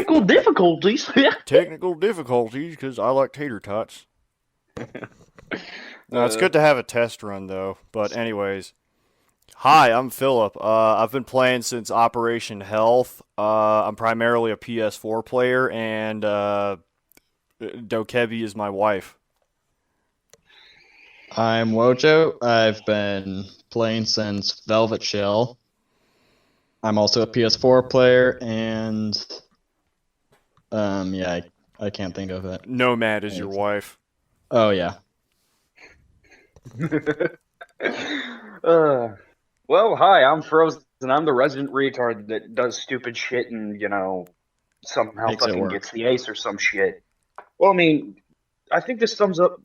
Technical difficulties. Technical difficulties, because I like tater tots. No, it's good to have a test run, though. But anyways, hi, I'm Phillip. I've been playing since Operation Health. I'm primarily a PS4 player, and Dokebi is my wife. I'm Wojo. I've been playing since Velvet Shell. I'm also a PS4 player, and I can't think of it. Nomad is your wife. Oh yeah. Well, hi, I'm Frozen. I'm the resident retard that does stupid shit and, somehow Makes it fucking work. gets the ace or some shit. Well, I mean, I think this sums up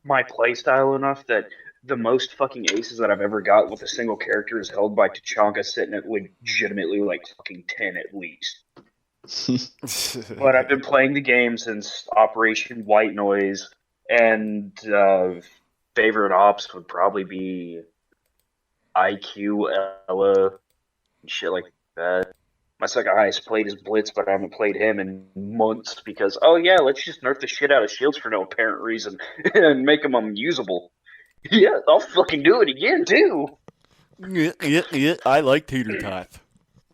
my playstyle enough that the most fucking aces that I've ever got with a single character is held by Tachanka, sitting at legitimately like fucking 10 at least. But I've been playing the game since Operation White Noise, and favorite ops would probably be IQ, Ella, and shit like that. My second highest played is Blitz, but I haven't played him in months because, let's just nerf the shit out of shields for no apparent reason and make them unusable. Yeah, I'll fucking do it again, too. I like tater tots.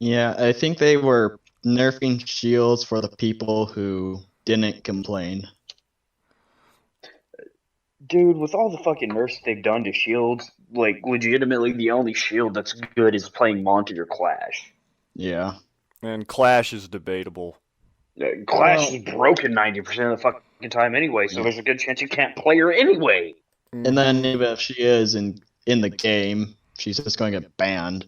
Yeah, I think they were nerfing shields for the people who didn't complain. Dude, with all the fucking nerfs they've done to shields, like, legitimately the only shield that's good is playing Monty or Clash. Yeah. And Clash is debatable. Clash is broken 90% of the fucking time anyway, so there's a good chance you can't play her anyway. And then even if she is in the game, she's just going to get banned.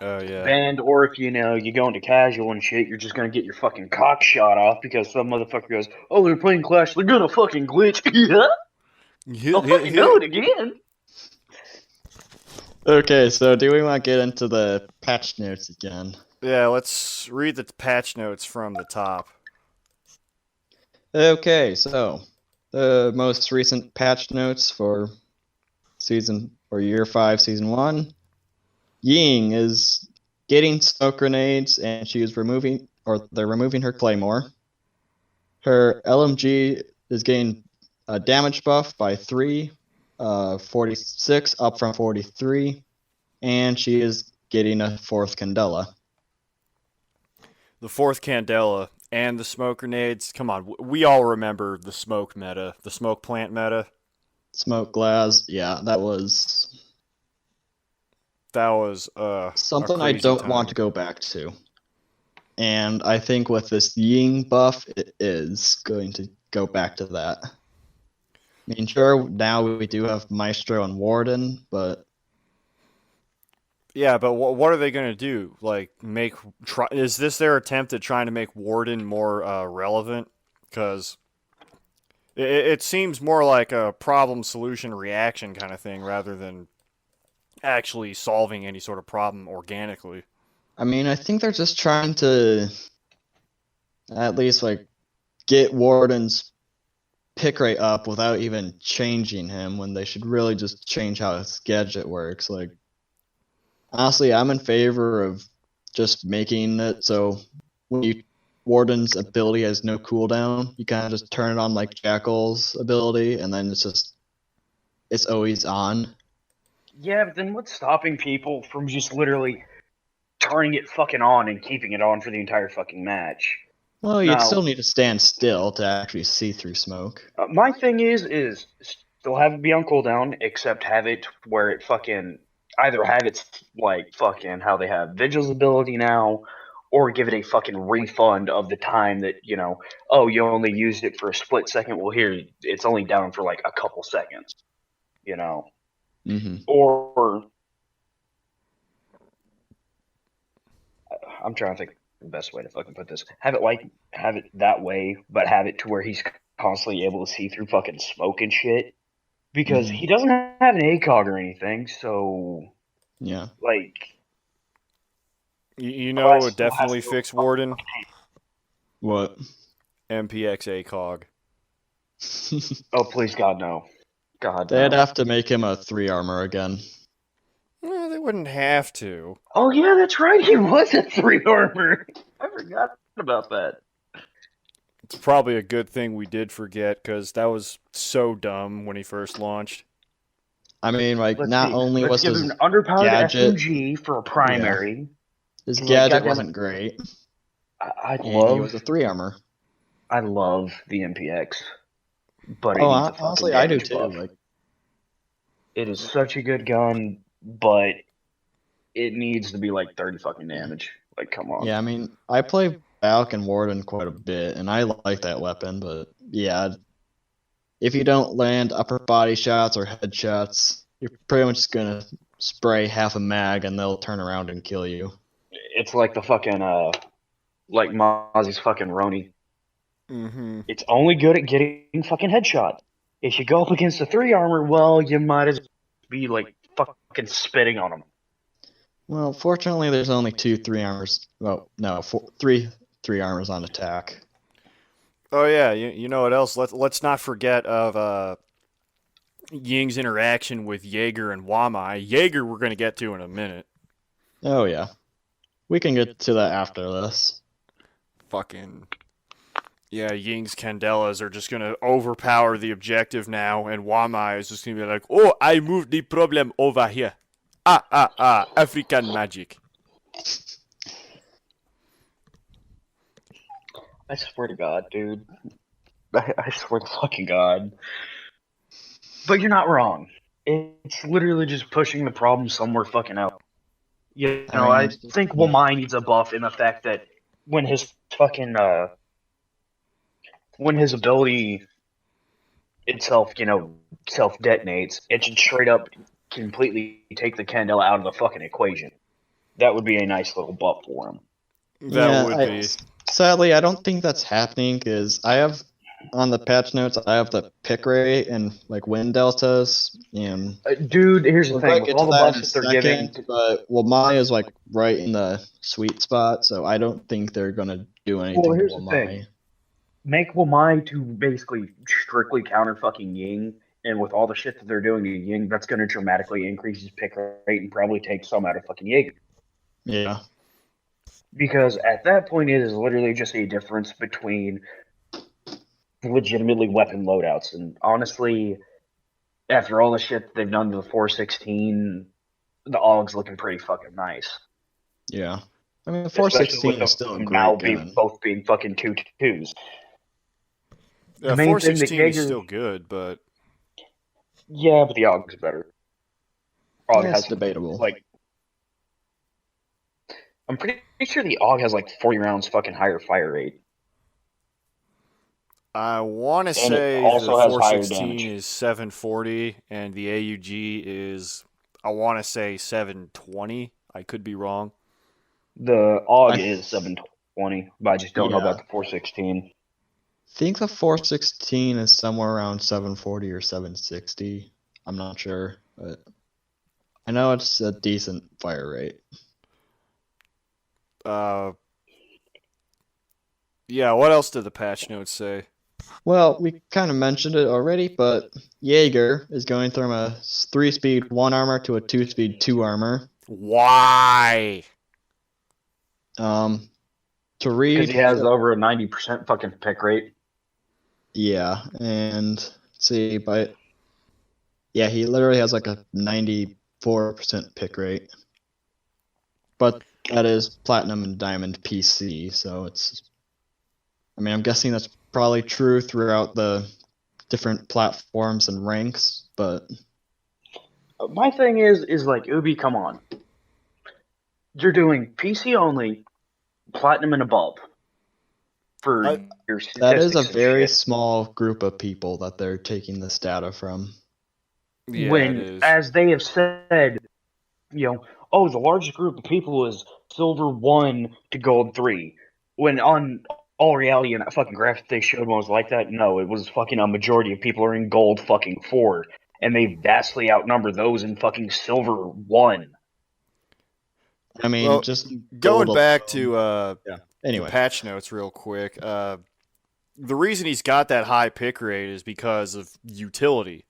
Oh, yeah. Banned, or if, you go into casual and shit, you're just going to get your fucking cock shot off because some motherfucker goes, oh, they're playing Clash, they're going to fucking glitch. Yeah? I'll fucking do it again. Okay, so do we want to get into the patch notes again? Yeah, let's read the patch notes from the top. Okay, so the most recent patch notes for year 5, season 1. Ying is getting smoke grenades, and they're removing her claymore. Her LMG is getting a damage buff by 3, 46 up from 43, and she is getting a 4th Candela. The 4th Candela and the smoke grenades. Come on, we all remember the smoke meta, the smoke plant meta. Smoke glass, yeah, that was something I don't want to go back to. And I think with this Ying buff, it is going to go back to that. I mean, sure, now we do have Maestro and Warden, but... Yeah, but what are they going to do? Like, is this their attempt at trying to make Warden more relevant? Because it seems more like a problem-solution-reaction kind of thing rather than actually solving any sort of problem organically. I mean, I think they're just trying to at least, get Warden's pick rate up without even changing him, when they should really just change how his gadget works. Honestly, I'm in favor of just making it so when Warden's ability has no cooldown, you kind of just turn it on like Jackal's ability, and then it's always on. Yeah, but then what's stopping people from just literally turning it fucking on and keeping it on for the entire fucking match? Well, you'd still need to stand still to actually see through smoke. My thing is still have it be on cooldown, except have it where it fucking... either have it fucking how they have Vigil's ability now, or give it a fucking refund of the time that, you only used it for a split second. Well, here, it's only down for a couple seconds, Mm-hmm. Or, I'm trying to think of the best way to fucking put this. Have it that way, but have it to where he's constantly able to see through fucking smoke and shit. Because he doesn't have an ACOG or anything, so... Yeah. It would definitely fix Warden? What? MPX ACOG. Oh, please, God, no. God, They'd no. have to make him a 3 armor again. Well, they wouldn't have to. Oh, yeah, that's right, he was a 3 armor. I forgot about that. It's probably a good thing we did forget, because that was so dumb when he first launched. I mean, like, Let's not see. only Let's was give his him an underpowered gadget, SMG for a primary. his Like, gadget goddamn wasn't it, great, I and he love, was a 3 armor. I love the MPX, but it Oh, needs a fucking honestly, I do damage too. buff. Like, It is such a good gun, but it needs to be like 30 fucking damage. Like, come on. yeah, I mean, I play Valk and Warden quite a bit, and I like that weapon, but yeah, if you don't land upper body shots or headshots, you're pretty much just gonna spray half a mag and they'll turn around and kill you. It's like the fucking, like Mozzie's fucking Roni. Mm-hmm. It's only good at getting fucking headshot. If you go up against a 3 armor, well, you might as well be like fucking spitting on them. Well, fortunately, there's only 2 3 armors. Well, no, 3 armors on attack. Oh yeah, you know what else? Let's not forget of Ying's interaction with Jaeger and Wamai. Jaeger we're gonna get to in a minute. Oh yeah, we can get to that after this. Fucking yeah, Ying's Candelas are just gonna overpower the objective now, and Wamai is just gonna be like, "Oh, I moved the problem over here." African magic. I swear to God, dude. I swear to fucking God. But you're not wrong. It's literally just pushing the problem somewhere fucking out. You know, I think Wamai needs a buff in the fact that when his fucking, when his ability itself, you know, self-detonates, it should straight up completely take the Candela out of the fucking equation. That would be a nice little buff for him. That would be. Sadly, I don't think that's happening because I have on the patch notes. I have the pick rate and like win deltas and. Dude, here's the thing: with all the buffs that they're giving, but Wamai is like right in the sweet spot, so I don't think they're gonna do anything. Well, here's to the Wamai. thing: make Wamai to basically strictly counter fucking Ying, and with all the shit that they're doing to Ying, that's going to dramatically increase his pick rate and probably take some out of fucking Jaeger. Yeah. Because at that point, it is literally just a difference between legitimately weapon loadouts. And honestly, after all the shit that they've done to the 416, the AUG's looking pretty fucking nice. Yeah. I mean, the 416 is still a great now gun. both being fucking 2.2s. Yeah, 416 is still good, but yeah, but the AUG's better. AUG has debatable. Like, I'm pretty sure the AUG has like 40 rounds fucking higher fire rate. I want to say the 416 is 740, and the AUG is, I want to say 720. I could be wrong. The AUG is 720, but I just don't know about the 416. I think the 416 is somewhere around 740 or 760. I'm not sure, but I know it's a decent fire rate. Yeah, what else did the patch notes say? Well, we kind of mentioned it already, but Jaeger is going from a 3-speed 1 armor to a 2-speed 2 armor. Why? To read, because he has over a 90% fucking pick rate. Yeah, and let's see, but yeah, he literally has like a 94% pick rate. But that is platinum and diamond PC, so it's. I mean, I'm guessing that's probably true throughout the different platforms and ranks, but. My thing is like, Ubi, come on. You're doing PC only, platinum and above. For your statistics. That is a very small group of people that they're taking this data from. Yeah, when, it is. as they have said, you know, oh, the largest group of people is silver 1 to gold 3. When on all reality in that fucking graphic they showed was like that, no, it was fucking a majority of people are in gold fucking 4. And they vastly outnumber those in fucking silver 1. I mean, well, just going back to anyway, patch notes real quick. The reason he's got that high pick rate is because of utility,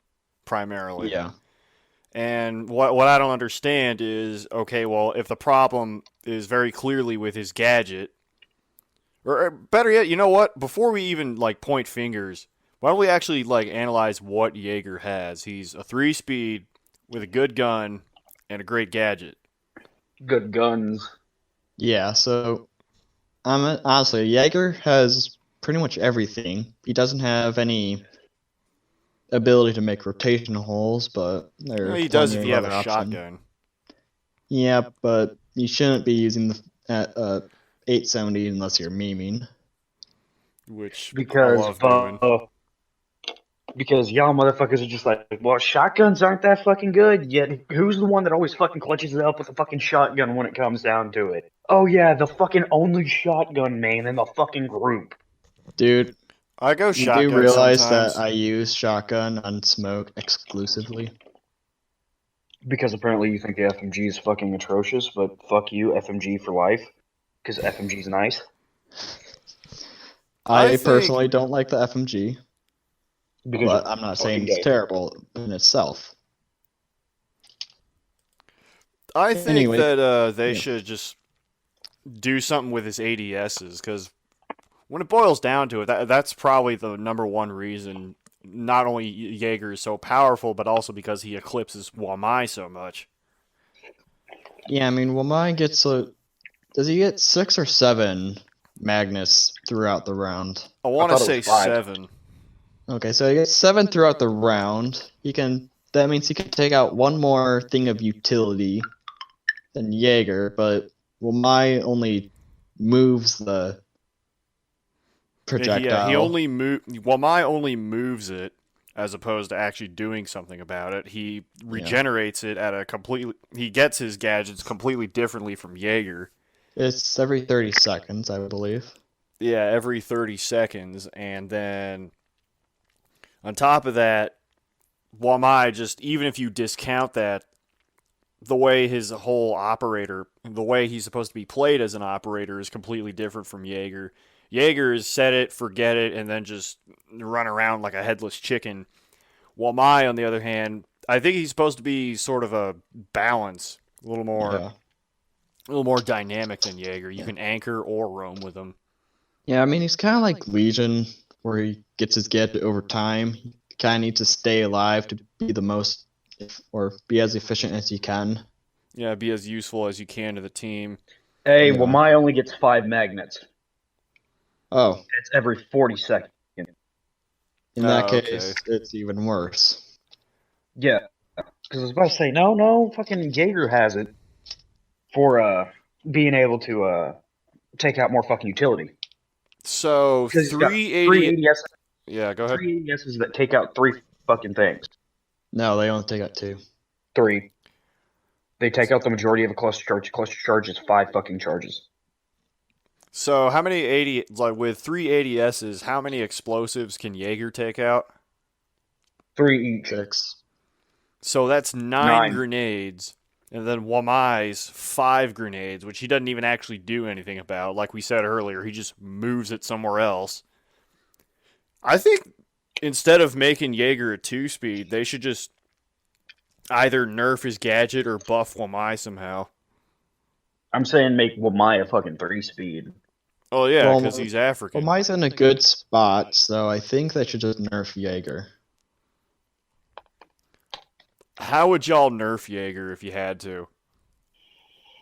primarily. Yeah. And what I don't understand is, okay, well, if the problem is very clearly with his gadget, Or better yet, you know what? Before we even like point fingers, why don't we actually like analyze what Jaeger has? He's a 3-speed with a good gun and a great gadget. Good guns. Yeah, so honestly, Jaeger has pretty much everything. He doesn't have any ability to make rotation holes, but there Well, are he does plenty if of you have other a options. shotgun. Yeah, but you shouldn't be using the 870 unless you're memeing. Which I Because, love doing. because y'all motherfuckers are just like, well, shotguns aren't that fucking good. Yet, who's the one that always fucking clutches it up with a fucking shotgun when it comes down to it? Oh yeah, the fucking only shotgun man in the fucking group. Dude, I go you do shotgun realize that sometimes. I use shotgun on smoke exclusively? Because apparently you think the FMG is fucking atrocious, but fuck you, FMG for life. Because FMG's nice. I I think personally don't like the FMG, Because but you're I'm not fucking saying it's gay. terrible in itself. I think Anyway, that they yeah. should just do something with his ADSs because when it boils down to it, that's probably the number one reason. Not only Jaeger is so powerful, but also because he eclipses Wamai so much. Yeah, I mean, well, mine gets a. Does he get 6 or 7 magnets throughout the round? I I want to thought it say was 5. 7. Okay, so he gets 7 throughout the round. He can. That means he can take out one more thing of utility than Jaeger, but well, my only moves the Yeah, he projectile. only Wamai only moves it as opposed to actually doing something about it. He Yeah. regenerates it at a completely. He gets his gadgets completely differently from Jaeger. It's every 30 seconds, I believe. Yeah, every 30 seconds, and then on top of that, Wamai just even if you discount that, the way his whole operator, the way he's supposed to be played as an operator is completely different from Jaeger. Jaeger is set it, forget it, and then just run around like a headless chicken. Wamai, on the other hand, I think he's supposed to be sort of a balance, Yeah. a little more dynamic than Jaeger. You Yeah. can anchor or roam with him. Yeah, I mean, he's kind of like Legion, where he gets his gadget over time. He kind of needs to stay alive to be the most, or be as efficient as he can. Yeah, be as useful as you can to the team. Hey, Yeah. well, my only gets 5 magnets. Oh, It's every 40 seconds. in that Oh, case, okay. it's even worse. Yeah. Because I was about to say, no, fucking Jaeger has it for being able to take out more fucking utility. So Because he's got 380. ADS, Yeah, go ahead. 3 ADSs that take out 3 fucking things. No, they only take out 2. 3. They take out the majority of a cluster charge. Cluster charge is 5 fucking charges. So how many 80 like with 3 ADSs? How many explosives can Jaeger take out? 3 each. 6. So that's 9 9. grenades, and then Wamai's 5 grenades, which he doesn't even actually do anything about. Like we said earlier, he just moves it somewhere else. I think instead of making Jaeger a 2-speed, they should just either nerf his gadget or buff Wamai somehow. I'm saying make Wamai a fucking 3-speed. Oh yeah, Well, because he's African. Well, mine's in a good spot, so I think they should just nerf Jaeger. How would y'all nerf Jaeger if you had to?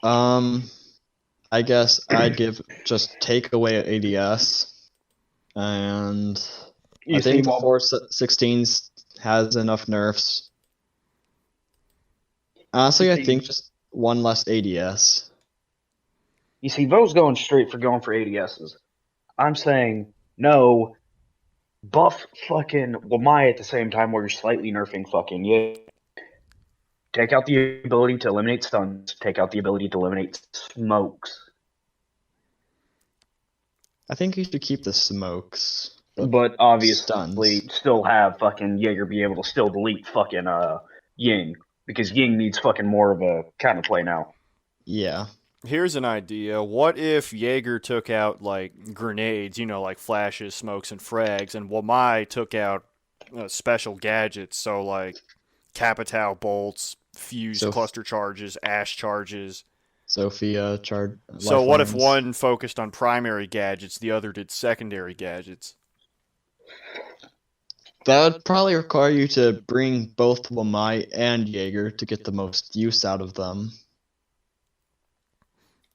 I guess I'd just take away ADS, and I think the 416s has enough nerfs. Honestly, I think just one less ADS. You see, Vo's going for ADSs. I'm saying no, buff fucking Wamai at the same time where you're slightly nerfing fucking yeah. Take out the ability to eliminate stuns. Take out the ability to eliminate smokes. I think you should keep the smokes. But obviously, stuns. still have fucking Jaeger be able to still delete fucking Ying. Because Ying needs fucking more of a counterplay now. Yeah. Here's an idea. What if Jaeger took out, like, grenades, like flashes, smokes, and frags, and Wamai took out special gadgets, so, like, Capitao bolts, fused cluster charges, ash charges. Sophia charge. So what if lifelines. one focused on primary gadgets, the other did secondary gadgets? That would probably require you to bring both Wamai and Jaeger to get the most use out of them.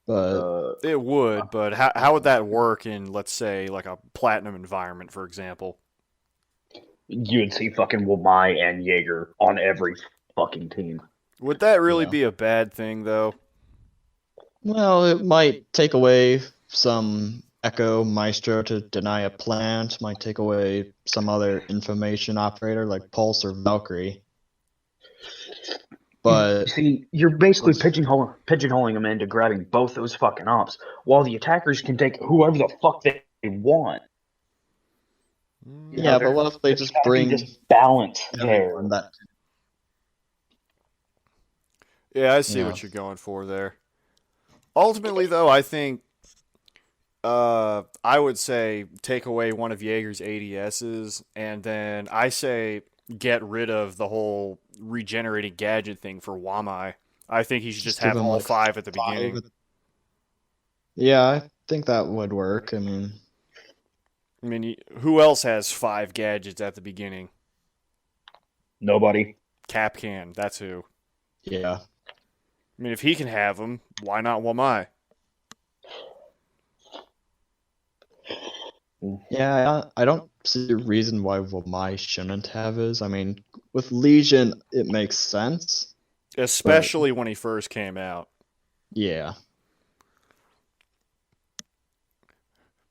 But It would, but how would that work in, let's say, like a platinum environment, for example? You would see fucking Wamai and Jaeger on every fucking team. Would that really Yeah. be a bad thing, though? well, it might take away some Echo Maestro to deny a plant. Might take away some other information operator like Pulse or Valkyrie. But See, you're basically pigeonholing them into grabbing both those fucking ops, while the attackers can take whoever the fuck they want. You know, yeah, but there- what if they there's just gotta be bring this balance there? everyone that? Yeah, I see Yeah. what you're going for there. Ultimately, though, I think I would say take away one of Jaeger's ADSs, and then I say get rid of the whole regenerating gadget thing for Wamai. I think he should just give have him, all like, 5 at the 5 beginning. Yeah, I think that would work. I mean, I mean, who else has 5 gadgets at the beginning? Nobody. Capcan, that's who. yeah. I mean, if he can have them, why not Wamai? Yeah, I don't see a reason why Wamai shouldn't have his. I mean, with Legion, it makes sense. Especially when he first came out. Yeah.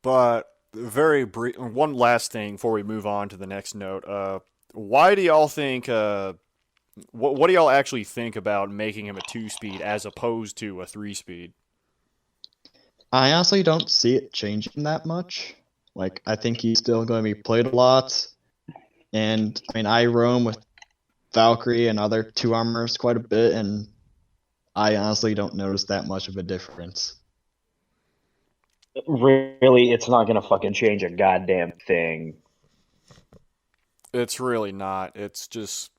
But very brief. One last thing before we move on to the next note. Why do y'all think? What do y'all actually think about making him a 2-speed as opposed to a 3-speed? I honestly don't see it changing that much. Like, I think he's still going to be played a lot. And, I mean, I roam with Valkyrie and other 2 armors quite a bit, and I honestly don't notice that much of a difference. Really, it's not gonna fucking change a goddamn thing. It's really not. It's just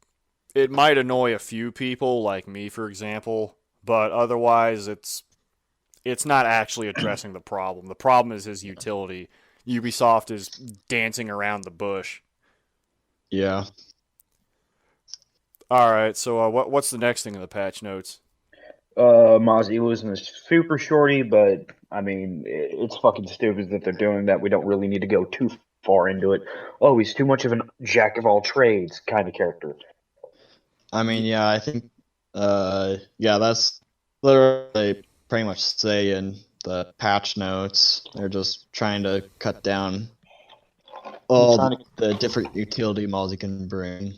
it might annoy a few people, like me, for example, but otherwise, it's not actually addressing the problem. The problem is his utility. Ubisoft is dancing around the bush. Yeah. All right, so what's the next thing in the patch notes? Mozzie losing his super shorty, but I mean, it's fucking stupid that they're doing that. We don't really need to go too far into it. Oh, he's too much of a jack of all trades kind of character. I mean, yeah, I think, yeah, that's literally pretty much say in the patch notes. They're just trying to cut down all the different utility mods you can bring.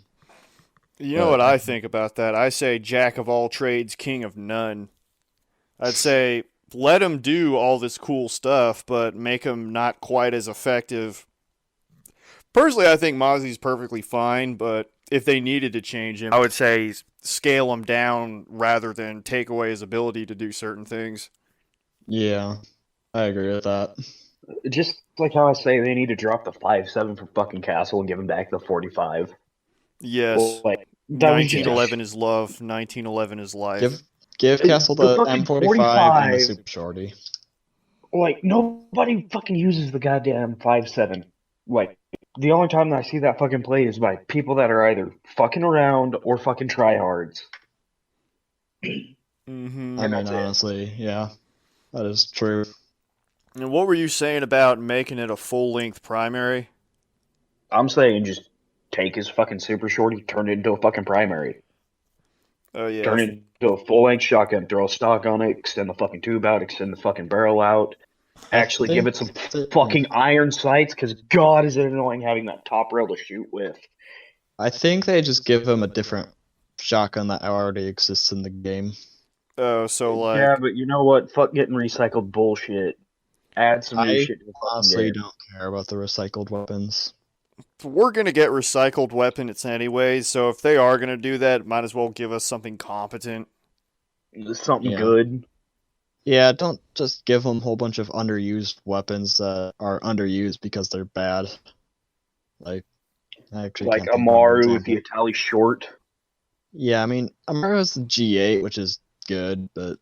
You know what I think about that? I say jack of all trades, king of none. I'd say let him do all this cool stuff, but make him not quite as effective. Personally, I think Mozzie's perfectly fine, but if they needed to change him, I would say scale him down rather than take away his ability to do certain things. Yeah, I agree with that. Just like how I say they need to drop the 5-7 for fucking Castle and give him back the 45. Yes. Well, like, that was just 1911 is love, 1911 is life. Give Castle The the fucking M45 and the 45. Super Shorty. Like, nobody fucking uses the goddamn 5-7. Like, the only time that I see that fucking played is by people that are either fucking around or fucking tryhards. Mm-hmm. I mean, that's it. honestly, yeah, that is true. And what were you saying about making it a full-length primary? I'm saying just take his fucking super shorty, turn it into a fucking primary. Oh, yeah. Turn it into a full-length shotgun, throw a stock on it, extend the fucking tube out, extend the fucking barrel out. Actually give it some fucking iron sights, because God is it annoying having that top rail to shoot with. I think they just give him a different shotgun that already exists in the game. Oh, so like... Yeah, but you know what? Fuck getting recycled bullshit. Add some new I shit to the fucking honestly game. don't care about the recycled weapons. We're going to get recycled weapons anyways, so if they are going to do that, might as well give us something competent. Something Yeah. good. Yeah, don't just give them a whole bunch of underused weapons that are underused because they're bad. Like, I actually Like can't think of an Amaru with the example. Itali short. Yeah, I mean, Amaru has the G8, which is good, but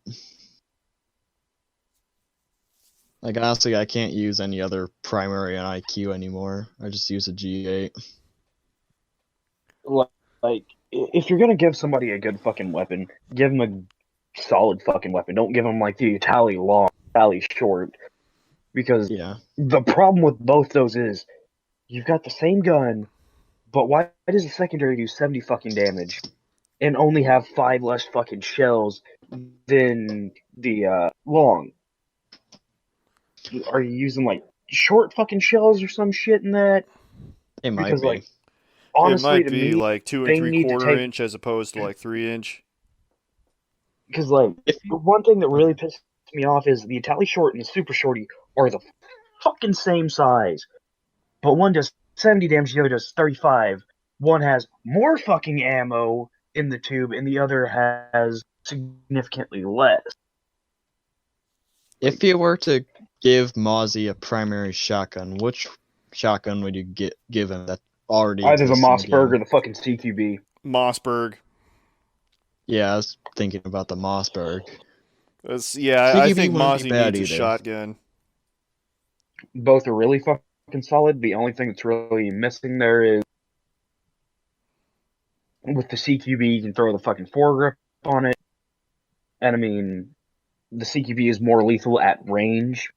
Like, honestly, I can't use any other primary on IQ anymore. I just use a G8. Like, if you're gonna give somebody a good fucking weapon, give them a solid fucking weapon. Don't give them like the Itali long, Itali short, because Yeah. the problem with both those is you've got the same gun, but why does the secondary do 70 fucking damage and only have 5 less fucking shells than the long? Are you using like short fucking shells or some shit in that? It might Because be. like, It honestly, might to be me, like 2 and they three need to quarter take, inch as opposed to like 3 inch. because like If the one thing that really pisses me off is the Itali short and the super shorty are the fucking same size, but one does 70 damage, the other does 35. One has more fucking ammo in the tube, and the other has significantly less. If you were to give Mozzie a primary shotgun, which shotgun would you give him that already Either the exists in the Mossberg game? or the fucking CQB. Mossberg. Yeah, I was thinking about the Mossberg. Yeah, I CQB think wouldn't be Mozzie bad needs a either. shotgun. Both are really fucking solid. The only thing that's really missing there is with the CQB, you can throw the fucking foregrip on it. And I mean, the CQB is more lethal at range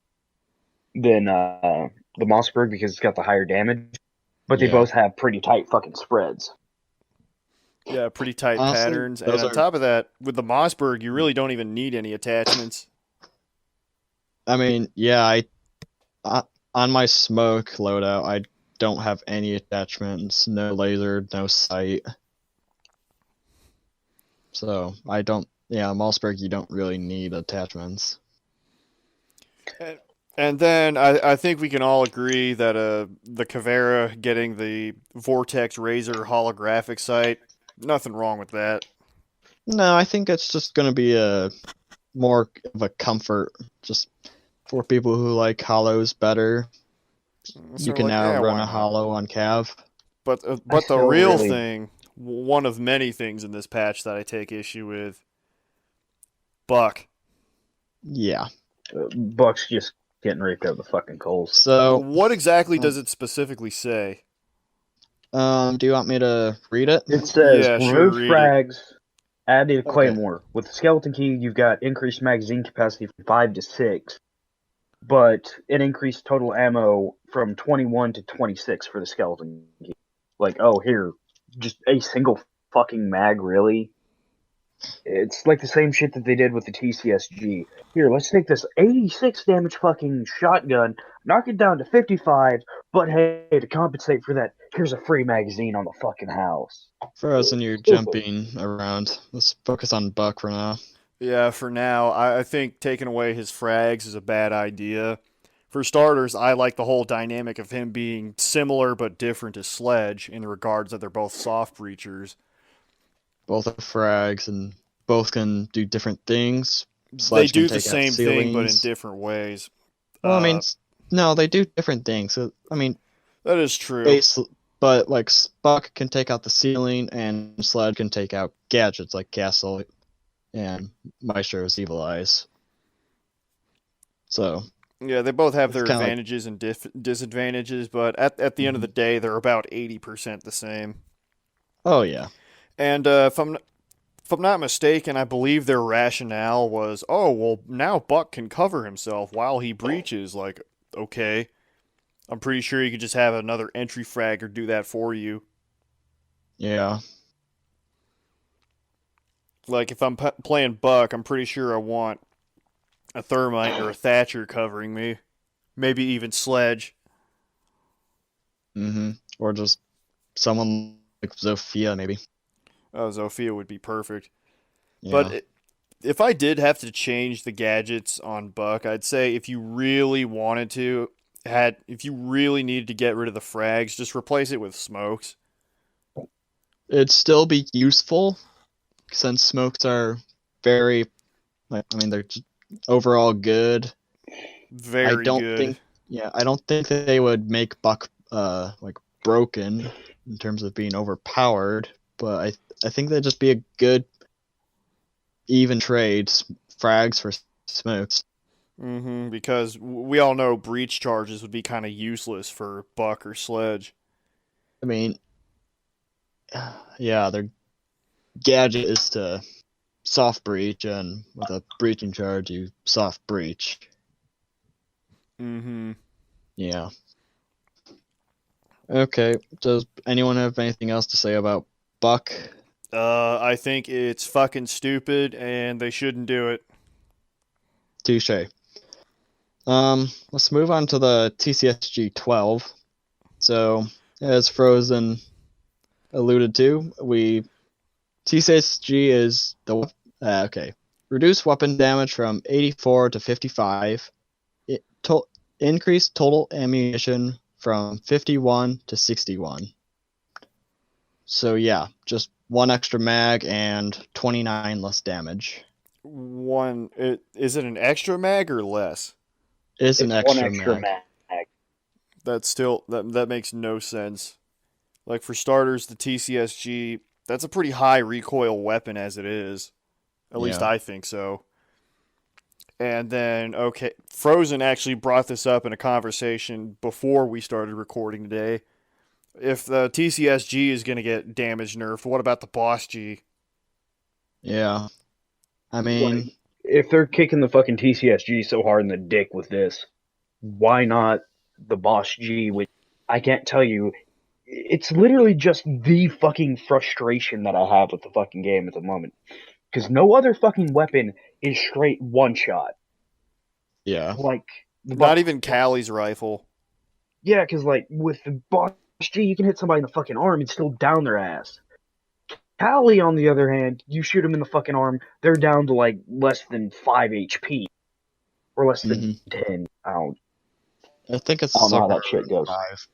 than the Mossberg because it's got the higher damage. But they Yeah. both have pretty tight fucking spreads. Yeah, pretty tight Honestly, patterns. And those on are. top of that, with the Mossberg, you really don't even need any attachments. I mean, yeah, on my smoke loadout, I don't have any attachments, no laser, no sight. So I don't. Yeah, Mossberg, you don't really need attachments. And then I think we can all agree that the Caveira getting the Vortex Razor holographic sight, nothing wrong with that. No, I think it's just gonna be a more of a comfort, just for people who like hollows better. So You can like, now yeah, run why a not? hollow on Cav. But I the still real really- thing, one of many things in this patch that I take issue with, Buck. Yeah. Buck's just getting raked over the fucking coals. So, What exactly does it specifically say? do you want me to read it? It says Yeah, sure, remove read it. frags, add a Okay. claymore. With the skeleton key, you've got increased magazine capacity from 5 to 6, but it increased total ammo from 21 to 26 for the skeleton key. Like, oh, here, just a single fucking mag, really? It's like the same shit that they did with the TCSG. Here, let's take this 86 damage fucking shotgun, knock it down to 55, but hey, to compensate for that, here's a free magazine on the fucking house. Frozen, you're jumping around. Let's focus on Buck for now. Yeah, for now, I think taking away his frags is a bad idea. For starters, I like the whole dynamic of him being similar but different to Sledge in regards that they're both soft breachers. Both are frags and both can do different things. They Sledge do can the take out same thing, but in ceilings. different ways. Well, I mean, no, they do different things. So, I mean, That is true. but like Buck can take out the ceiling, and Sledge can take out gadgets like Castle and Maestro's Evil Eyes. So Yeah, they both have It's their kinda like- advantages and disadvantages, but at the end of the day, they're about 80% the same. oh yeah, And if I'm not mistaken, I believe their rationale was, oh well, now Buck can cover himself while he breaches. Like, okay, I'm pretty sure you could just have another entry fragger do that for you. yeah. Like if I'm playing Buck, I'm pretty sure I want a Thermite or a Thatcher covering me, maybe even Sledge. Or just someone like Zofia, maybe. Oh, Zofia would be perfect. Yeah. But if I did have to change the gadgets on Buck, I'd say if you really wanted to, if you really needed to get rid of the frags, just replace it with smokes. It'd still be useful since smokes are very, I mean, they're just overall good. Very I don't good. think, I don't think that they would make Buck like broken in terms of being overpowered, but I think that'd just be a good even trade, frags for smokes. Because we all know breach charges would be kind of useless for Buck or Sledge. I mean, yeah, their gadget is to soft breach, and with a breaching charge, you soft breach. Yeah. Okay, does anyone have anything else to say about Buck? I think it's fucking stupid, and they shouldn't do it. Touche. Let's move on to the TCSG 12. So, as Frozen alluded to, TCSG is the okay. Reduce weapon damage from 84 to 55. Increase total ammunition from 51 to 61. So yeah, just one extra mag and 29 less damage. Is it an extra mag or less? It's an one extra extra mag. That's still that makes no sense. Like for starters, the TCSG, that's a pretty high recoil weapon as it is. At least Yeah. I think so. And then, okay, Frozen actually brought this up in a conversation before we started recording today. If the TCSG is going to get damage nerfed, what about the Boss G? Yeah. I mean, if they're kicking the fucking TCSG so hard in the dick with this, why not the Boss G? Which I can't tell you, it's literally just the fucking frustration that I have with the fucking game at the moment. Because no other fucking weapon is straight one shot. yeah. Like Not even Callie's rifle. Yeah, because like with the Boss G, you can hit somebody in the fucking arm and still down their ass. Callie, on the other hand, you shoot them in the fucking arm, they're down to like less than 5 HP. Or less than 10. I think it's I don't know how somewhere that shit goes. 5.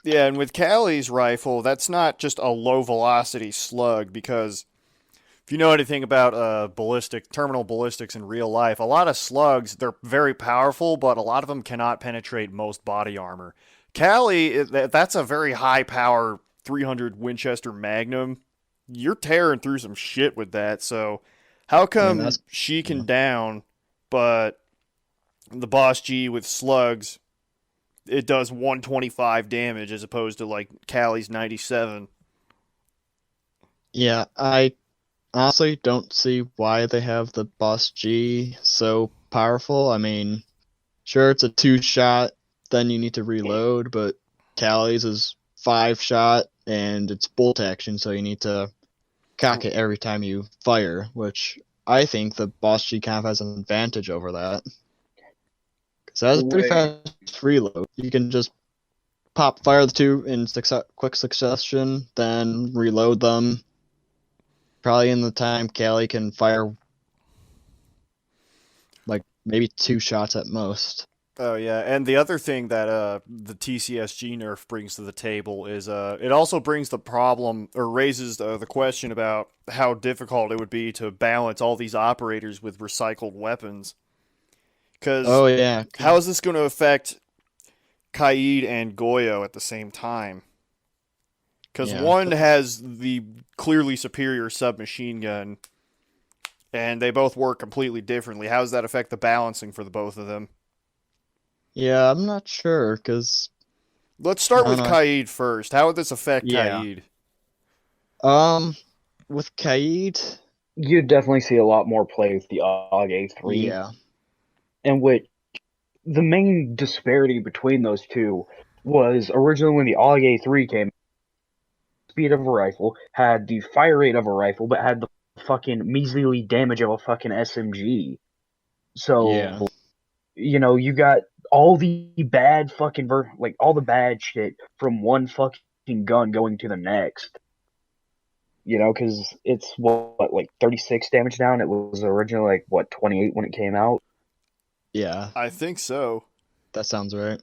Yeah, and with Callie's rifle, that's not just a low velocity slug, because if you know anything about terminal ballistics in real life, a lot of slugs, they're very powerful, but a lot of them cannot penetrate most body armor. Callie, that's a very high power 300 Winchester Magnum. You're tearing through some shit with that, so how come she can down, but the Boss G with slugs, it does 125 damage as opposed to like Callie's 97? Yeah, I honestly don't see why they have the Boss G so powerful. I mean, sure, it's a 2-shot, then you need to reload, but Callie's is 5-shot, and it's bolt action, so you need to cock it every time you fire, which I think the Boss G kind of has an advantage over that. Because that's a pretty fast reload. You can just fire the two in quick succession, then reload them. Probably in the time Callie can fire like maybe 2 shots at most. Oh yeah, and the other thing that the TCSG nerf brings to the table is it also brings the problem, or raises the question about how difficult it would be to balance all these operators with recycled weapons. Because how is this going to affect Kaid and Goyo at the same time? Because one has the clearly superior submachine gun, and they both work completely differently. How does that affect the balancing for the both of them? Yeah, I'm not sure, because... Let's start with Kaid first. How would this affect Kaid? With Kaid... You'd definitely see a lot more play with the AUG A3. Yeah. And which the main disparity between those two was originally when the AUG A3 came, speed of a rifle, had the fire rate of a rifle, but had the fucking measly damage of a fucking SMG. So, you know, you got all the bad fucking all the bad shit from one fucking gun going to the next. You know, because it's what, like 36 damage now, and it was originally like what, 28 when it came out. Yeah, I think so. That sounds right.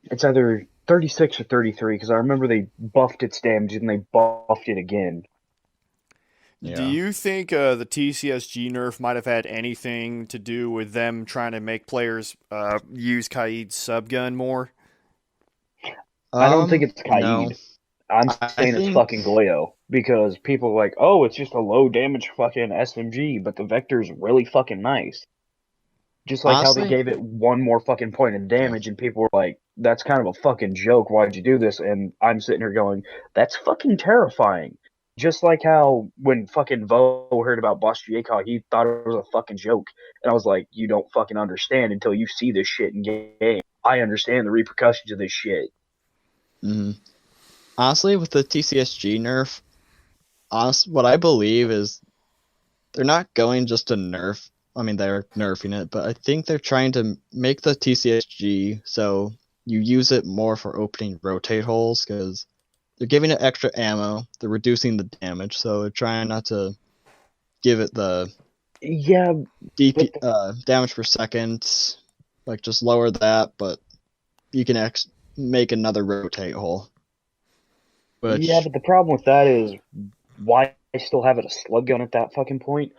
It's either 36 or 33, because I remember they buffed its damage and they buffed it again. Yeah. Do you think the TCSG nerf might have had anything to do with them trying to make players use Kaid's subgun more? I don't think it's Kaid. No. I'm saying it's fucking Goyo, because people are like, oh, it's just a low damage fucking SMG, but the vector's really fucking nice. Just like how they Honestly, gave it one more fucking point in damage, and people were like, "That's kind of a fucking joke. Why'd you do this?" And I'm sitting here going, "That's fucking terrifying." Just like how when fucking Vo heard about Boss Jacob, he thought it was a fucking joke, and I was like, "You don't fucking understand until you see this shit in game. I understand the repercussions of this shit." mhm. Honestly, with the TCSG nerf, what I believe is they're not going just to nerf. I mean, they're nerfing it, but I think they're trying to make the TCSG so you use it more for opening rotate holes because they're giving it extra ammo. They're reducing the damage, so they're trying not to give it the Yeah, but damage per second, like just lower that, but you can make another rotate hole. yeah, Which but the problem with that is why still have it a slug gun at that fucking point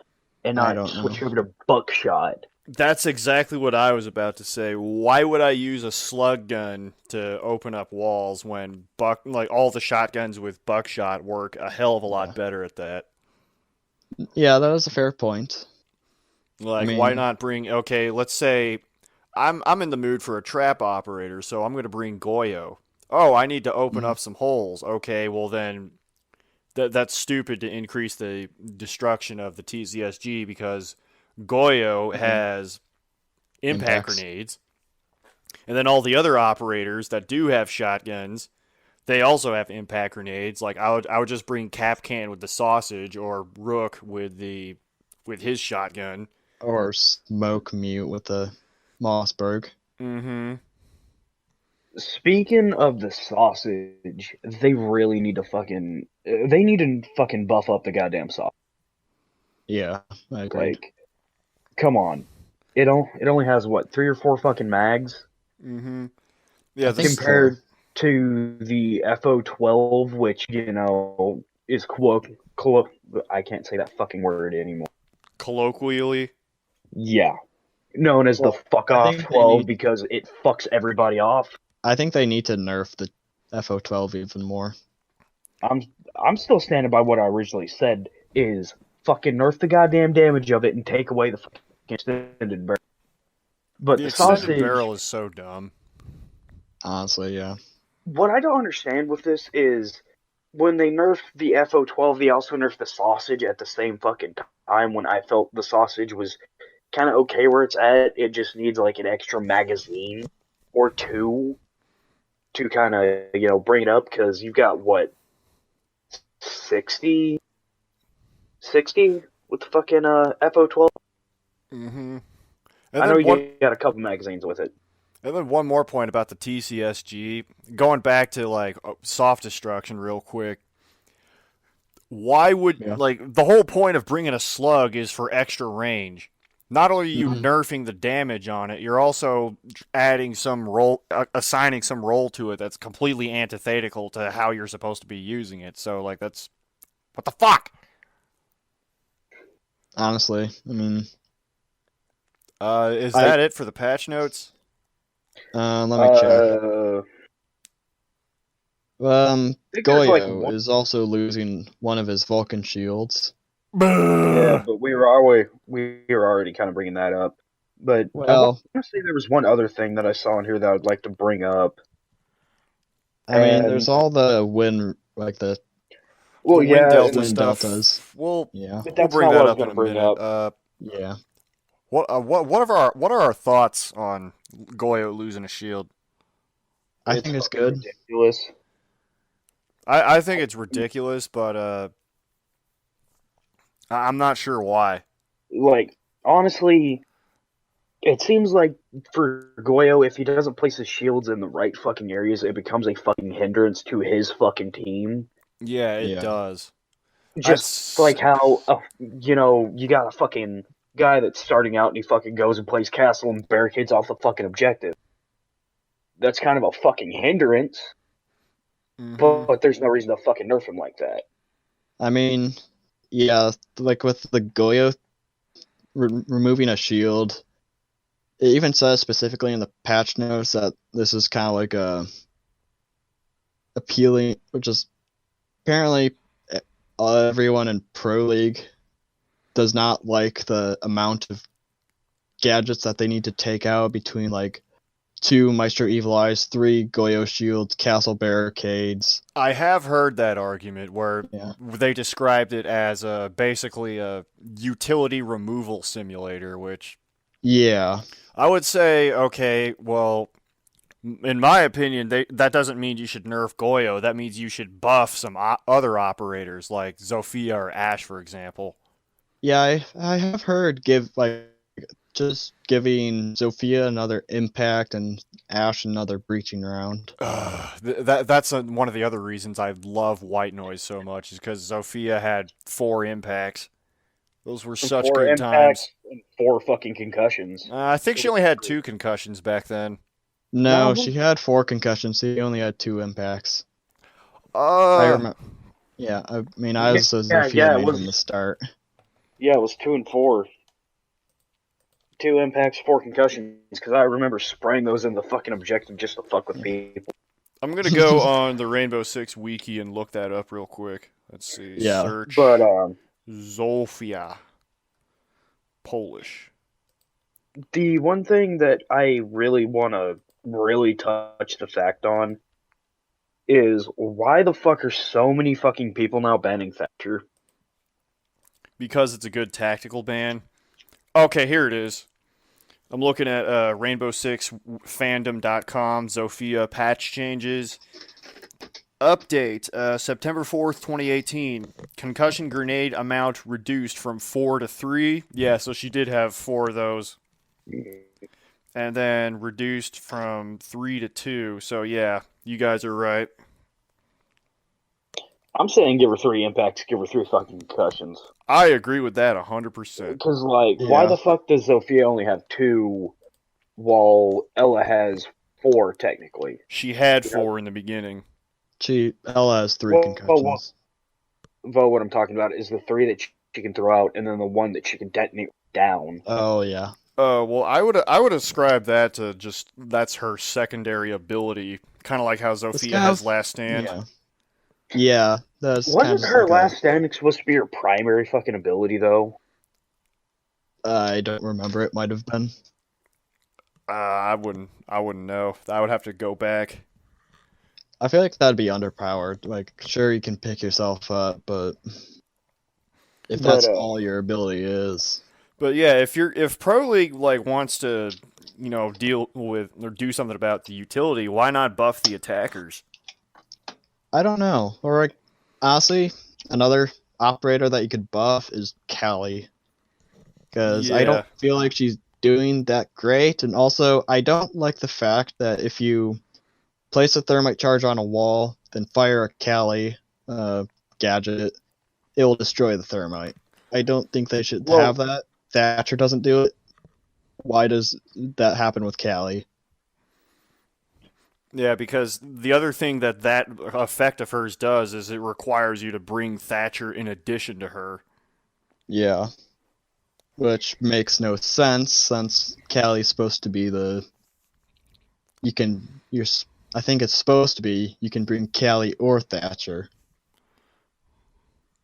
and I not don't know. switch over to buckshot? That's exactly what I was about to say. Why would I use a slug gun to open up walls when all the shotguns with buckshot work a hell of a lot better at that? Yeah, that is a fair point. Like, I why mean, not bring? Okay, let's say I'm in the mood for a trap operator, so I'm going to bring Goyo. Oh, I need to open mhm, up some holes. Okay, well then that's stupid to increase the destruction of the TCSG because Goyo mhm, has impact impacts. grenades, and then all the other operators that do have shotguns, they also have impact grenades. Like I would just bring Capcan with the sausage or Rook with his shotgun. Or smoke mute with the Mossberg. Mm-hmm. Speaking of the sausage, they really need to fucking buff up the goddamn sausage. Yeah, I agreed. Like, come on. It only has what, 3 or 4 fucking mags Mm-hmm. I Yeah, think this. four. compared to the FO12, which, is I can't say that fucking word anymore. Colloquially. Yeah. Known as the Well, fuck I off think they 12 need. because it fucks everybody off. I think they need to nerf the FO12 even more. I'm I'm still standing by what I originally said is fucking nerf the goddamn damage of it and take away the fucking extended barrel. But The the extended sausage, barrel is so dumb. Honestly, yeah. what I don't understand with this is when they nerf the FO12, they also nerf the sausage at the same fucking time when I felt the sausage was kind of okay where it's at. It just needs like an extra magazine or two to kind of, bring it up because you've got what, 60 60 with the fucking FO12. Mm-hmm. I And know then one you got a couple magazines with it. and then one more point about the TCSG. Going back to like soft destruction real quick. Why would Yeah. like the whole point of bringing a slug is for extra range? Not only are you Mhm. nerfing the damage on it, you're also adding some role, assigning some role to it that's completely antithetical to how you're supposed to be using it. So, like, that's what the fuck. Honestly, I mean, Is I that it for the patch notes? let me check. I think there's like Goyo one. is also losing one of his Vulcan shields. Yeah, Buh. but we were already kind of bringing that up. But I want Well, to say there was one other thing that I saw in here that I'd like to bring up. I mean, there's And all the wind, like the The well, wind yeah, delta wind stuff. deltas. We'll Yeah, but we'll that's bring not what that I was up in gonna a bring minute. up. yeah. What are our thoughts on Goyo losing a shield? I It's think it's fucking good. ridiculous. I think it's ridiculous, but I'm not sure why. Like, honestly, it seems like for Goyo, if he doesn't place his shields in the right fucking areas, it becomes a fucking hindrance to his fucking team. Yeah, it Yeah. does. Just That's like how, you got a fucking guy that's starting out and he fucking goes and plays castle and barricades off the fucking objective. That's kind of a fucking hindrance, mm-hmm. but there's no reason to fucking nerf him like that. I mean, yeah, like with the Goyo removing a shield, it even says specifically in the patch notes that this is kind of like a appealing, which is apparently everyone in Pro League does not like the amount of gadgets that they need to take out between like 2 Maestro Evil Eyes, 3 Goyo Shields, Castle Barricades. I have heard that argument where Yeah. they described it as basically a utility removal simulator, which Yeah. I would say, okay, well, in my opinion, that doesn't mean you should nerf Goyo. That means you should buff some other operators like Zofia or Ash, for example. Yeah, I have heard just giving Zofia another impact and Ash another breaching round. That's one of the other reasons I love White Noise so much is because Zofia had 4 impacts. Those were such 4 good impacts times. and 4 fucking concussions. I think she only had 2 concussions back then. No, No. she had 4 concussions. She only had 2 impacts. I Uh, remember. Yeah, I mean, I was a Zofia yeah, it main was- from the start. Yeah, it was 2 and 4. 2 impacts, 4 concussions, because I remember spraying those in the fucking objective just to fuck with people. I'm gonna go on the Rainbow Six wiki and look that up real quick. Let's see. Yeah. Search But Zofia. Polish. the one thing that I really want to really touch the fact on is why the fuck are so many fucking people now banning Thatcher? Because it's a good tactical ban. Okay, here it is. I'm looking at Rainbow6fandom.com, Zofia patch changes. Update, September 4th, 2018. Concussion grenade amount reduced from 4 to 3. Yeah, so she did have 4 of those. And then reduced from 3 to 2. So yeah, you guys are right. I'm saying give her 3 impacts, give her 3 fucking concussions. I agree with that 100%. Because, like, why Yeah. the fuck does Zofia only have 2 while Ella has 4, technically? She had 4 in the beginning. Ella has 3 Well, concussions. Vo, what I'm talking about is the 3 that she can throw out, and then the 1 that she can detonate down. Oh yeah. Well, I would ascribe that to just that's her secondary ability, kind of like how Zofia kind has of- Last Stand. Yeah. Yeah, that's kind Wasn't of her like last standing supposed to be her primary fucking ability, though? I don't remember. It might have been. I wouldn't know. I would have to go back. I feel like that'd be underpowered. Like, sure, you can pick yourself up, but if that's all your ability is, But yeah, if Pro League like wants to, deal with or do something about the utility, why not buff the attackers? I don't know. Or like, honestly, another operator that you could buff is Callie, because I Yeah. don't feel like she's doing that great, and also I don't like the fact that if you place a thermite charge on a wall, then fire a Callie gadget, it will destroy the thermite. I don't think they should Well- have that. Thatcher doesn't do it. Why does that happen with Callie? Yeah, because the other thing that effect of hers does is it requires you to bring Thatcher in addition to her. Yeah. Which makes no sense since Callie's supposed to be I think it's supposed to be you can bring Callie or Thatcher.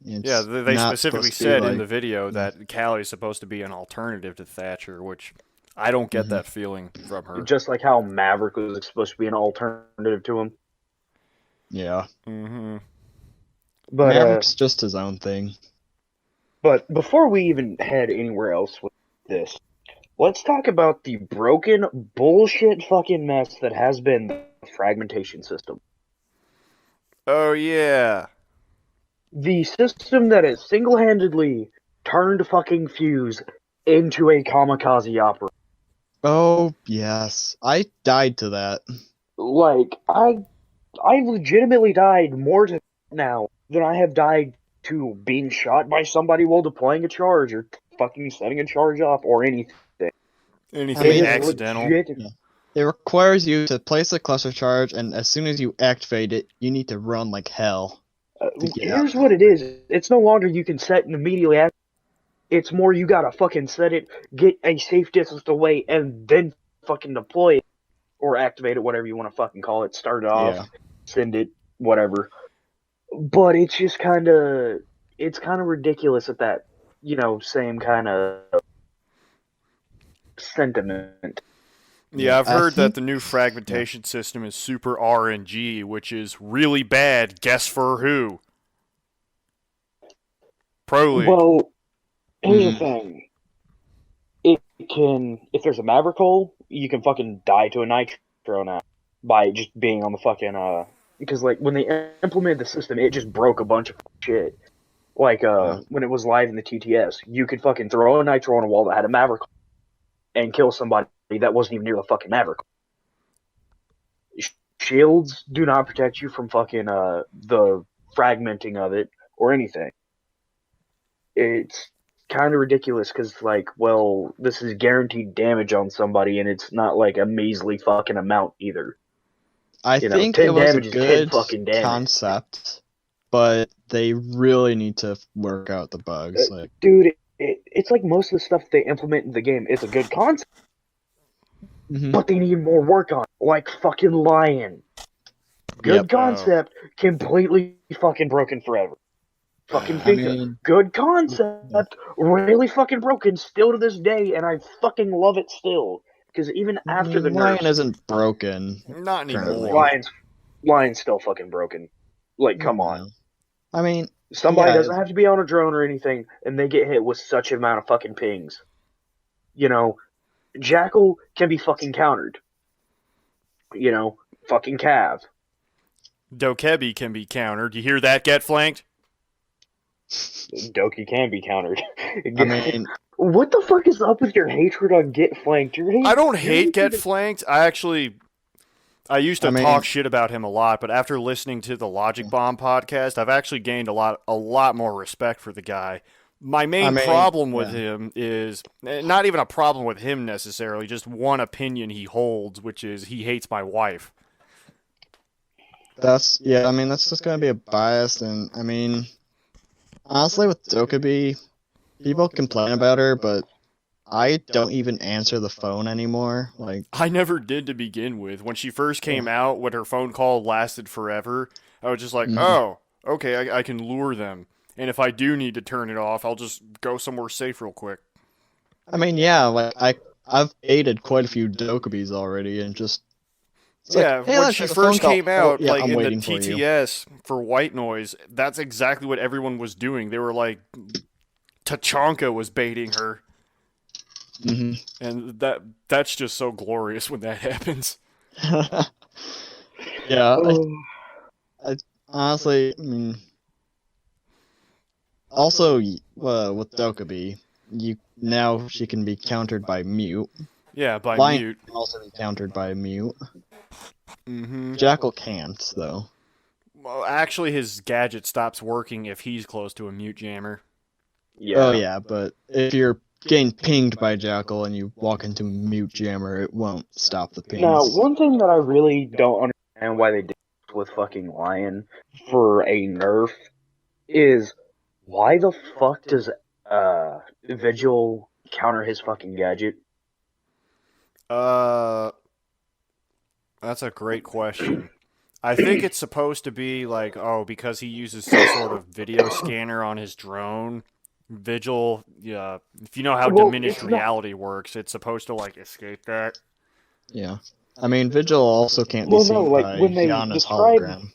It's Yeah, they not specifically supposed to be said in like- the video that Callie is supposed to be an alternative to Thatcher, which I don't get Mhm. that feeling from her. Just like how Maverick was supposed to be an alternative to him. Yeah. Mm-hmm. But Maverick's just his own thing. But before we even head anywhere else with this, let's talk about the broken bullshit fucking mess that has been the fragmentation system. Oh yeah. The system that has single-handedly turned fucking Fuse into a kamikaze opera. Oh, yes. I died to that. Like, I legitimately died more to now than I have died to being shot by somebody while deploying a charge or fucking setting a charge off or anything. Anything I mean, accidental. It requires you to place a cluster charge, and as soon as you activate it, you need to run like hell. to get Here's out. what it is. It's no longer you can set and immediately activate. It's more you gotta fucking set it, get a safe distance away, and then fucking deploy it. Or activate it, whatever you want to fucking call it. Start it off, Yeah. send it, whatever. But it's just kind of ridiculous at that, same kind of sentiment. Yeah, I've I heard that think- the new fragmentation system is super RNG, which is really bad. Guess for who? Pro League. Well, here's the Mm. thing. It can, if there's a Maverick hole, you can fucking die to a Nitro now by just being on the fucking, because like when they implemented the system, it just broke a bunch of shit. Like when it was live in the TTS, you could fucking throw a Nitro on a wall that had a Maverick hole and kill somebody that wasn't even near the fucking Maverick. Shields do not protect you from fucking the fragmenting of it or anything. It's kind of ridiculous because, like, well, this is guaranteed damage on somebody, and it's not like a measly fucking amount either. I You know, think 10 it was a damage is 10 good fucking damage. concept, but they really need to work out the bugs. Like, Dude, it's like most of the stuff they implement in the game. It's a good concept, mhm. but they need more work on it. Like fucking Lion. Good Yep. concept, completely fucking broken forever. Fucking I FIFA, mean, good concept, really fucking broken still to this day, and I fucking love it still. Because even after the Lion nerfs, isn't broken. Not currently. anymore. Lion's still fucking broken. Like, come on. I mean, Somebody yeah, doesn't have to be on a drone or anything, and they get hit with such an amount of fucking pings. You know, Jackal can be fucking countered. You know, fucking Cav. Dokebi can be countered. You hear that? Get flanked? Doki can be countered. I mean, What the fuck is up with your hatred on Get Flanked? I don't hate Get Flanked. I used to talk shit about him a lot, but after listening to the Logic Bomb podcast, I've actually gained a lot more respect for the guy. My main problem with him is not even a problem with him necessarily, just one opinion he holds, which is he hates my wife. that's just gonna be a bias, and I mean, honestly, with Dokkaebi, people complain about her, but I don't even answer the phone anymore. Like, I never did to begin with. When she first came out, when her phone call lasted forever, I was just like, oh, okay, I can lure them. And if I do need to turn it off, I'll just go somewhere safe real quick. I mean, yeah, like I've aided quite a few Dokkaebis already, and just when she first came out, yeah, like I'm in the waiting for you. TTS for White Noise, that's exactly what everyone was doing. They were like, Tachanka was baiting her. Mm-hmm. And that's just so glorious when that happens. Yeah, I honestly, I mean, also with Dokkaebi, now she can be countered by mute. Yeah, by Lion mute. can also be countered by mute. Mm-hmm. Jackal can't, though. Well, actually, his gadget stops working if he's close to a mute jammer. Yeah. Oh yeah, but if you're getting pinged by Jackal and you walk into mute jammer, it won't stop the pings. Now, one thing that I really don't understand why they did with fucking Lion for a nerf is why the fuck does Vigil counter his fucking gadget? That's a great question. I think it's supposed to be like, because he uses some sort of video scanner on his drone. Vigil, yeah. If you know how diminished reality works, it's supposed to like escape that. Yeah. I mean, Vigil also can't be seen by Yana's hologram.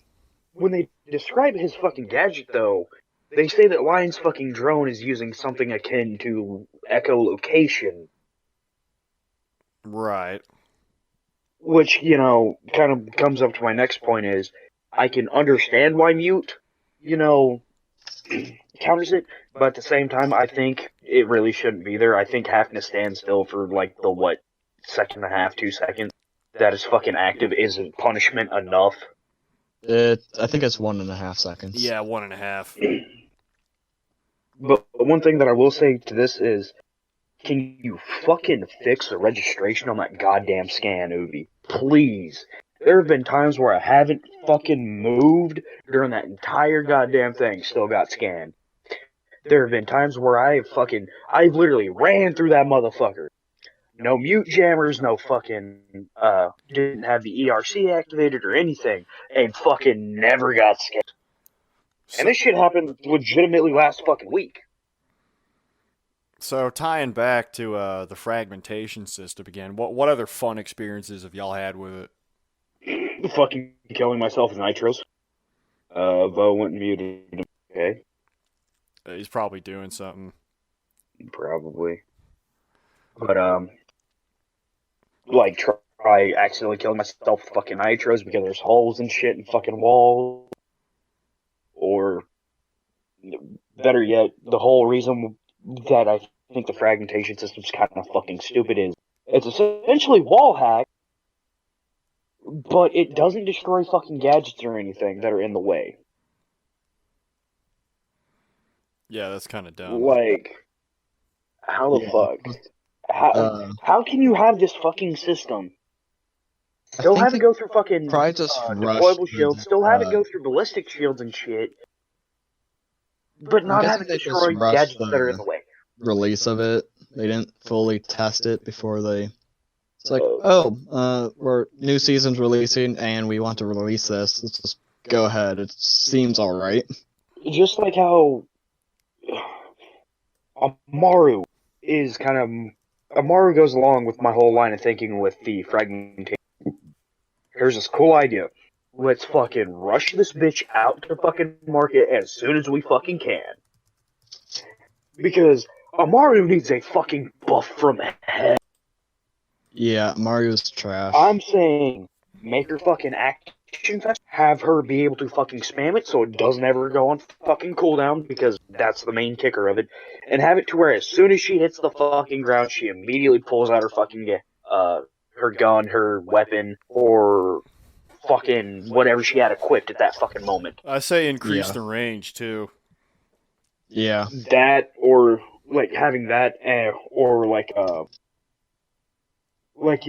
When they describe his fucking gadget, though, they say that Lion's fucking drone is using something akin to echolocation. Right. Which, you know, kind of comes up to my next point is, I can understand why mute, you know, counters it, but at the same time, I think it really shouldn't be there. I think having to stand still for, like, the, second and a half, 2 seconds that is fucking active isn't punishment enough. I think it's 1.5 seconds. Yeah, 1.5. But one thing that I will say to this is, can you fucking fix the registration on that goddamn scan, Ubi? Please. There have been times where I haven't fucking moved during that entire goddamn thing, still got scanned. There have been times where I've literally ran through that motherfucker. No mute jammers, no fucking, didn't have the ERC activated or anything, and fucking never got scanned. And this shit happened legitimately last fucking week. So tying back to the fragmentation system again, what other fun experiences have y'all had with it? Fucking killing myself with nitros. Bo went and muted him. Okay, He's probably doing something. probably. But like try accidentally killing myself with fucking nitros because there's holes and shit in fucking walls, or better yet, the whole reason that I think the fragmentation system's kind of fucking stupid is it's essentially wall hack, but it doesn't destroy fucking gadgets or anything that are in the way. Yeah, that's kind of dumb. Like, how the Yeah. fuck? How can you have this fucking system? I Still think have it they go through fucking probably just rushed deployable shields, still have it go through ballistic shields and shit, but I'm not guessing have it they just destroy rushed gadgets that are in the way. release of it. They didn't fully test it before they. It's like, we're new season's releasing, and we want to release this. Let's just go ahead. It seems all right. Just like how Amaru is kind of Amaru goes along with my whole line of thinking with the fragmentation. Here's this cool idea. Let's fucking rush this bitch out to fucking market as soon as we fucking can. Because Amaru needs a fucking buff from hell. Yeah, Mario's trash. I'm saying make her fucking action fast, have her be able to fucking spam it so it doesn't ever go on fucking cooldown, because that's the main kicker of it, and have it to where as soon as she hits the fucking ground, she immediately pulls out her fucking her gun, her weapon, or fucking whatever she had equipped at that fucking moment. I say increase Yeah. the range too. Yeah. That, or like having that, or like you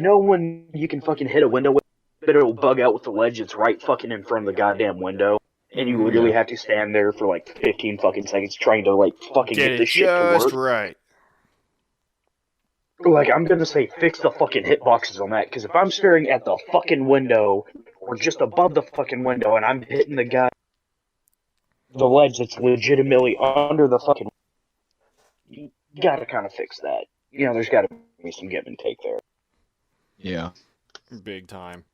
know when you can fucking hit a window with it, but it'll bug out with the ledge that's right fucking in front of the goddamn window, and you literally have to stand there for like 15 fucking seconds trying to like fucking Get get it this shit to just work. right. Like, I'm gonna say fix the fucking hitboxes on that, because if I'm staring at the fucking window, or just above the fucking window, and I'm hitting the ledge that's legitimately under the fucking, you gotta kind of fix that. You know, there's gotta be some give and take there. Yeah. Big time.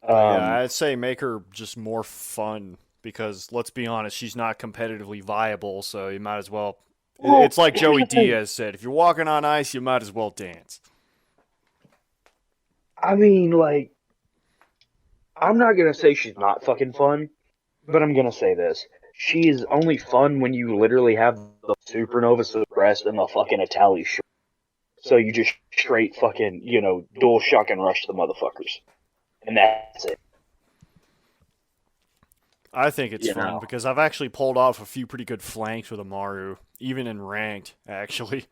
But yeah, Um, I'd say make her just more fun, because let's be honest, she's not competitively viable, so you might as well. Well, It's like here's Joey the thing. Diaz said, if you're walking on ice, you might as well dance. I mean, like, I'm not gonna say she's not fucking fun, but I'm gonna say this. She is only fun when you literally have the supernova suppressed and the fucking Itali short. So you just straight fucking, dual shotgun rush the motherfuckers. And that's it. I think it's You fun know. because I've actually pulled off a few pretty good flanks with Amaru, even in ranked, actually.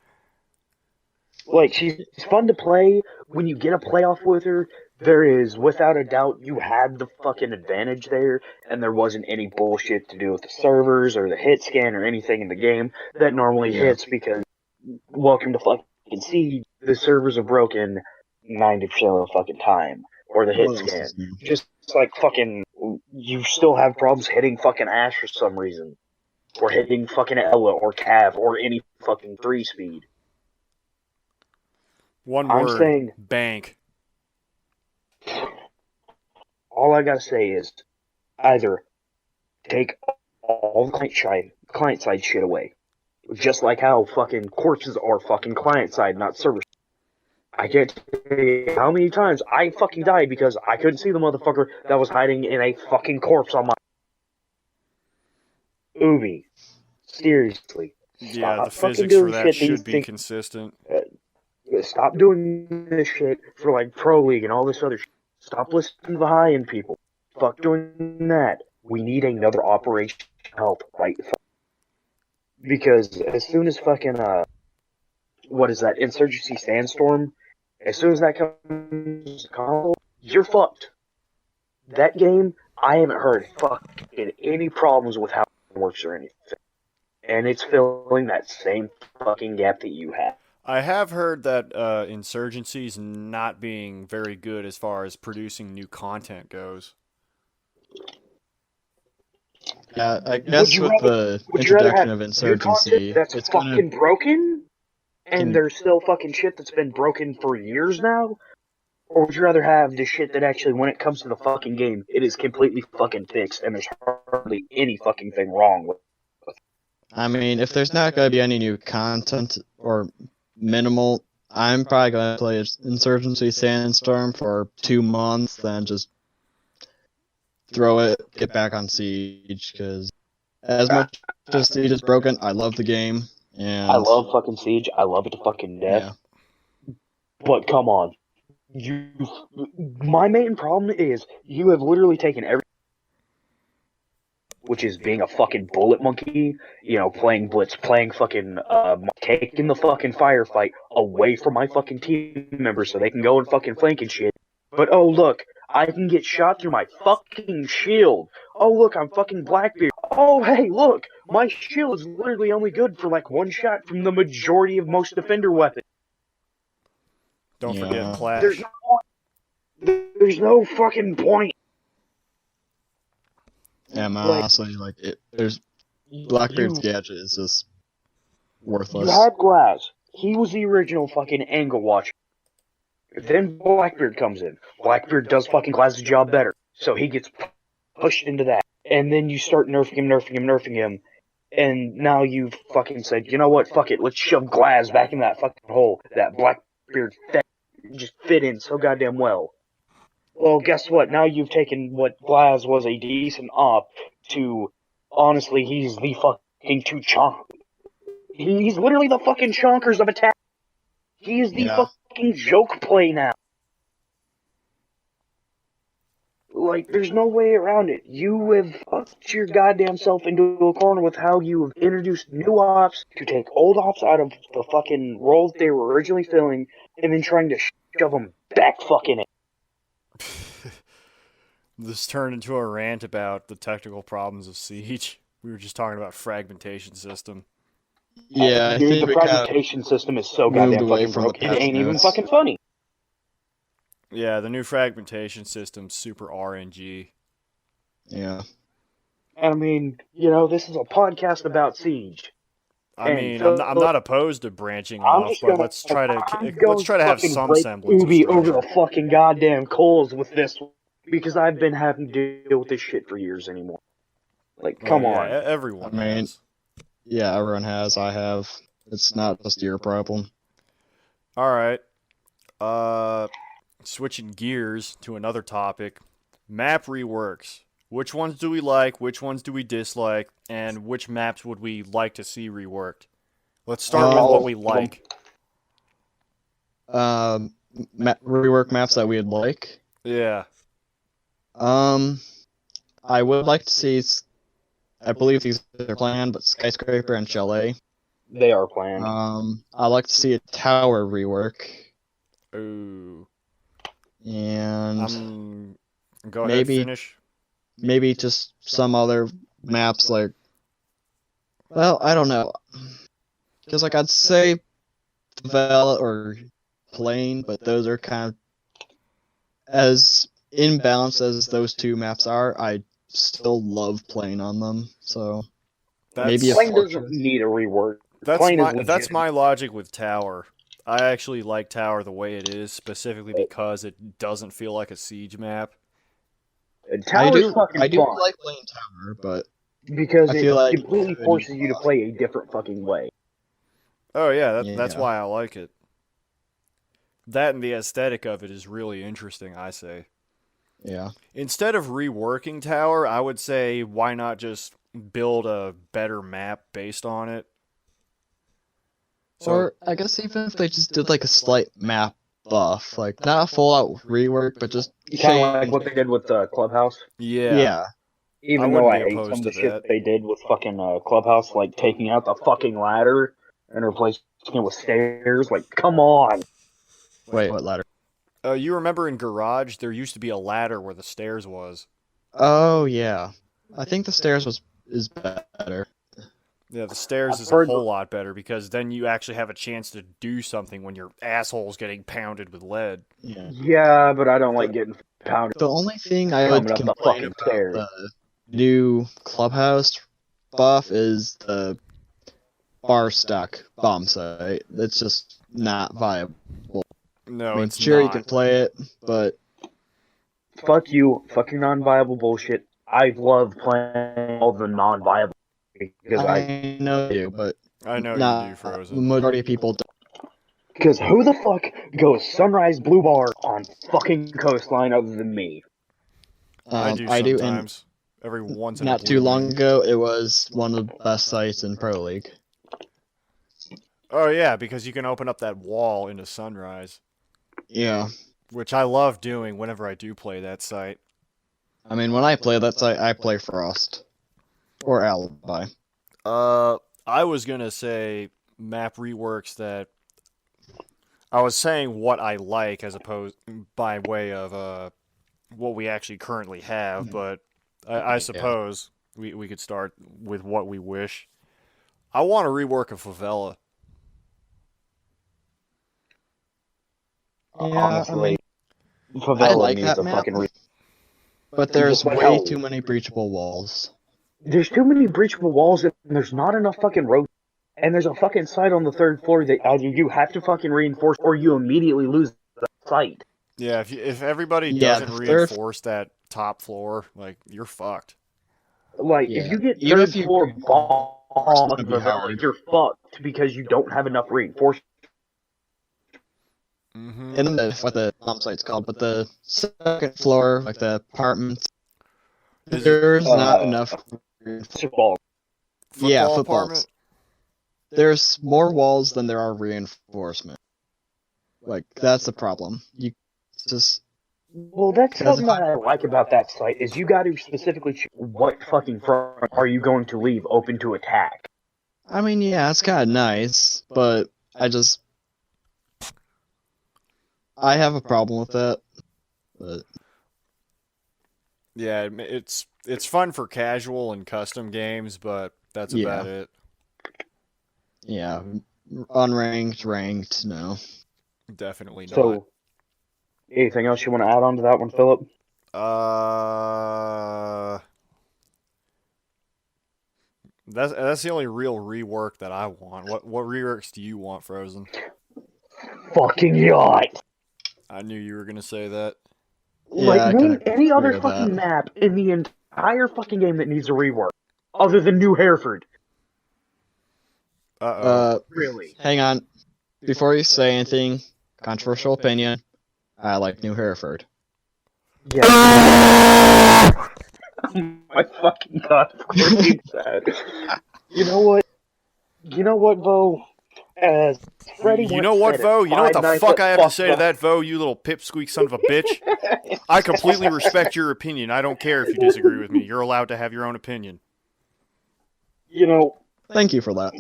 Like, she's fun to play. When you get a playoff with her, there is, without a doubt, you had the fucking advantage there, and there wasn't any bullshit to do with the servers or the hit scan or anything in the game that normally hits, because, welcome to fucking Siege, the servers are broken 90% of the fucking time. Or the hit What else scan. is new? Just like fucking, you still have problems hitting fucking Ash for some reason. Or hitting fucking Ella or Cav or any fucking 3-speed. One I'm word, saying, bank. all I gotta say is either take all the client side shit away. Just like how fucking corpses are fucking client side, not server. I can't tell you how many times I fucking died because I couldn't see the motherfucker that was hiding in a fucking corpse on my Ubi. Seriously. Yeah, Stop the fucking physics for doing that shit should these be things. consistent. Stop doing this shit for like Pro League and all this other shit. Stop listening to the high-end people. Fuck doing that. We need another operation help right. Because as soon as fucking what is that, Insurgency Sandstorm? As soon as that comes to console, you're fucked. That game, I haven't heard fucking any problems with how it works or anything. And it's filling that same fucking gap that you have. I have heard that Insurgency's not being very good as far as producing new content goes. Yeah, I guess with the Would you rather introduction have of new content Insurgency, that's it's gonna. fucking broken? and there's still fucking shit that's been broken for years now? Or would you rather have the shit that actually, when it comes to the fucking game, it is completely fucking fixed and there's hardly any fucking thing wrong with it? I mean, if there's not going to be any new content or minimal, I'm probably going to play Insurgency Sandstorm for 2 months, then just throw it, get back on Siege, because as much as Siege is broken, I love the game. And I love fucking Siege. I love it to fucking death. Yeah. But come on. My main problem is you have literally taken every, which is being a fucking bullet monkey, playing Blitz, playing fucking, taking the fucking firefight away from my fucking team members so they can go and fucking flank and shit. But oh look, I can get shot through my fucking shield. Oh look, I'm fucking Blackbeard. Oh hey, look, my shield is literally only good for like one shot from the majority of most defender weapons. Don't forget Clash. There's no fucking point. Yeah, honestly, there's Blackbeard's gadget is just worthless. You had Glass. He was the original fucking angle watcher. Then Blackbeard comes in. Blackbeard does fucking Glass's job better, so he gets pushed into that. And then you start nerfing him, and now you've fucking said, you know what, fuck it, let's shove Glass back in that fucking hole that Blackbeard just fit in so goddamn well. Well, guess what? Now you've taken what Glaz was a decent op to, honestly, he's the fucking two chonk. He's literally the fucking chonkers of attack. He is the fucking joke play now. Like, there's no way around it. You have fucked your goddamn self into a corner with how you have introduced new ops to take old ops out of the fucking roles they were originally filling, and then trying to shove them back fucking in. This turned into a rant about the technical problems of Siege. We were just talking about fragmentation system. Yeah, Dude, the fragmentation system is so goddamn fucking broken. It ain't even fucking funny. Yeah, the new fragmentation system's super RNG. Yeah. And I mean, this is a podcast about Siege. I mean, I'm not opposed to branching off, but let's try to have some semblance of Ubi over the fucking goddamn coals with this, because I've been having to deal with this shit for years anymore. Like, come on. Everyone has. Yeah, everyone has. I have. It's not just your problem. All right. Switching gears to another topic. Map reworks. Which ones do we like? Which ones do we dislike? And which maps would we like to see reworked? Let's start with what we like. Rework maps that we'd like. Yeah. I would like to see. I believe these are planned, but Skyscraper and Chalet. They are planned. I'd like to see a tower rework. Ooh. And go ahead, finish. Maybe just some other maps I don't know. Because I'd say Favela or Plain, but those are kind of as imbalanced as those two maps are. I still love playing on them, so maybe Plain doesn't need a rework. That's my logic with Tower. I actually like Tower the way it is, specifically because it doesn't feel like a Siege map. I do like playing Tower, but because it completely forces you to play a different fucking way. Oh yeah, that's why I like it. That and the aesthetic of it is really interesting, I say. Yeah. Instead of reworking Tower, I would say why not just build a better map based on it? Or I guess even if they just did a slight map buff, not a full out rework, but just kind of like what they did with Clubhouse. Yeah. Even though I hate some of the shit that they did with fucking Clubhouse, like taking out the fucking ladder and replacing it with stairs. Like, come on. Wait, what ladder? You remember in Garage, there used to be a ladder where the stairs was. Oh yeah, I think the stairs is better. Yeah, the stairs is a whole lot better because then you actually have a chance to do something when your asshole's getting pounded with lead. Yeah, but I don't like getting pounded. The only thing I would complain about the new Clubhouse buff is the bar stack bomb site. It's just not viable. No, I mean, it's sure, not. you can play it, but Fuck you. Fuck your non-viable bullshit. I love playing all the non-viable because I know you do, but I know you not do, the Frozen. majority of people don't. Because who the fuck goes Sunrise Blue Bar on fucking Coastline other than me? I do and sometimes. Every once in a not blue too long moon. ago, it was one of the best sites in Pro League. Oh yeah, because you can open up that wall into Sunrise, Yeah. which I love doing whenever I do play that site. I mean, when I play that site, I play Frost. Or Alibi. I was gonna say map reworks that I was saying what I like as opposed by way of what we actually currently have, but I suppose we could start with what we wish. I want to rework a favela. Yeah, Honestly, I Favela like needs that a map, fucking but there's But way hell, too many breachable walls. there's too many breachable walls and there's not enough fucking roads. And there's a fucking site on the third floor that either you have to fucking reinforce or you immediately lose the site. Yeah, if everybody Yeah, doesn't the third. reinforce that top floor, like you're fucked. Like, Yeah. if you get Even third if you floor reinforce, bomb it's gonna be hard. you're fucked because you don't have enough reinforcements. Mm-hmm. In the what the bomb site's called, but the second floor, like the apartments, Is it there's not enough. Football. Yeah, football footballs. apartment? There's more walls than there are reinforcement. Like that's the problem. You just Well, that's Because something that I like about that site is you got to specifically choose what fucking front are you going to leave open to attack. I mean, yeah, it's kind of nice, but I have a problem with that. But Yeah, it's fun for casual and custom games, but that's Yeah. about it. yeah, unranked, ranked, no. Definitely not. So, anything else you want to add on to that one, Phillip? That's the only real rework that I want. What reworks do you want, Frozen? Fucking yacht. I knew you were gonna say that. Yeah, Like, I name kinda any other agree with fucking that. map in the entire fucking game that needs a rework, other than New Hereford. Really? Hang on. Before you say anything, controversial opinion, I like New Hereford. Yeah. My fucking god, of course you said. You know what? Vo? As Freddie You once know what, said Vo? at You know what the 5 fuck nights I at have to Fuck say to Vo- that, Vo? You little pipsqueak son of a bitch. I completely respect your opinion. I don't care if you disagree with me. You're allowed to have your own opinion. You know, Thank you for that.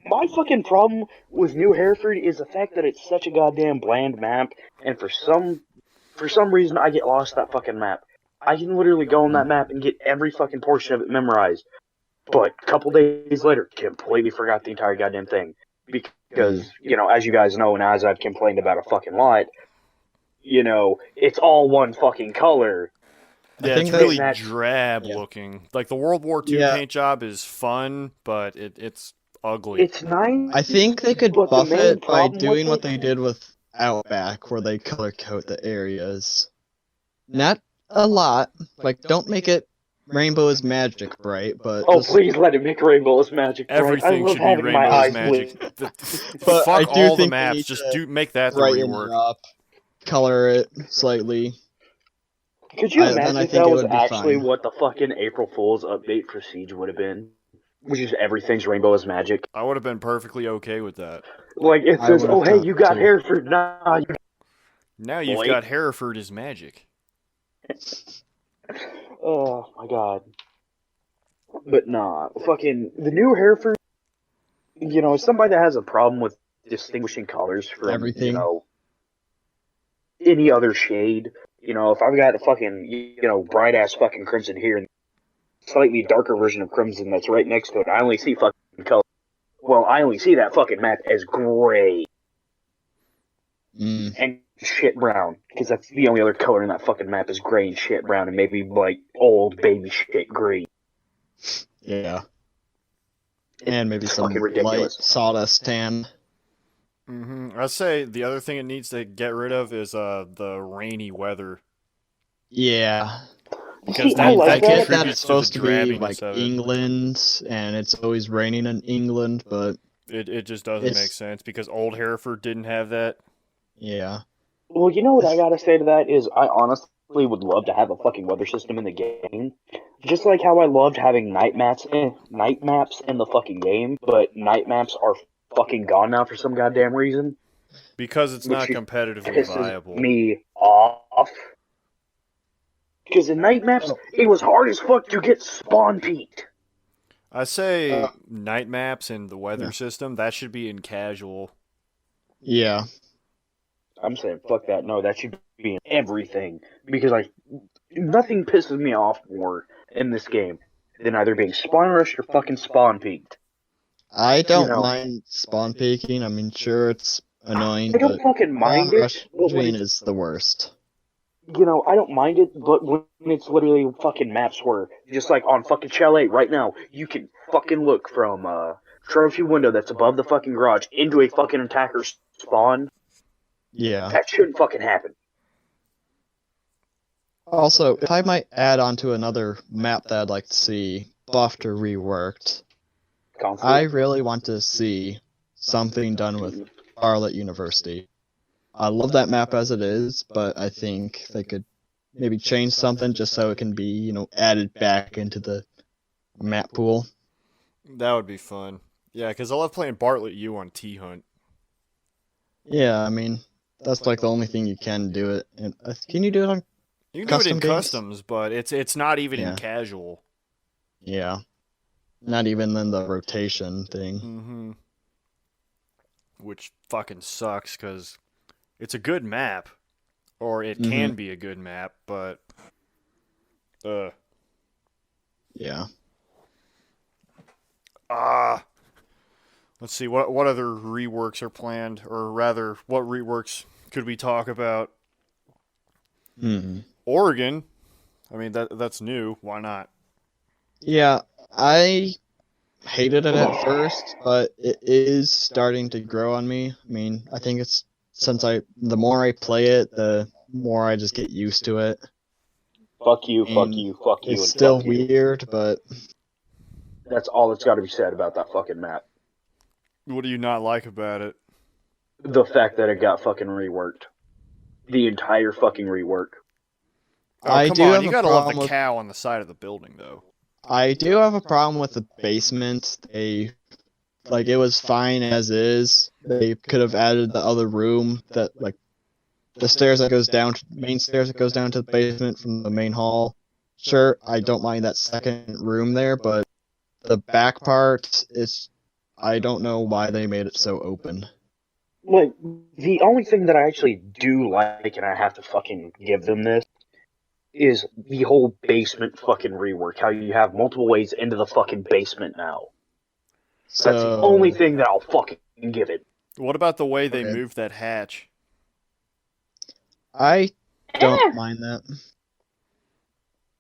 my fucking problem with New Hereford is the fact that it's such a goddamn bland map, and for some reason I get lost that fucking map. I can literally go on that map and get every fucking portion of it memorized, but a couple days later, completely forgot the entire goddamn thing. Because, as you guys know, and as I've complained about a fucking lot, it's all one fucking color. Yeah, think it's that- really that's- drab Yeah. looking. Like the World War II Yeah. paint job is fun, but it's ugly. It's nice. I think they could But the buff main it by problem doing with what they did with Outback, where they color code the areas. Not a lot. Like, don't make it Rainbow is Magic bright, but Oh, just- please let it make Rainbow's Magic bright. I Everything love should be having my Rainbow's eyes Magic. blink. But I Fuck do all the think they maps. need Just to make that the brighten rework. it up, color it slightly. Could you then imagine I if think that it was would be actually fine. what the fucking April Fool's update for Siege would have been? Which is everything's Rainbow is Magic. I would have been perfectly okay with that. Like, it I says, would've oh, hey, thought you got too. Hereford. Nah, you Now you've Boy. got Hereford is magic. Oh, my God. But nah, fucking, the new Hereford, as somebody that has a problem with distinguishing colors from, Everything. any other shade, if I've got a fucking, bright-ass fucking crimson here and slightly darker version of crimson that's right next to it, I only see fucking color. Well, I only see that fucking map as gray Mm, and shit brown, because that's the only other color in that fucking map is gray and shit brown, and maybe, like, old baby shit green. yeah. And maybe It's some fucking light ridiculous. sawdust tan. I'd say the other thing it needs to get rid of is the rainy weather. Yeah. Because See, I like I get that contributes it's to supposed the to be drabbiness like of it. England, and it's always raining in England, but It just doesn't make it's sense because old Hereford didn't have that. yeah. Well, you know what I gotta say to that is I honestly would love to have a fucking weather system in the game. Just like how I loved having night maps in the fucking game, but night maps are fucking gone now for some goddamn reason, Because it's not which competitively pisses viable. me off. Because in night maps, it was hard as fuck to get spawn peaked. I say night maps and the weather Yeah. system, that should be in casual. Yeah. I'm saying fuck that. No, that should be in everything. Because nothing pisses me off more in this game than either being spawn rushed or fucking spawn peaked. I don't know. mind spawn peeking. I mean, sure, it's annoying, I don't but fucking mind it, but when rushing is the worst. I don't mind it, but when it's literally fucking maps where, just like on fucking Chalet right now, you can fucking look from trophy window that's above the fucking garage into a fucking attacker spawn. Yeah. That shouldn't fucking happen. Also, if I might add on to another map that I'd like to see buffed or reworked, I really want to see something done with Scarlet University. I love that map as it is, but I think they could maybe change something just so it can be, added back into the map pool. That would be fun. Yeah, because I love playing Bartlett U on T-Hunt. Yeah, I mean, that's like the only thing you can do it. And can you do it on? You can do it in Custom games? customs, but it's not even Yeah. in casual. Yeah, not even in the rotation thing. Which fucking sucks because it's a good map, or it can be a good map, but Yeah. Let's see what other reworks are planned, or rather, what reworks could we talk about? Oregon. I mean that's new. Why not? Yeah, I hated it at first, but it is starting to grow on me. I mean, I think it's the more I play it, the more I just get used to it. Fuck you, And fuck you, fuck you, it's and still fuck you. weird, but That's all that's got to be said about that fucking map. What do you not like about it? The fact that it got fucking reworked. The entire fucking rework. Oh, I come do on. have You a gotta love problem the with- cow on the side of the building, though. I do have a problem with the basement. It was fine as is. They could have added the other room that, the stairs that goes down to main stairs that goes down to the basement from the main hall. Sure, I don't mind that second room there, but the back part I don't know why they made it so open. Like, the only thing that I actually do like, and I have to fucking give them this, is the whole basement fucking rework. How you have multiple ways into the fucking basement now. So That's the only thing that I'll fucking give it. What about the way they Okay. moved that hatch? I don't mind that.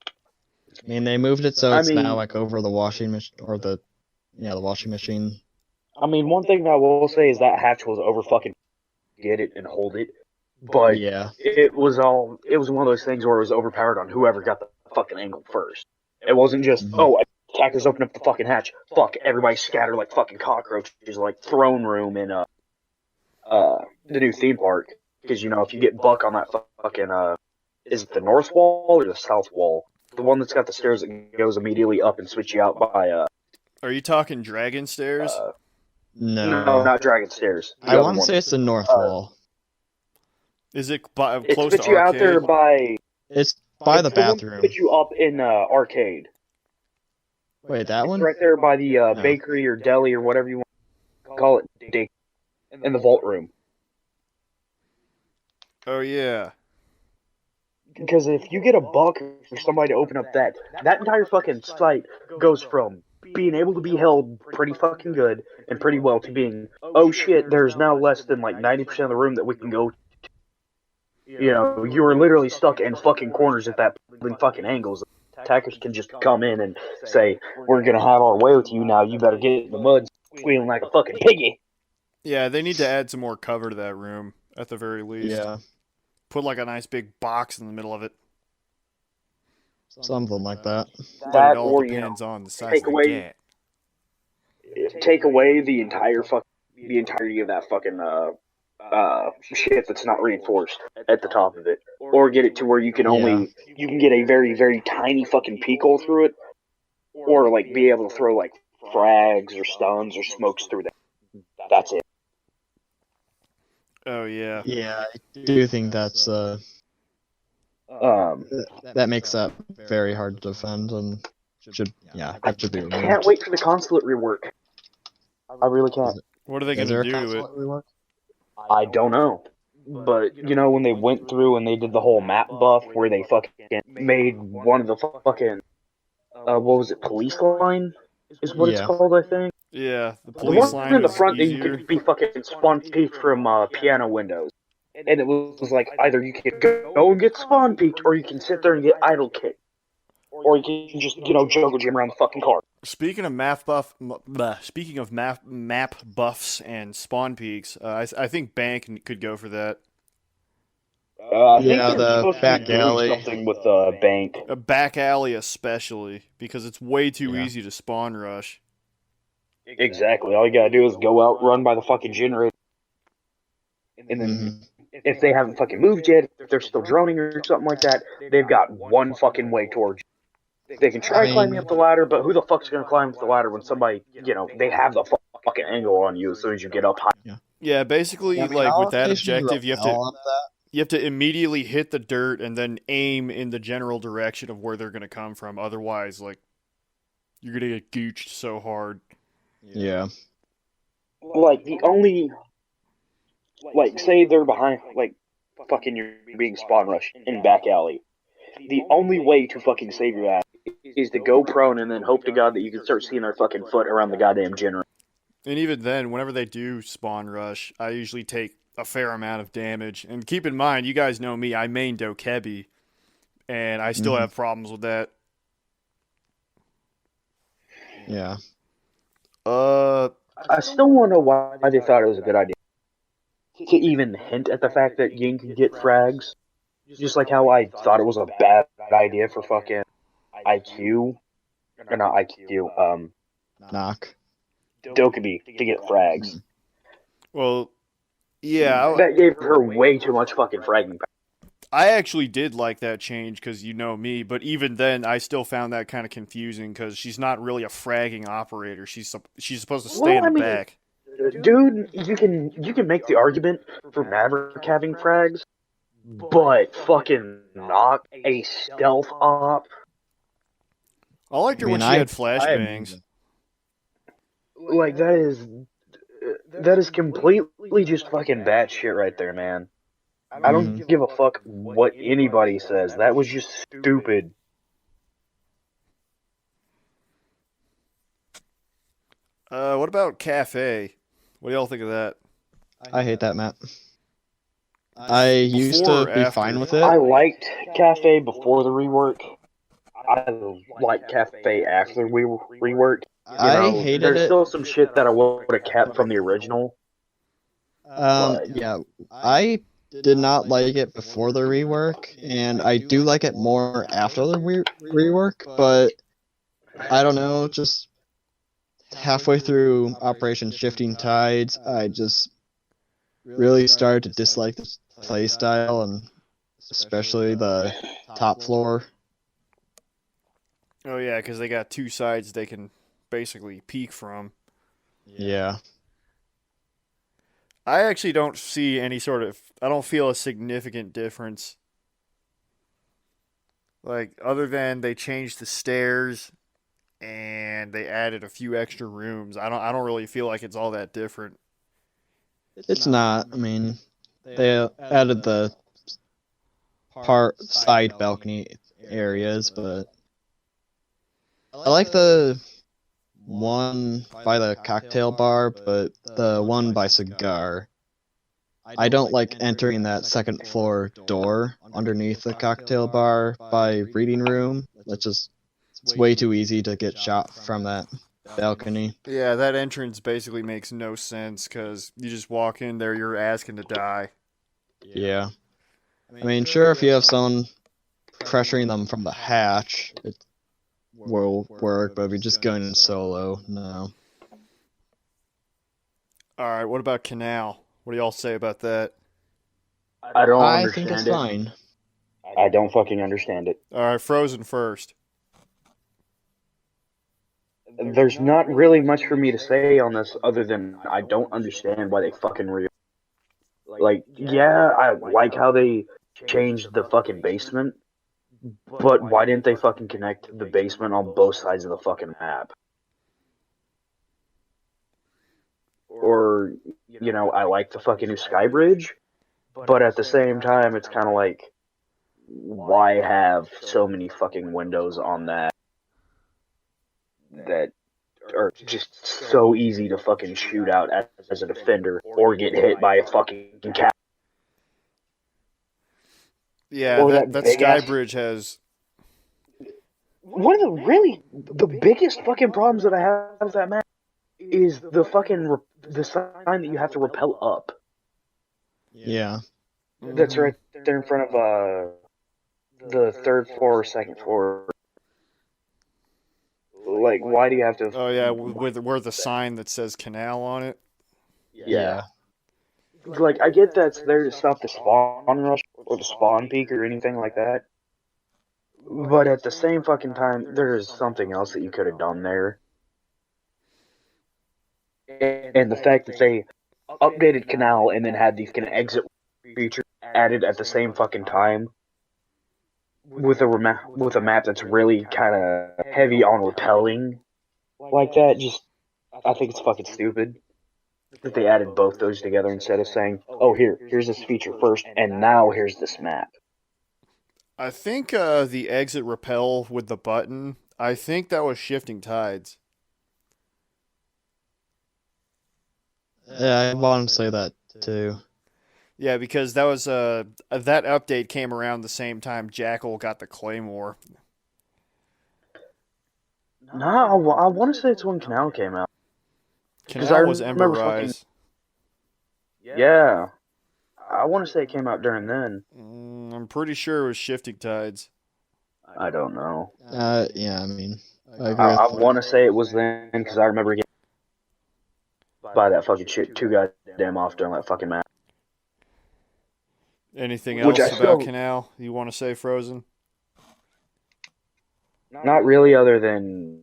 I mean, they moved it so it's now over the washing machine, or the washing machine. I mean, one thing I will say is that hatch was over fucking get it and hold it, but Yeah. it was one of those things where it was overpowered on whoever got the fucking angle first. It wasn't just, attackers open up the fucking hatch, fuck, everybody scatter like fucking cockroaches, like throne room in the new theme park. Because, if you get Buck on that fucking, is it the north wall or the south wall? The one that's got the stairs that goes immediately up and switch you out by, Are you talking dragon stairs? No, not Dragon Stairs. I want to say it's the north wall. Is it It close spits to you arcade? out there by... It's by the It's one that bathroom. spits you up in arcade. Wait, that one? Right there by the bakery or deli or whatever you want to call it, in the vault room. Oh, yeah. Because if you get a buck for somebody to open up that entire fucking site goes from being able to be held pretty fucking good and pretty well to being, oh shit, there's now less than like 90% of the room that we can go to. You were literally stuck in fucking corners at that fucking angles. attackers can just come in and say, "We're gonna have our way with you now. You better get in the mud, squealing like a fucking piggy." Yeah, they need to add some more cover to that room at the very least. Yeah, Put like a nice big box in the middle of it. something like that. But That it all or depends on the size take of the away- gat. take away the entirety of that fucking shit that's not reinforced at the top of it, or get it to where you can you can get a very very tiny fucking peek hole through it, or like be able to throw like frags or stuns or smokes through that. That's it. Oh yeah. Yeah, I do think that's that makes that very hard to defend and that should be removed. Can't wait for the consulate rework. I really can't. What are they Is gonna there a do to it? consulate rework? I don't know. But, you know, when they went through and they did the whole map buff where they fucking made one of the fucking, what was it, police line? Is what it's Yeah. called, I think. Yeah, the The police one line in the was front that you easier. could be fucking spawn peeked from piano windows. And it was like, either you can go and get spawn peeked, or you can sit there and get idle kicked. Or you can just, you know, juggle jam around the fucking car. Speaking of map buffs and spawn peaks, I think Bank could go for that. I think Yeah, they're the supposed to be back doing alley. something with bank. A back alley especially, because it's way too Yeah. easy to spawn rush. Exactly. All you gotta do is go out, run by the fucking generator. And then, if they haven't fucking moved yet, if they're still droning or something like that, they've got one fucking way towards you. They can try climbing up the ladder, but who the fuck's gonna climb up the ladder when somebody, you know, they have the fucking angle on you as soon as you get up high. Yeah, basically, I mean, like with how that they should objective, you have to repel up that. immediately hit the dirt and then aim in the general direction of where they're gonna come from. Otherwise, like, you're gonna get gooched so hard. Yeah. Like, the only, like, say they're behind, like, fucking you're being spawn rushed in back alley. The only way to fucking save your ass is to go prone and then hope to God that you can start seeing their fucking foot around the goddamn generator. And even then, whenever they do spawn rush, I usually take a fair amount of damage. And keep in mind, you guys know me, I main Dokebi, and I still have problems with that. Yeah. I still want to know why they thought it was a good idea to even hint at the fact that Ying can get frags. Just like how I thought it was a bad idea for fucking IQ, or not IQ, Knock. Dokkaebi to get frags. Well, yeah, That gave her way too much fucking fragging power. I actually did like that change because you know me, but even then, I still found that kind of confusing because she's not really a fragging operator. She's supposed to stay in the back. Dude, you can make the argument for Maverick having frags, but fucking not a stealth op. I liked her when she had flashbangs. Like, that is completely just fucking batshit right there, man. I don't give a fuck what anybody says. That was just stupid. What about Cafe? What do y'all think of that? I hate that map. I used Before to or be after? fine with it. I liked Cafe before the rework. I like Cafe after the rework. I hated there's it. still some shit that I would have kept from the original. Yeah, I did not like it before the rework, and I do like it more after the rework, but I don't know, just halfway through Operation Shifting Tides, I just really started to dislike the playstyle, and especially the top floor. Oh yeah, because they got two sides they can basically peek from. Yeah. I actually don't see any sort of... I don't feel a significant difference. Like, other than they changed the stairs and they added a few extra rooms. I don't really feel like it's all that different. It's not. I mean, they added the side balcony areas, but I like the one by the cocktail bar, but the one by Cigar. I don't like entering that second floor door underneath the cocktail bar by reading room. That's just It's way too easy to get shot from that balcony. Yeah, that entrance basically makes no sense because you just walk in there, you're asking to die. Yeah. I mean, sure, if you have someone pressuring them from the hatch, it will work, but if you're just going in solo, no. Alright, what about Canal? What do y'all say about that? I don't I understand think it's it. fine. I don't fucking understand it. Alright, Frozen first. There's not really much for me to say on this other than I don't understand why they fucking like, yeah, I like how they changed the fucking basement, but why didn't they fucking connect the basement on both sides of the fucking map? Or, I like the fucking new sky bridge, but at the same time, it's kind of like, why have so many fucking windows on that are just so easy to fucking shoot out as a defender or get hit by a fucking cat? Yeah, Or that that big Sky ass- Bridge has... One of the biggest fucking problems that I have with that map is the fucking the sign that you have to rappel up. Yeah. That's right there in front of the third floor or second floor. Like, why do you have to? Oh yeah, with where the sign that says Canal on it. Yeah. Like, I get that's there to stop the spawn rush or the spawn peak or anything like that. But at the same fucking time, there's something else that you could have done there. And the fact that they updated Canal and then had the fucking exit feature added at the same fucking time with a map that's really kind of heavy on repelling like that, I think it's fucking stupid that they added both those together instead of saying, oh, here's this feature first, and now here's this map. I think the exit rappel with the button, I think that was Shifting Tides. Yeah, I want to say that too. Yeah, because that was that update came around the same time Jackal got the Claymore. No, I want to say it's when Canal came out. Canal was Ember Rise. Yeah. I want to say it came out during then. I'm pretty sure it was Shifting Tides. I don't know. Yeah, I mean, I agree I with want to say it was then because I remember getting by that fucking shit too goddamn off during that fucking match. Anything Which else I about still- Canal you want to say, Frozen? Not really, other than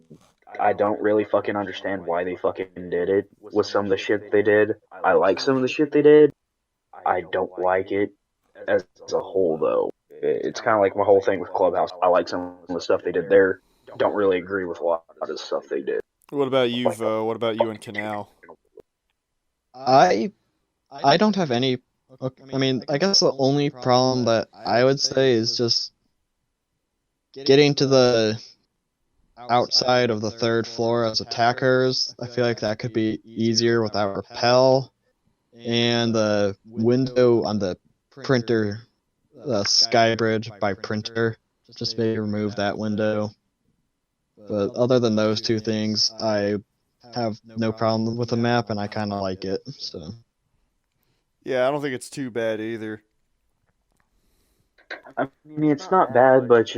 I don't really fucking understand why they fucking did it with some of the shit they did. I like some of the shit they did. I don't like it as a whole, though. It's kind of like my whole thing with Clubhouse. I like some of the stuff they did there. Don't really agree with a lot of the stuff they did. What about you, Vo? What about you and Canal? I don't have any. I mean, I guess the only problem that I would say is just getting to the outside of the third floor as attackers. I feel like that could be easier without rappel. And the window on the printer, the sky bridge by printer, just maybe remove that window. But other than those two things, I have no problem with the map, and I kind of like it. So Yeah, I don't think it's too bad either. I mean, it's not bad, but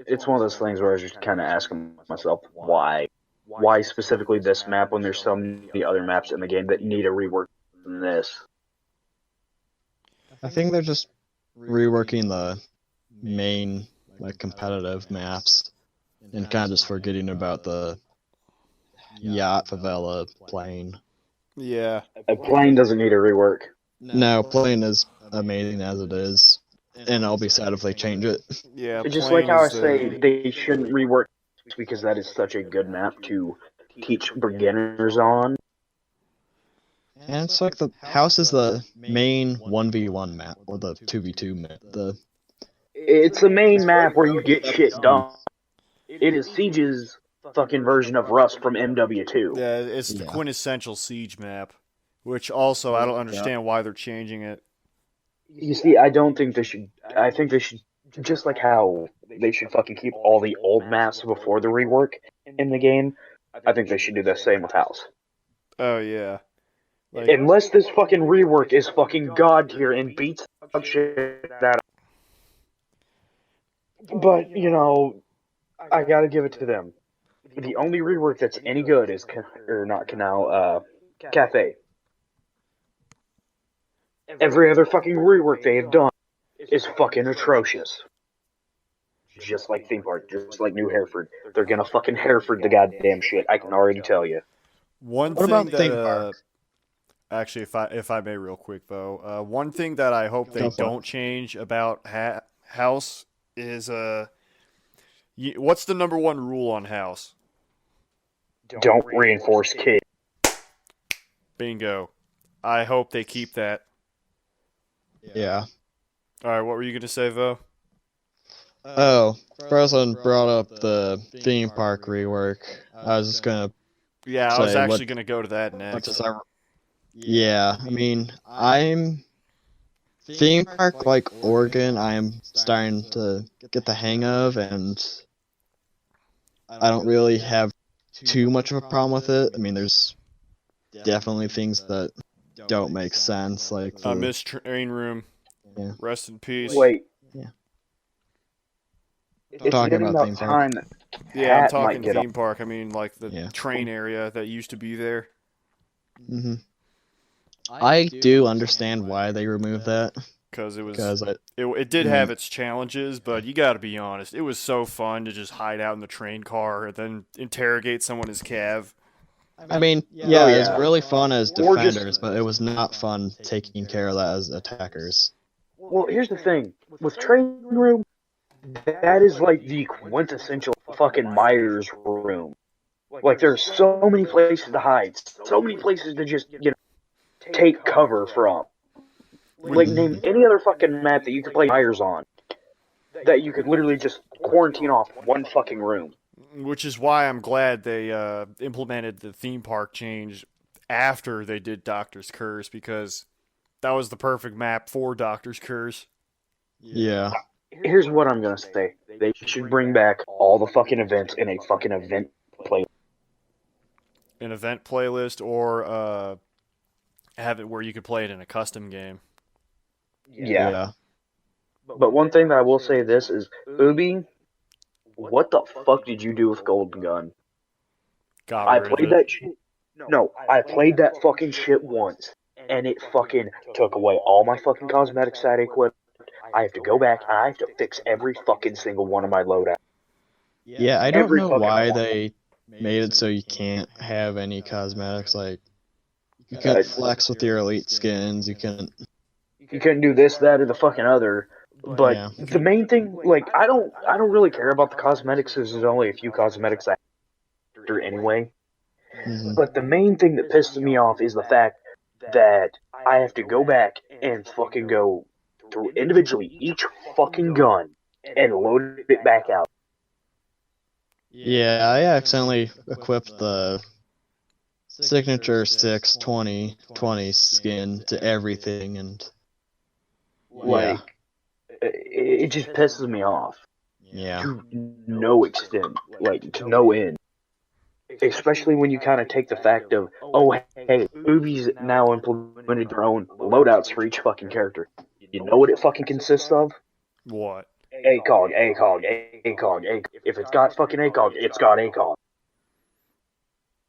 it's one of those things where I was just kind of asking myself, why? Why specifically this map when there's so many other maps in the game that need a rework than this? I think they're just reworking the main competitive maps and kind of just forgetting about the yacht favela plane. Yeah. A plane doesn't need a rework. No, plane is amazing as it is, and I'll be sad if they change it. Yeah, It's just Plane like how I is the- say they shouldn't rework because that is such a good map to teach beginners on. And it's like the house is the main 1v1 map, or the 2v2 map. It's the main map where you get shit done. It is Siege's fucking version of Rust from MW2. Yeah, it's the quintessential Siege map, which also I don't understand why they're changing it. You see, I don't think they should. I think they should just like how they should fucking keep all the old maps before the rework in the game, I think they should do the same with House. Oh yeah. Like, unless this fucking rework is fucking god tier and beats up shit out. But you know, I gotta give it to them. The only rework that's any good is Cafe. Every other fucking rework they have done is fucking atrocious. Just like Theme Park, just like New Hereford. They're gonna fucking Hereford the goddamn shit, I can already tell you. One What thing about theme that park? actually, if I may, real quick though, one thing that I hope they Go for it. don't change about House is what's the number one rule on House? Don't reinforce kids. Bingo. I hope they keep that. Yeah. All right, what were you gonna say, Vo? Oh, Frozen brought up the theme park rework. I was just gonna Yeah, I was say, actually what- gonna go to that what next. does our... Yeah, I mean, I'm theme park like Oregon. I am starting to get the hang of, and I don't really have too much of a problem with it. I mean, there's definitely things that don't make sense, like the Miss Train Room. Yeah. Rest in peace. Wait. Yeah. It's Talking getting about about theme park. time that Yeah, I'm Cat talking might get theme park. I mean, like the Yeah. train area that used to be there. hmm I do understand why they removed that, Because it was because it did have its challenges, but you got to be honest, it was so fun to just hide out in the train car and then interrogate someone as Cav. I mean, Oh, yeah, yeah. it's really fun as Or just- defenders, but it was not fun taking care of that as attackers. Well, here's the thing. With Train Room, that is like the quintessential fucking Myers room. Like, there's so many places to hide, so many places to just, take cover from. Like, name any other fucking map that you could play Myers on that you could literally just quarantine off one fucking room. Which is why I'm glad they implemented the theme park change after they did Doctor's Curse, because that was the perfect map for Doctor's Curse. Yeah. Here's what I'm gonna say. They should bring back all the fucking events in a fucking event play. An event playlist, or have it where you could play it in a custom game. Yeah. But one thing that I will say this is, Ubi, what the fuck did you do with Golden Gun? Got I rid of played it. that shit. No, I played that fucking shit once, and it fucking took away all my fucking cosmetics that I equipped. I have to go back, and I have to fix every fucking single one of my loadouts. Yeah, I don't Every know fucking why one. they made it so you can't have any cosmetics. Like, you couldn't flex with your elite skins. You couldn't. You couldn't do this, that, or the fucking other. But Yeah. the main thing, like, I don't really care about the cosmetics, because there's only a few cosmetics I have to anyway. Mhm. But the main thing that pisses me off is the fact that I have to go back and fucking go through individually each fucking gun and load it back out. Yeah, I accidentally equipped the signature 6/20/20 skin to everything, and Like, it just pisses me off yeah. to no extent, like, to no end. Especially when you kind of take the fact of, oh, hey, Ubi's now implemented their own loadouts for each fucking character. You know what it fucking consists of? What? ACOG, ACOG, ACOG, ACOG. If it's got fucking ACOG, it's got ACOG.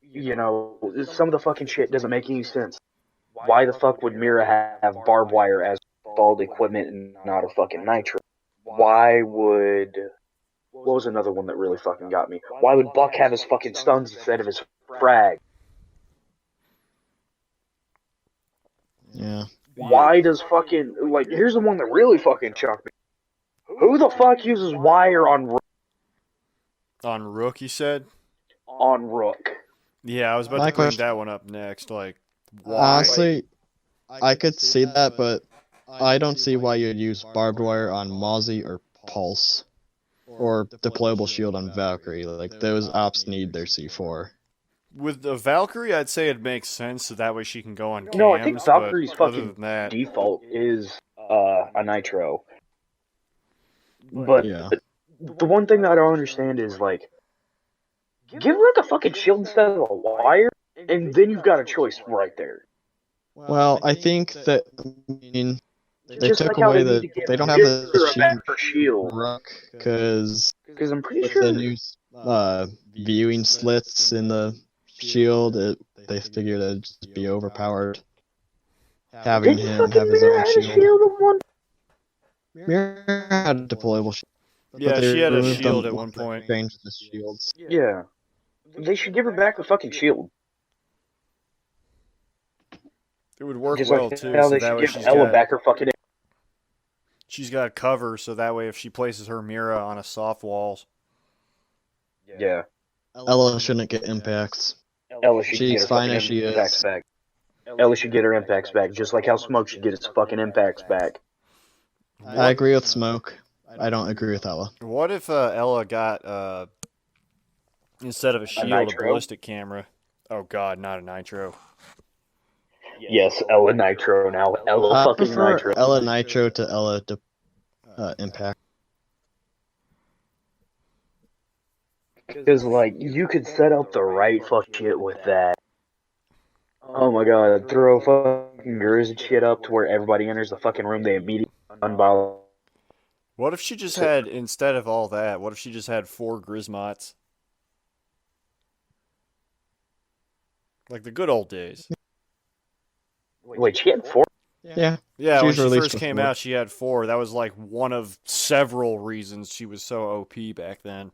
You know, some of the fucking shit doesn't make any sense. Why the fuck would Mira have barbed wire as installed equipment and not a fucking nitro? Why would... What was another one that really fucking got me? Why would Buck have his fucking stuns instead of his frag? Yeah. Why does fucking... Like, here's the one that really fucking chucked me. Who the fuck uses wire on Rook, you said? Rook? Yeah, I was about My to bring question- that one up next. Like, why? Honestly, I could see that, but I don't see why you'd use barbed wire on Mozzie or Pulse, or deployable shield on Valkyrie. Like, those ops need their C4. With the Valkyrie, I'd say it makes sense, so that way she can go on cams. No, I think Valkyrie's but other fucking than that, default is a nitro. But Yeah. the one thing that I don't understand is, like, give her, like, a fucking shield instead of a wire, and then you've got a choice right there. Well, I think that, they Just took like how away they need to give they don't have the Viscera shield back her shield. rook, because Because I'm pretty with sure... the new viewing slits in the shield, they figured it'd just be overpowered. Having Didn't him fucking have his Mirror own had a shield. shield at one... Mirror had a deployable shield. Yeah, but they she had a removed shield them at one once they point. changed the shields. Yeah. They should give her back a fucking shield. It would work Just well like too, how so they that should way give Ella back her fucking... she's got cover, so that way if she places her Mira on a soft walls. Yeah. Ella shouldn't get impacts. Ella should She's get her fine fucking as she impacts is. back. Ella should get her impacts back, just like how Smoke should get its fucking impacts back. I agree with Smoke. I don't agree with Ella. What if Ella got instead of a shield, a nitro? ballistic camera? Oh god, not a nitro. Yes, Ella Nitro now. Ella I fucking prefer Nitro. Ella Nitro to Ella Impact. Because, like, you could set up the right fuck shit with that. Oh my god, throw fucking Gurus and shit up to where everybody enters the fucking room, they immediately unbother. What if she just had, instead of all that, what if she just had 4 Grismots? Like the good old days. Wait, she had 4? Yeah. Yeah, She when was she released first came before. out, she had 4. That was like one of several reasons she was so OP back then.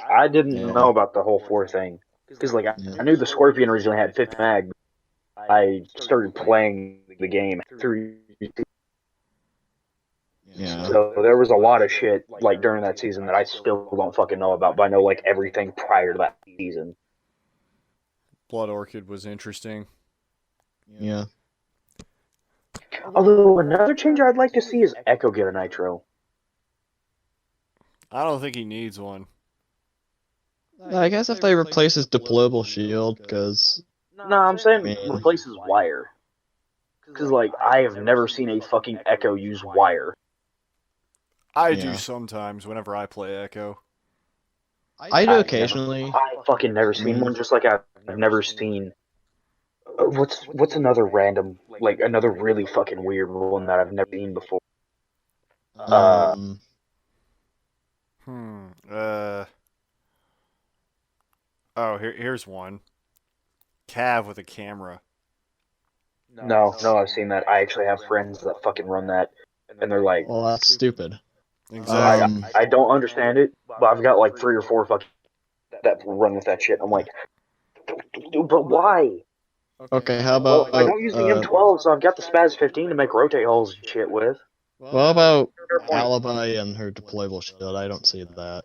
I didn't Yeah. know about the whole 4 thing. Because, like, I knew the Scorpion originally had 50 mag. I started playing the game through... Yeah. So there was a lot of shit, like, during that season that I still don't fucking know about, but I know, like, everything prior to that season. Blood Orchid was interesting. Yeah. Although, another change I'd like to see is Echo get a Nitro. I don't think he needs one. I guess if they replace his deployable shield, because No, I'm saying Man. replace his wire. Because, like, I have never seen a fucking Echo use wire. I Yeah. do sometimes whenever I play Echo. I do occasionally. I've fucking never seen one, just like I've never seen... What's another random, like, another really fucking weird one that I've never seen before? Um, Oh, here's one. Cav with a camera. No, I've seen that. I actually have friends that fucking run that, and they're like, well, that's stupid. Exactly. I don't understand it, but I've got like 3 or 4 fucking that run with that shit. I'm like, but why? Okay, how Well, about I don't use the M12, so I've got the Spaz 15 to make rotate holes and shit with. what about Alibi and her deployable shield? I don't see that.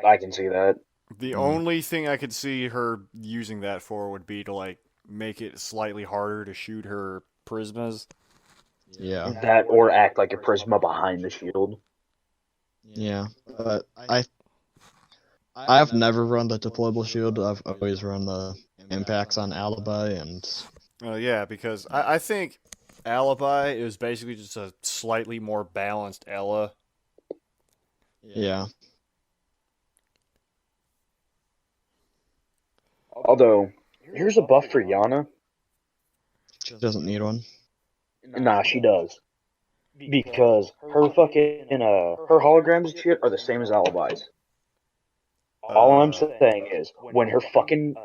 I can see that. The only thing I could see her using that for would be to like make it slightly harder to shoot her prismas. Yeah. That or act like a Prisma behind the shield. Yeah, but I've never run the deployable shield. I've always run the impacts on Alibi, and Yeah, because I think Alibi is basically just a slightly more balanced Ella. yeah. Although, here's a buff for Yana. She doesn't need one. Nah, she does. Because her fucking, her holograms and shit are the same as Alibi's. All I'm saying is, when her fucking,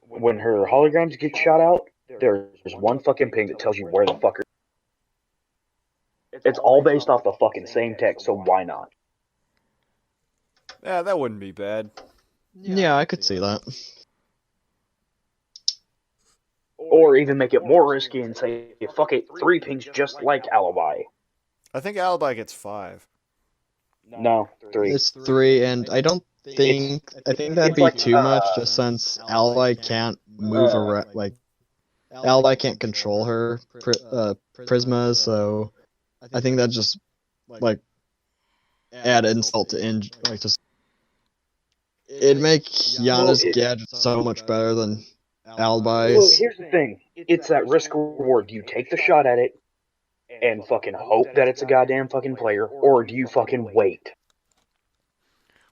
when her holograms get shot out, there's one fucking ping that tells you where the fuck her... It's all based off the fucking same text, so why not? Yeah, that wouldn't be bad. Yeah, I could see that. Or even make it more risky and say, fuck it, 3 pings just like Alibi. I think Alibi gets 5. No, 3. It's 3, and I don't think I think that'd be too much, just since Alibi can't move around. Like, Alibi can't control her prismas, so I think that just like add insult to injury. Like, just it'd make Yana's gadget so much better than Alibi's. Well, here's the thing. It's that risk reward. You take the shot at it, and fucking hope that it's a goddamn fucking player, or do you fucking wait?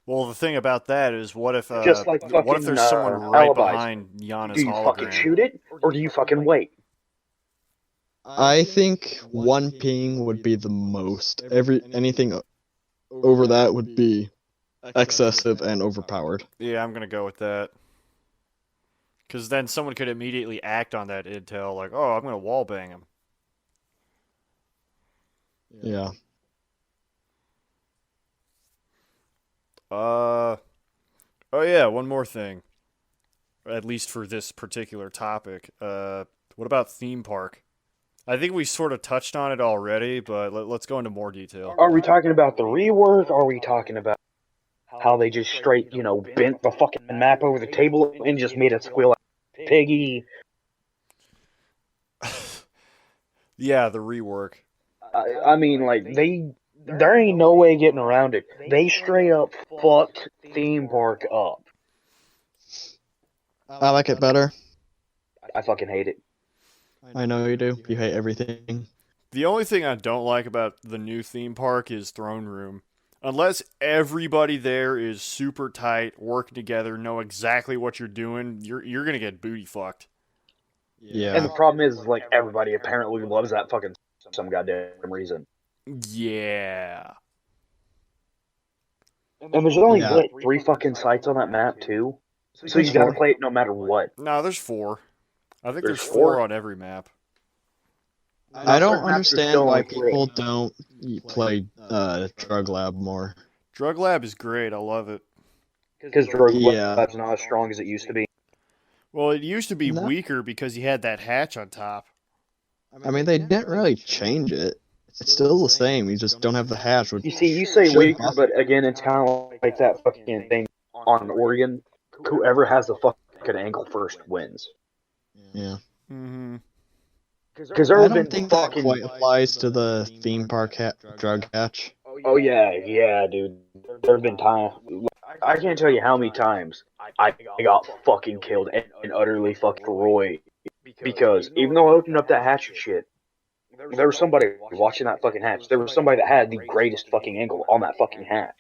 Well, the thing about that is, what if Just like fucking there's someone right alibis. behind Giannis Do you fucking hologram? shoot it, or do you fucking wait? I think one ping would be the most. Anything over that would be excessive and overpowered. Yeah, I'm gonna go with that. Because then someone could immediately act on that intel, like, oh, I'm gonna wallbang him. Yeah. Oh yeah, one more thing. At least for this particular topic. What about theme park? I think we sort of touched on it already, but let's go into more detail. Are we talking about the rework? Are we talking about how they just straight, bent the fucking map over the table and just made it squeal like piggy? Yeah, the rework. I mean, like, there ain't no way getting around it. They straight up fucked theme park up. I like it better. I fucking hate it. I know you do. You hate everything. The only thing I don't like about the new theme park is throne room. Unless everybody there is super tight, working together, know exactly what you're doing, you're gonna get booty fucked. Yeah. And the problem is, like, everybody apparently loves that fucking some goddamn reason. Yeah. And there's only, Yeah. what, 3 fucking sites on that map, too? So you gotta play it no matter what. No, there's 4. I think There's there's 4? 4 on every map. I don't understand why people don't play Drug Lab more. Drug Lab is great. I love it. Because Drug Yeah. Lab's not as strong as it used to be. Well, it used to be No. weaker because you had that hatch on top. I mean, they didn't really change it. It's still the same. You just don't have the hatch. Which You see, you say should weaker, buff- but again, it's kind of like that fucking thing on Oregon. Whoever has the fucking angle first wins. Yeah. Mm-hmm. Because there I have don't been think that fucking... quite applies to the theme park drug hatch. Oh, yeah, dude. There have been times... I can't tell you how many times I got fucking killed and utterly fucking destroyed. Because even though I opened up that hatch and shit, there was somebody watching that fucking hatch. There was somebody that had the greatest fucking angle on that fucking hatch.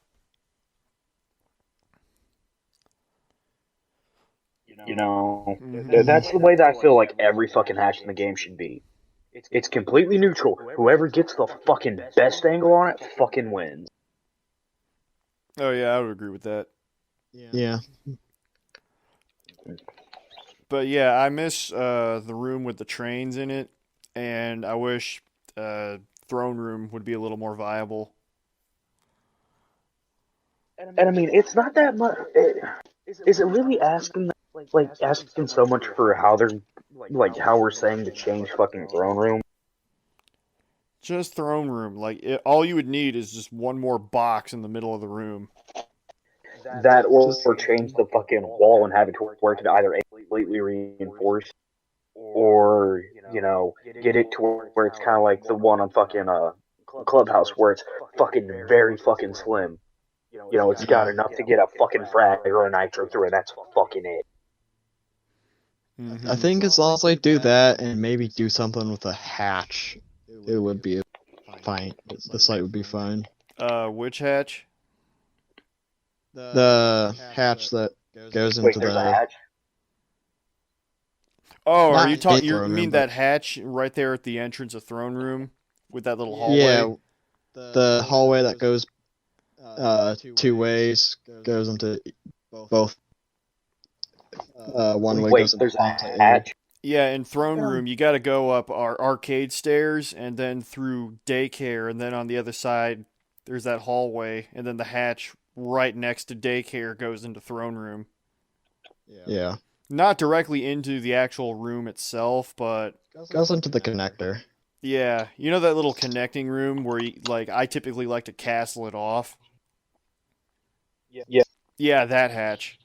Mhm. That's the way that I feel like every fucking hatch in the game should be. It's completely neutral. Whoever gets the fucking best angle on it fucking wins. Oh yeah, I would agree with that. Yeah. But yeah, I miss the room with the trains in it, and I wish throne room would be a little more viable. And I mean, it's not that much. Is it really asking so much for how they're how we're saying to change fucking throne room? Just throne room. All you would need is just one more box in the middle of the room. That or change the fucking wall and have it to where it can either completely reinforce or get it to where it's kind of like the one on fucking Clubhouse where it's fucking very fucking slim. It's got enough to get a fucking frag or a nitro through it. That's fucking it. Mm-hmm. I think as long as they do that and maybe do something with a hatch, it would be fine. The site would be fine. Which hatch? The hatch that goes into Wait, there's a hatch? Oh, are Not you talking? in You throne mean room, that hatch right there at the entrance of throne room with that little hallway? Yeah, the hallway that goes 2 ways goes into both. One way Wait, goes into there's a hatch? Yeah, in throne room, you got to go up our arcade stairs and then through daycare, and then on the other side, there's that hallway, and then the hatch right next to daycare goes into throne room. Yeah, Not directly into the actual room itself, but goes into the connector. yeah, you know that little connecting room where I typically like to castle it off. Yeah. Yeah, that hatch.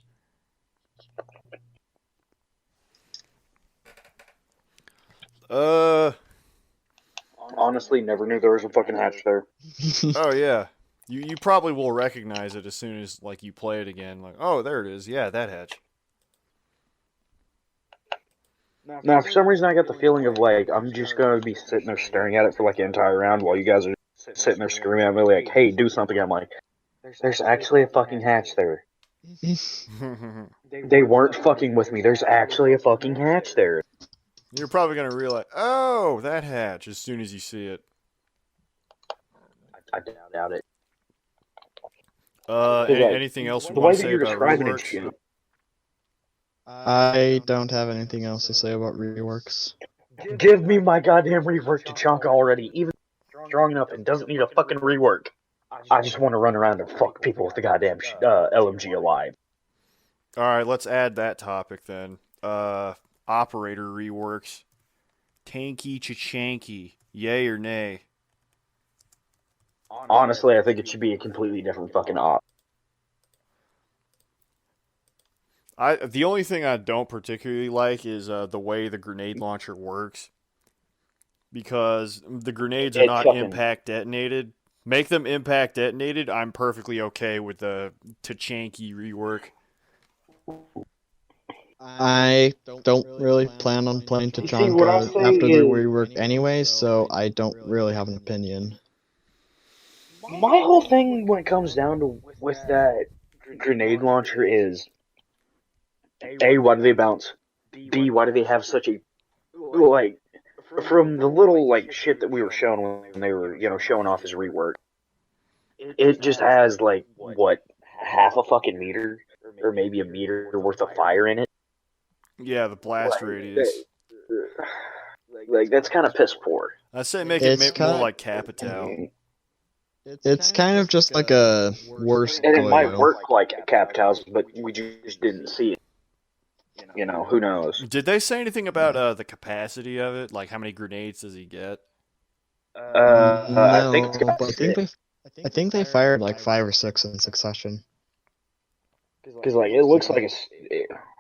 Honestly, never knew there was a fucking hatch there. Oh yeah. You probably will recognize it as soon as you play it again. Oh, there it is. Yeah, that hatch. Now, for some reason, I got the feeling of like I'm just gonna be sitting there staring at it for like the entire round while you guys are sitting there screaming at me like, "Hey, do something!" I'm like, "There's actually a fucking hatch there. They weren't fucking with me. There's actually a fucking hatch there." You're probably gonna realize, oh, that hatch, as soon as you see it. I doubt it. Anything else you The want way to that say you're about describing it, reworks? shit. I don't have anything else to say about reworks. Give me my goddamn rework to Chonka already. Even strong enough and doesn't need a fucking rework. I just want to run around and fuck people with the goddamn LMG alive. All right, let's add that topic then. Operator reworks. Tanky Chachanky. Yay or nay? Honestly, I think it should be a completely different fucking op. The only thing I don't particularly like is the way the grenade launcher works. Because the grenades are not impact detonated. Make them impact detonated, I'm perfectly okay with the Tachanky rework. I don't really plan on playing Tachanka after the rework anyways, so I don't really have an opinion. My whole thing when it comes down to with that grenade launcher is A, why do they bounce? B, why do they have such a like from the little like shit that we were shown when they were, showing off his rework, it just has like what, half a fucking meter or maybe a meter worth of fire in it. Yeah, the blast radius. Like that's kind of piss poor. I say make it more like Capital. It's kind of just like a worse And it might Goyo. work like Capital's, but we just didn't see it. Who knows? Did they say anything about the capacity of it? Like how many grenades does he get? I think it's No, but I think they fired like 5 or 6 in succession. because like it looks like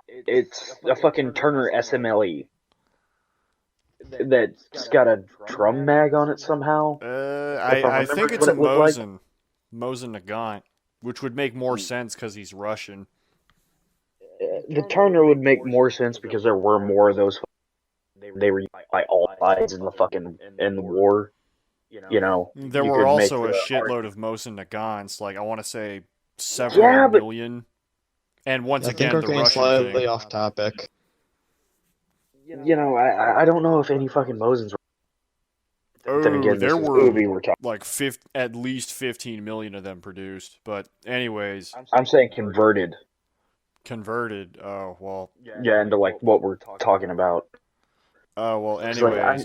it's a fucking Turner SMLE that's got a drum mag on it somehow. I think it's a Mosin Nagant, which would make more sense because he's Russian. The Turner would make more sense because there were more of those. They were by all sides in the war. There were also a shitload of Mosin Nagants, like I want to say several million. And once again, the Russian slightly thing. off topic. I don't know if any fucking Mosins were. Then again, there were talking. like at least 15 million of them produced. But anyways, I'm saying converted. Converted. Oh well. Yeah, into like what we're talking about. Oh well. Anyways,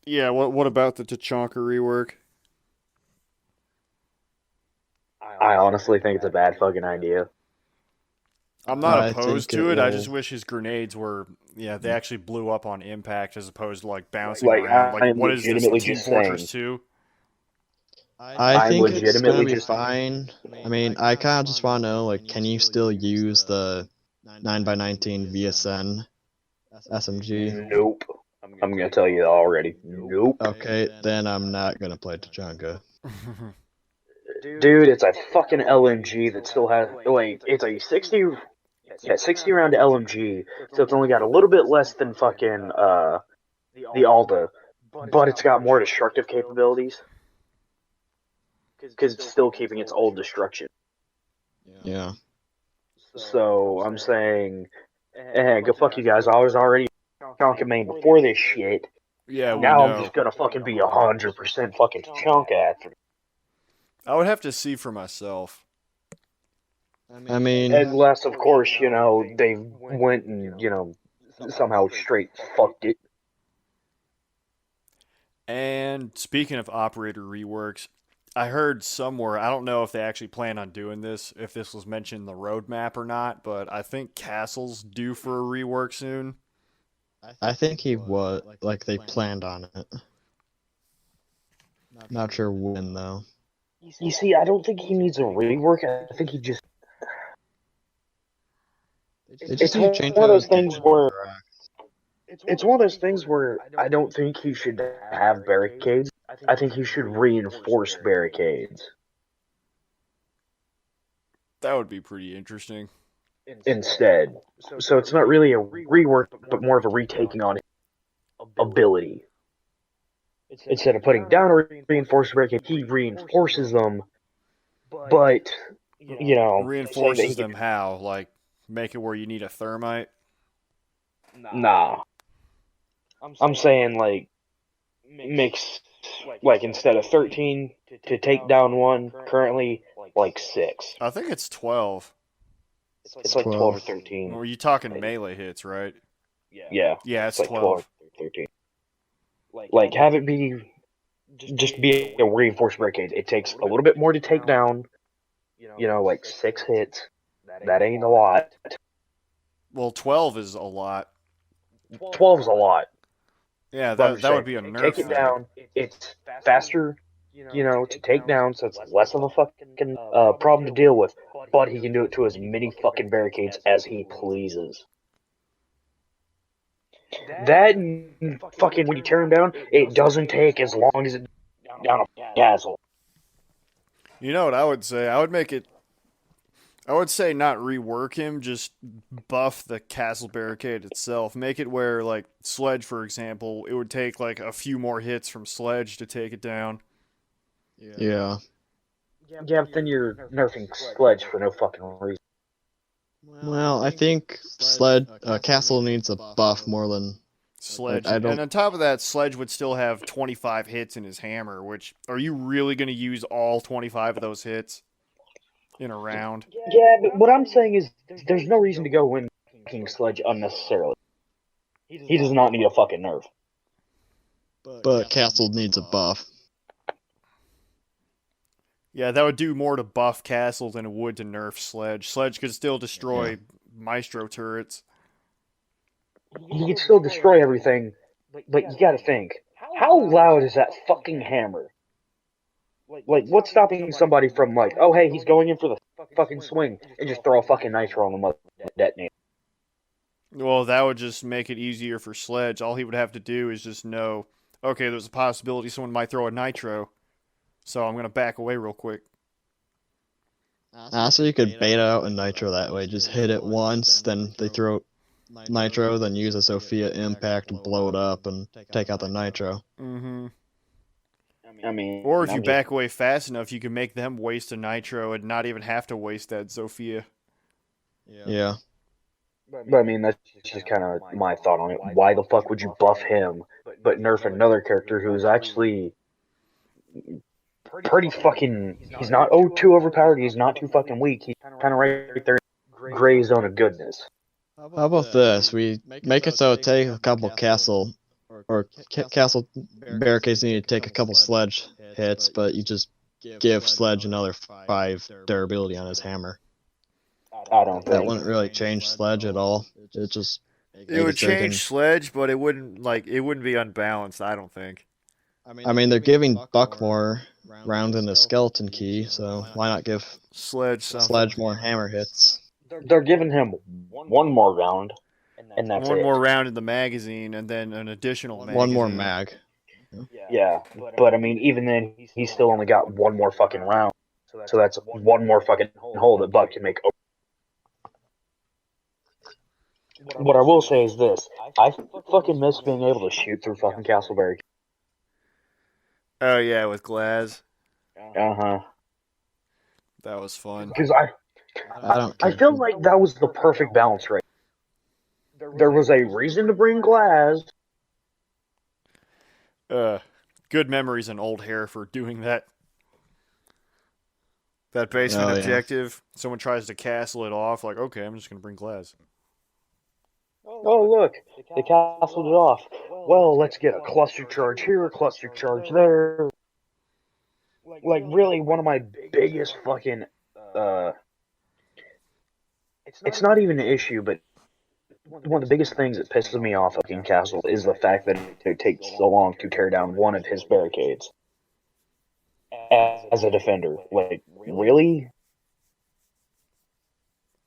yeah. What about the Tachanka rework? I honestly think it's a bad fucking idea. I'm not opposed to it. I just wish his grenades were, they actually blew up on impact as opposed to like bouncing around. Like, what is this, Team Fortress 2? I think it's gonna be fine. I mean, I kind of just want to know, like, can you still use the 9x19 VSN SMG? Nope. I'm gonna tell you already. Nope. Okay, then I'm not gonna play Tachanka. Dude, it's a fucking LMG that still has it's a 60 round LMG, so it's only got a little bit less than fucking the Alta, but it's got more destructive capabilities because it's still keeping its old destruction. Yeah. So I'm saying, go fuck you guys. I was already Chonka main before this shit. Yeah. Now I'm just gonna fucking be 100% fucking Chonka after. I would have to see for myself. I mean, unless of course they went and somehow straight fucked it. And speaking of operator reworks, I heard somewhere, I don't know if they actually plan on doing this, if this was mentioned in the roadmap or not, but I think Castle's due for a rework soon. I think he was, like they planned on it. Not sure when though. You see, I don't think he needs a rework. I think he just. It's one of those things where. It's one of those things where I don't think he should have barricades. I think he should reinforce barricades. That would be pretty interesting. instead. So it's not really a rework, but more of a retaking on ability. Instead of putting down a reinforced barricade, he reinforces them, but, saying that he Reinforces can. them how? Like, make it where you need a thermite? Nah. I'm saying, like, makes, like, instead of 13 to take down one, currently, like, 6. I think it's 12. It's like 12 or 13. Well, you talking melee hits, right? Yeah. Yeah, it's It's like 12. 12 or 13. Like, have it be just be a reinforced barricade. It takes a little bit more to take down, like 6 hits. That ain't a lot. Well, 12 is a lot. 12 is a lot. Yeah, But I'm that would saying, be a nerf take it thing. down. It's faster, to take down, so it's less of a fucking problem to deal with. But he can do it to as many fucking barricades as he pleases. That and fucking when you tear him down, it doesn't take as long as it down a castle. You know what I would say? I would say not rework him, just buff the castle barricade itself. Make it where, like, Sledge, for example, it would take, like, a few more hits from Sledge to take it down. Yeah. Yeah, but then you're nerfing Sledge for no fucking reason. Well, I think Castle needs a buff more than Sledge. I don't- And on top of that, Sledge would still have 25 hits in his hammer, which, are you really going to use all 25 of those hits in a round? Yeah, but what I'm saying is there's no reason to go win King Sledge unnecessarily. He does not need a fucking nerf. But Castle needs a buff. Yeah, that would do more to buff Castle than it would to nerf Sledge. Sledge could still destroy Maestro turrets. He can still destroy everything, but you gotta think, how loud is that fucking hammer? Like, what's stopping somebody from, like, oh hey, he's going in for the fucking swing, and just throw a fucking nitro on the mother detonator? Well, that would just make it easier for Sledge. All he would have to do is just know, okay, there's a possibility someone might throw a nitro, so I'm going to back away real quick. So you could bait out a Nitro that way. Just hit it once, then they throw Nitro, then use a Sophia Impact to blow it up and take out the Nitro. Mm-hmm. I mean, Or if you back away fast enough, you can make them waste a nitro and not even have to waste that Sophia. Yeah. But I mean, that's just kind of my thought on it. Why the fuck would you buff him, but nerf another character who's actually pretty fucking... He's not too overpowered, he's not too fucking weak. He's kind of right there in gray zone of goodness. How about this? We make it so it takes a couple castle barricades need to take a couple Sledge hits, but you just give Sledge another 5 durability on his hammer. I don't think That wouldn't really change Sledge at all. It just It would change Sledge, but it wouldn't be unbalanced, I don't think. I mean, they're giving Buck more rounds in the skeleton key, so why not give Sledge more hammer hits? they're giving him one more round, and that's one it. more round in the magazine, and then an additional magazine. One more mag. Yeah, but I mean, even then, he's still only got one more fucking round. So that's one more fucking hole that Buck can make open. What I will say is this: I fucking miss being able to shoot through fucking Castleberry. Oh yeah, with Glaz. Uh-huh. That was fun. Because I feel like that was the perfect balance, right? There was a reason to bring Glaz. Good memories in Old Hereford doing that. That basement Oh, yeah. objective, someone tries to castle it off, like, okay, I'm just going to bring Glaz. Oh, look, they castled it off. Well, let's get a cluster charge here, a cluster charge there. Like, really, one of my biggest fucking, it's not even an issue, but one of the biggest things that pisses me off fucking Castle is the fact that it takes so long to tear down one of his barricades. As a defender. Like, really?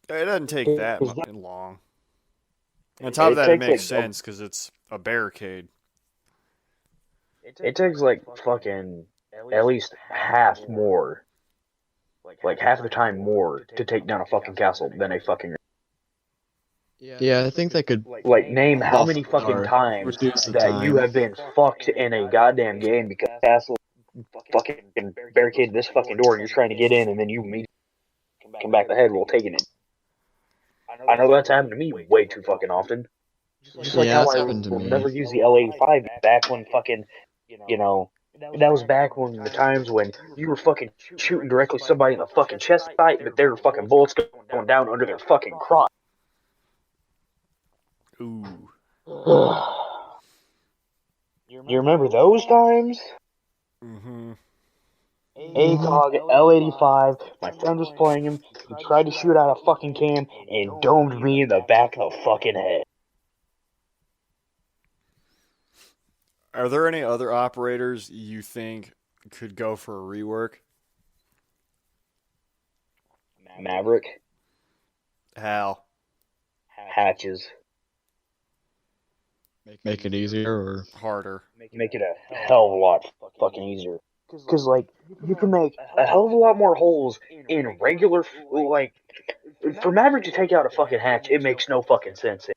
It doesn't take that long. On top of that, it makes sense because it's a barricade. It takes, like, fucking at least half more. Like, half the time more to take down a fucking castle than a fucking... Yeah, I think they could Like, name how many buff fucking or times reduce the that you time. have been fucked in a goddamn game because Castle fucking barricaded this fucking door and you're trying to get in and then you immediately come back the head while taking it. I know that's happened to me way too fucking often. Just like Yeah, how that's I happened to will me. never use the L85 back when fucking, you know, that was back when the times when you were fucking shooting directly somebody in the fucking chest site, but their fucking bullets going down under their fucking crotch. Ooh. You remember those times? Mm-hmm. ACOG L85, my friend was playing him, he tried to shoot out a fucking cam and domed me in the back of the fucking head. Are there any other operators you think could go for a rework? Maverick, How? hatches, Make it easier or Harder. make it a hell of a lot fucking easier. Because, like, you can make a hell of a lot more holes in regular, like, for Maverick to take out a fucking hatch, it makes no fucking sense.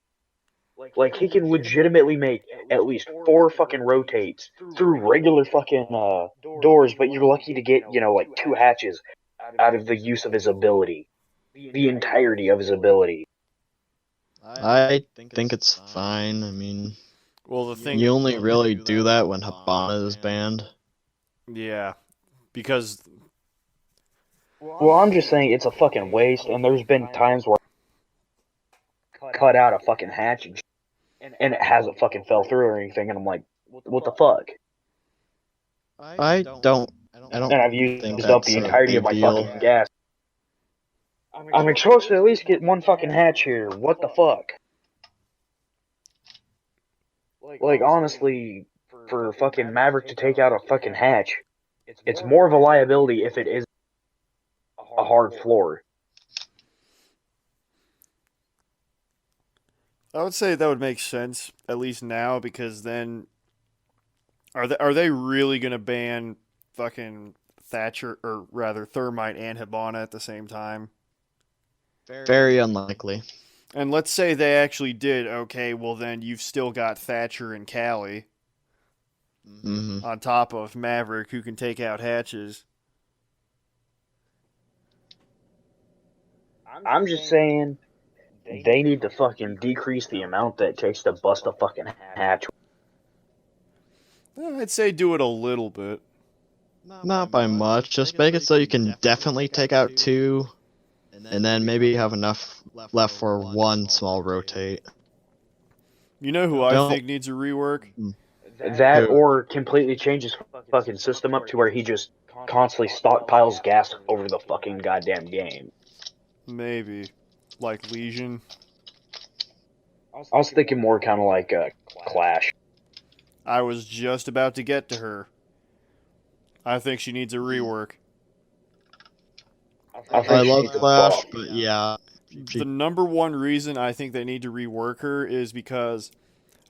Like, he can legitimately make at least 4 fucking rotates through regular fucking doors, but you're lucky to get, like 2 hatches out of the use of his ability. The entirety of his ability. I think it's fine. I mean, Well, the thing. you only really do that when Habana is banned. Yeah. Because. Well, I'm just saying it's a fucking waste, and there's been times where I cut out a fucking hatch and it hasn't fucking fell through or anything, and I'm like, what the fuck? I don't And I've used think up that's the a entirety of big my deal. fucking gas. I'm supposed to at least get 1 fucking hatch here. What the fuck? Like, honestly, for fucking Maverick to take out a fucking hatch, it's more of a liability if it is a hard floor. I would say that would make sense, at least now, because then. Are they really going to ban fucking Thatcher, or rather Thermite and Hibana at the same time? Very unlikely. And let's say they actually did, okay, well then you've still got Thatcher and Callie Mm-hmm. on top of Maverick who can take out hatches. I'm just saying they need to fucking decrease the amount that it takes to bust a fucking hatch. I'd say do it a little bit. Not by much. Just make it so you can definitely take out 2, and then maybe have enough left for 1 small rotate. You know who I Don't- think needs a rework? That or completely change his fucking system up to where he just constantly stockpiles gas over the fucking goddamn game. Maybe. Like Legion. I was thinking more kind of like a Clash. I was just about to get to her. I think she needs a rework. I think I she love needs a Clash, buff. but yeah. The number one reason I think they need to rework her is because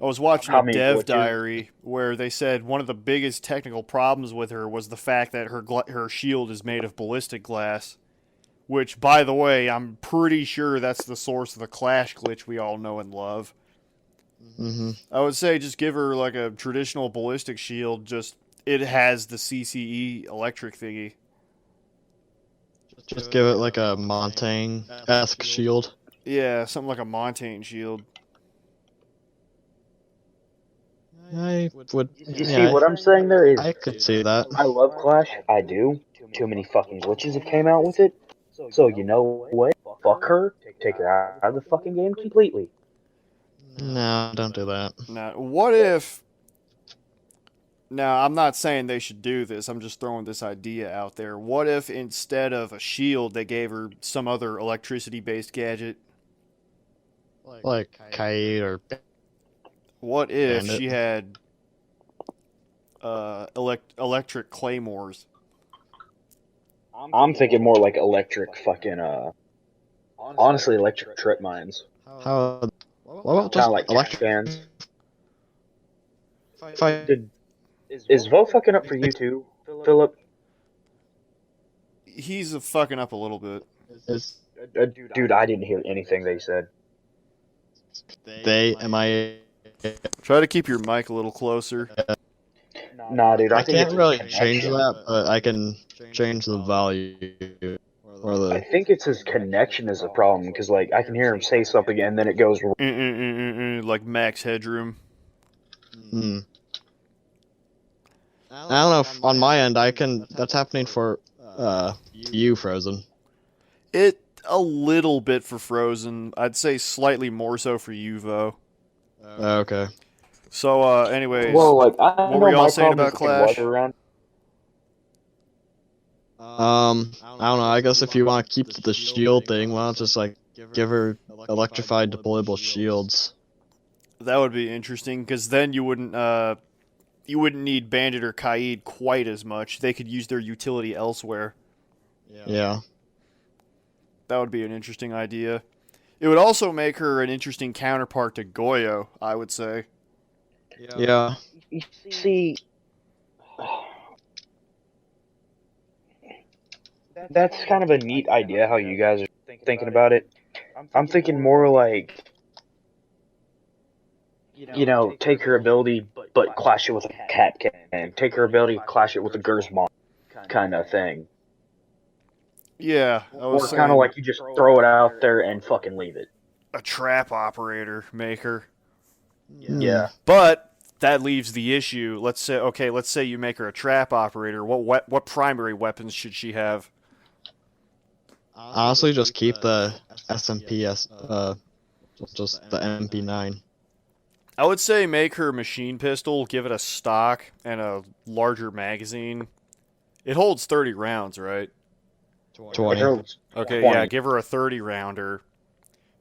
I was watching How a many dev glitches? diary where they said one of the biggest technical problems with her was the fact that her shield is made of ballistic glass, which, by the way, I'm pretty sure that's the source of the Clash glitch we all know and love. Mm-hmm. I would say just give her like a traditional ballistic shield, just it has the CCE electric thingy. Just give it like a Montaigne-esque shield. Yeah, something like a Montaigne shield. I would. You see what I'm saying there is, I could see that. I love Clash, I do. Too many fucking glitches have came out with it. So you know what? Fuck her. Take her out of the fucking game completely. No, don't do that. Now, what if... Now, I'm not saying they should do this. I'm just throwing this idea out there. What if instead of a shield, they gave her some other electricity-based gadget? Like Kite or What if Bandit. she had electric claymores? I'm thinking more like electric fucking, honestly, electric trip mines. how? What about Kind just of like electric? cans. If I Is Vo fucking up for you too, Phillip? He's fucking up a little bit. is Dude, I didn't hear anything they said. They am I? Try to keep your mic a little closer. Nah, dude, I think can't it's really his change connection. that, but I can change the value or I the. think it's his connection is the problem because like I can hear him say something and then it goes. Like max headroom. Hmm. I don't know if on my end I can. That's happening for you, Frozen. It a little bit for Frozen. I'd say slightly more so for Uvo. Okay. So, anyways, Well, like I what were know y'all my saying problem is about like Clash? weather around. I don't know. I guess if you want to keep to the shield thing, why not just like give her electrified deployable shields? That would be interesting because then you wouldn't need Bandit or Kaid quite as much. They could use their utility elsewhere. Yeah. That would be an interesting idea. It would also make her an interesting counterpart to Goyo, I would say. Yeah. You see, that's kind of a neat idea how you guys are thinking about it. I'm thinking more like, take her ability but clash it with a cat can. Take her ability, clash it with a Gersmon kind of thing. Yeah, I was Or saying kind of like you just throw it out there and fucking leave it. a trap operator maker. Yeah. But that leaves the issue. Let's say you make her a trap operator. What primary weapons should she have? Honestly, just keep the SMPS, just the MP9. I would say make her machine pistol, give it a stock and a larger magazine. It holds 30 rounds, right? 20. Okay, 20. yeah, give her a 30 rounder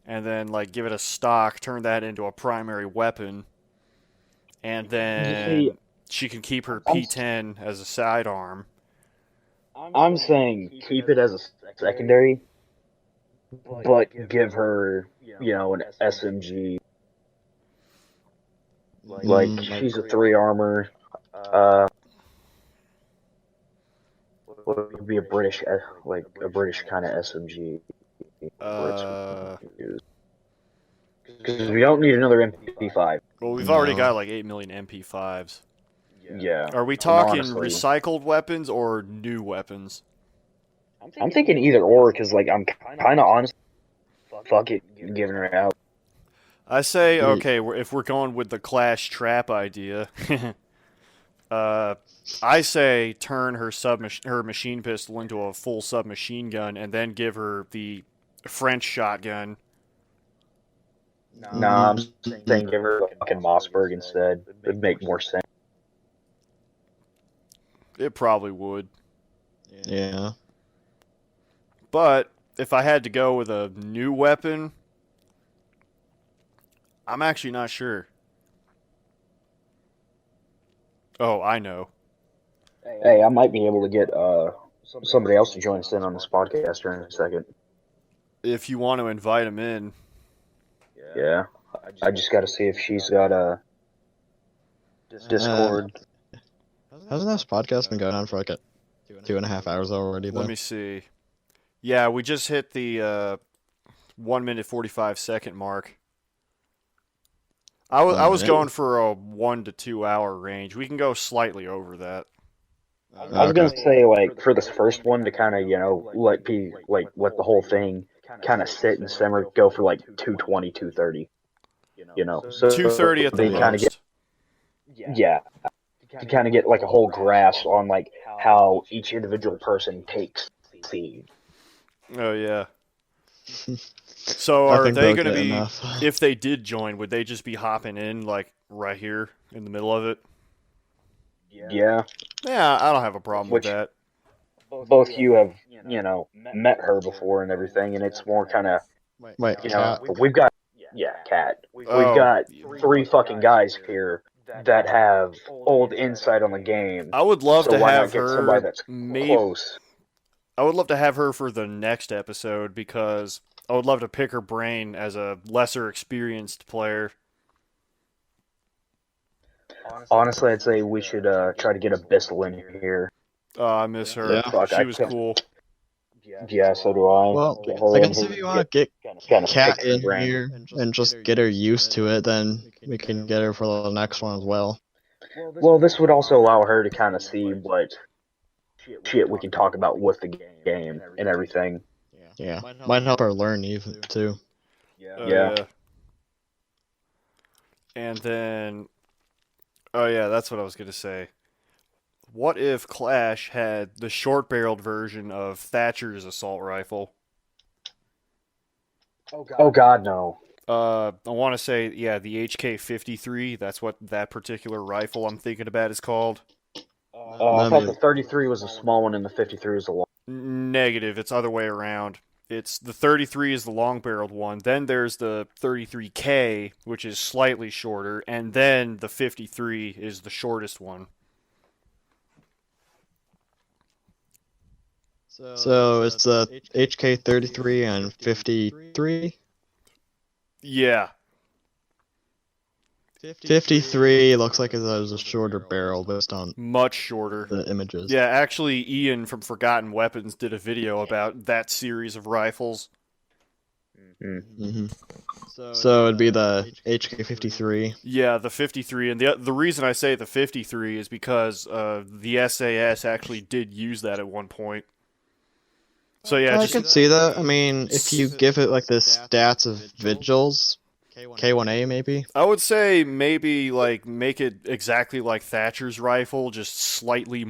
and then like give it a stock, turn that into a primary weapon. And then she can keep her P10 as a sidearm. I'm saying keep it as a secondary, but give her, an SMG. Like she's a 3 armor. What would be a British, kind of SMG? Because we don't need another MP5. Well, we've already got like 8 million MP5s. Yeah. Are we talking honestly, recycled weapons or new weapons? I'm thinking either or, because like I'm kind of honest. Fuck it, giving her out. I say, okay, if we're going with the Clash trap idea, I say turn her machine pistol into a full submachine gun and then give her the French shotgun. Nah, I'm saying give her fucking Mossberg instead. It'd make more sense. It probably would. Yeah. But if I had to go with a new weapon, I'm actually not sure. Oh, I know. Hey, I might be able to get somebody else to join us in on this podcast here in a second. If you want to invite him in. Yeah. I just got to see if she's got a Discord. Hasn't this podcast been going on for like 2.5 hours already, though? Let me see. Yeah, we just hit the 1 minute 45 second mark. I was going for a 1 to 2 hour range. We can go slightly over that. I was gonna say, like, for this first one to kind of, let the whole thing kind of sit and simmer, go for like 220, 230. So 230 at the they kind of most. to kind of get like a whole grasp on like how each individual person takes the. Oh yeah. So are they going to be? Enough. If they did join, would they just be hopping in like right here in the middle of it? Yeah. Yeah, I don't have a problem with that. Both you have, met her before and everything, and it's more kind of, Wait, we've got, Cat. We've got 3 fucking guys here that have old insight on the game. I would love so to why have not get her. somebody that's close. I would love to have her for the next episode because I would love to pick her brain as a lesser experienced player. Honestly, I'd say we should try to get a Bissell in here. Oh, I miss her. Yeah. She was cool. Yeah, so do I. Well, Get her I in guess here if you and want to get kind of Cat pick her in brain. here and just get her used to it, then we can get her for the next one as well. Well, this would also allow her to kind of see what shit we can talk about with the game and everything. Yeah, might help her learn even too. Yeah. And then, oh yeah, that's what I was gonna say. What if Clash had the short-barreled version of Thatcher's assault rifle? Oh God, no. I want to say, yeah, the HK-53. That's what that particular rifle I'm thinking about is called. I thought the 33 was a small one and the 53 was a long. Negative. It's other way around. It's the 33 is the long-barreled one. Then there's the 33K, which is slightly shorter, and then the 53 is the shortest one. So it's the HK-33 and 53. Yeah. 53 looks like it has a shorter barrel based on Much shorter. the images. Yeah, actually, Ian from Forgotten Weapons did a video about that series of rifles. Mm-hmm. So it'd be the HK-53. Yeah, the 53, and the reason I say the 53 is because the SAS actually did use that at one point. So yeah, I just could see that. I mean, if you give it like the stats of Vigils, K1A maybe. I would say maybe like make it exactly like Thatcher's rifle, just slightly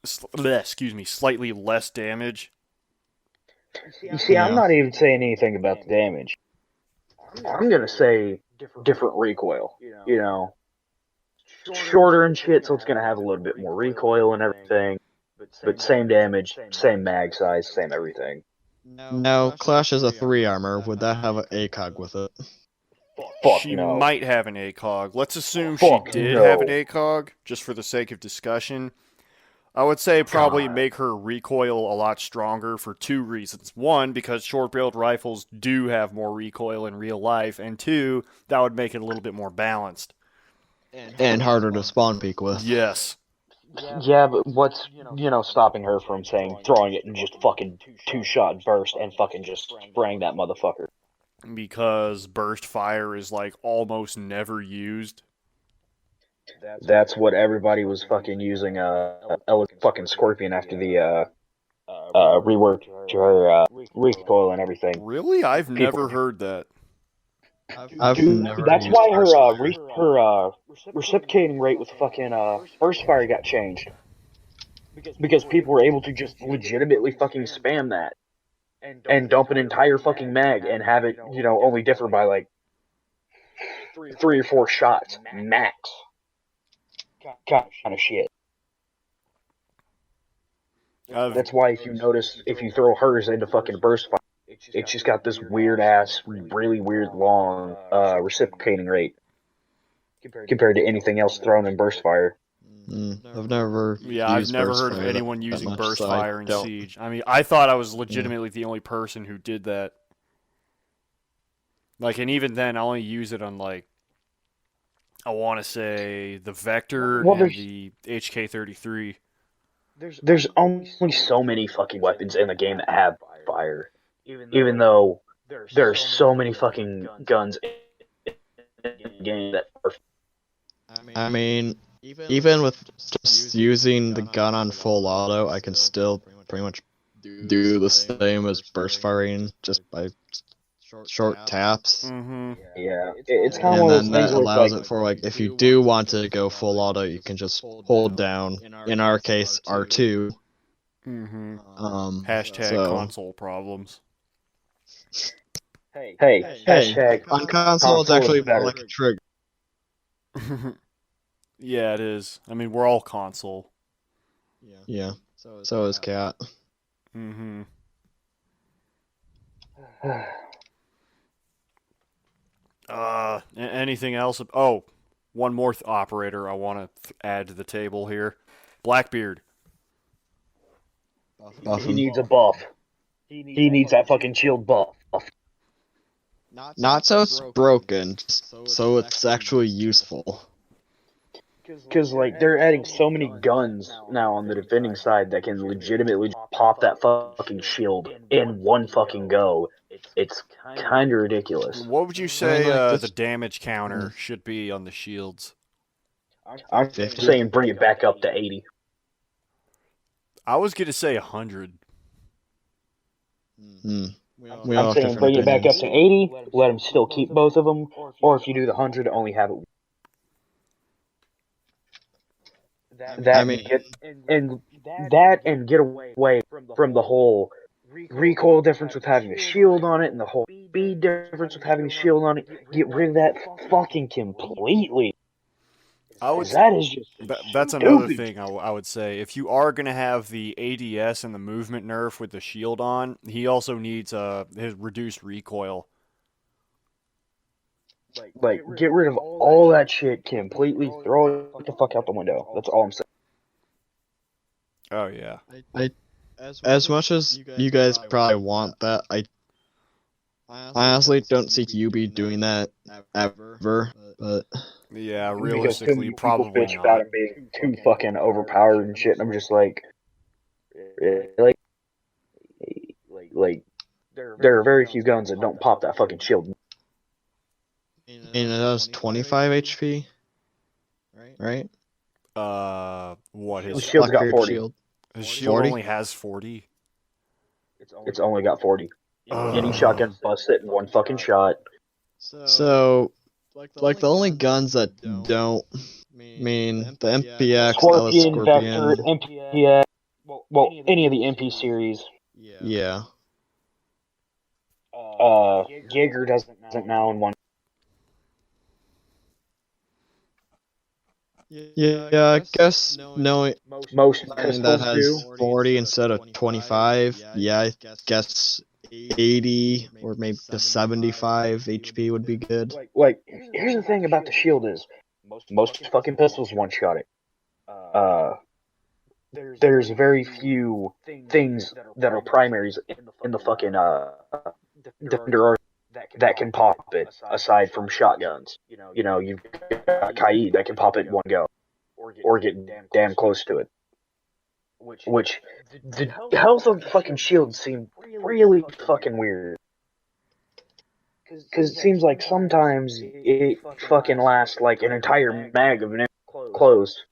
slightly less damage. You see, I'm not even saying anything about the damage. I'm gonna say different recoil. You know, shorter and shit, so it's gonna have a little bit more recoil and everything. But same damage, same mag size, same everything. Now, Clash is a 3 armor. Would that have an ACOG with it? Fuck She no. might have an ACOG. Let's assume Fuck she did no. have an ACOG, just for the sake of discussion. I would say probably God. make her recoil a lot stronger for two reasons. One, because short-barreled rifles do have more recoil in real life, and two, that would make it a little bit more balanced. And harder to spawn peek with. Yes. Yeah, but what's, stopping her from saying throwing it in just fucking 2-shot burst and fucking just spraying that motherfucker? Because burst fire is like almost never used. That's what everybody was fucking using fucking Scorpion after the rework to her recoil and everything. Really? I've never heard that. I've never That's used why burst fire. her reciprocating rate with fucking burst fire got changed. Because people were able to just legitimately fucking spam that and dump an entire fucking mag and have it, only differ by like 3 or 4 shots max. Kind of shit. That's why if you notice, if you throw hers into fucking burst fire, it's just got this weird ass, really weird long reciprocating rate compared to anything else thrown in burst fire. I've never. Yeah, I've never heard of anyone using burst fire in Siege. I mean, I thought I was legitimately the only person who did that. Like, and even then, I only use it on like, I want to say the Vector and the HK-33. There's only so many fucking weapons in the game that have fire. Even though there are so many fucking guns in the game that are... I mean, even with just using the gun on full auto, I can still pretty much do the same as burst firing just by short taps. Mm-hmm. Yeah, it's kind of and one of those then things that where allows it's it for like if you do want to go full auto, you can just hold down. In our case, R2. Mm-hmm. Hashtag console problems. Hey, hashtag on console, it's actually more like a trigger. Yeah, it is. I mean, we're all console. Yeah. So is Cat. Mm-hmm. Anything else? Oh, one more operator I want to add to the table here. Blackbeard. He needs a buff. He needs that fucking shield buff. Not so it's broken, so it's actually useful. Because like they're adding so many guns now on the defending side that can legitimately pop that fucking shield in one fucking go. It's kind of ridiculous. What would you I say mean, like, the this. damage counter should be on the shields? I'm 50. saying bring it back up to 80. I was gonna say 100. We I'm all have saying different bring it back up opinions. to 80. Let them still keep both of them, or if you do the 100, only have it. That I mean, and get away from the whole recoil difference with having a shield on it and the whole speed difference with having a shield on it. Get rid of that fucking completely. I would. That is just That's another stupid. thing I would say. If you are gonna have the ADS and the movement nerf with the shield on, he also needs his reduced recoil. Like, get rid of all that shit completely. Throw it the fuck out the window. That's all I'm saying. Oh yeah. as much as you guys probably want that, I honestly don't see QB doing that ever. But Yeah, Because too realistically, many people probably bitch about not. him being too fucking overpowered and shit, and I'm just like, really? Like, there are very few guns that don't pop that fucking shield. and it does 25 HP, right? What His his shield's got Blackbeard 40. shield. his shield 40? only has 40. It's only got 40. Any Ugh. shotgun busts it in one fucking shot. So, like the only guns that don't mean the MPX, Scorpion, Vector, Scorpion. MPX, well, any of the MP series. Yeah. Jaeger doesn't now in one. Yeah, I guess knowing Most that pistols do. has 40 instead of 25, yeah, I guess 80 or maybe the 75 HP would be good. Like, here's the thing about the shield is, most fucking pistols one-shot it. There's very few things that are primaries in the fucking Defender Arsenal that can pop it, aside from shotguns. You know, you've got Kaid that can pop it in one go, or get damn close to it. Which, the health of the fucking shield seemed really fucking weird. Because it seems like sometimes it fucking lasts like an entire mag of an close.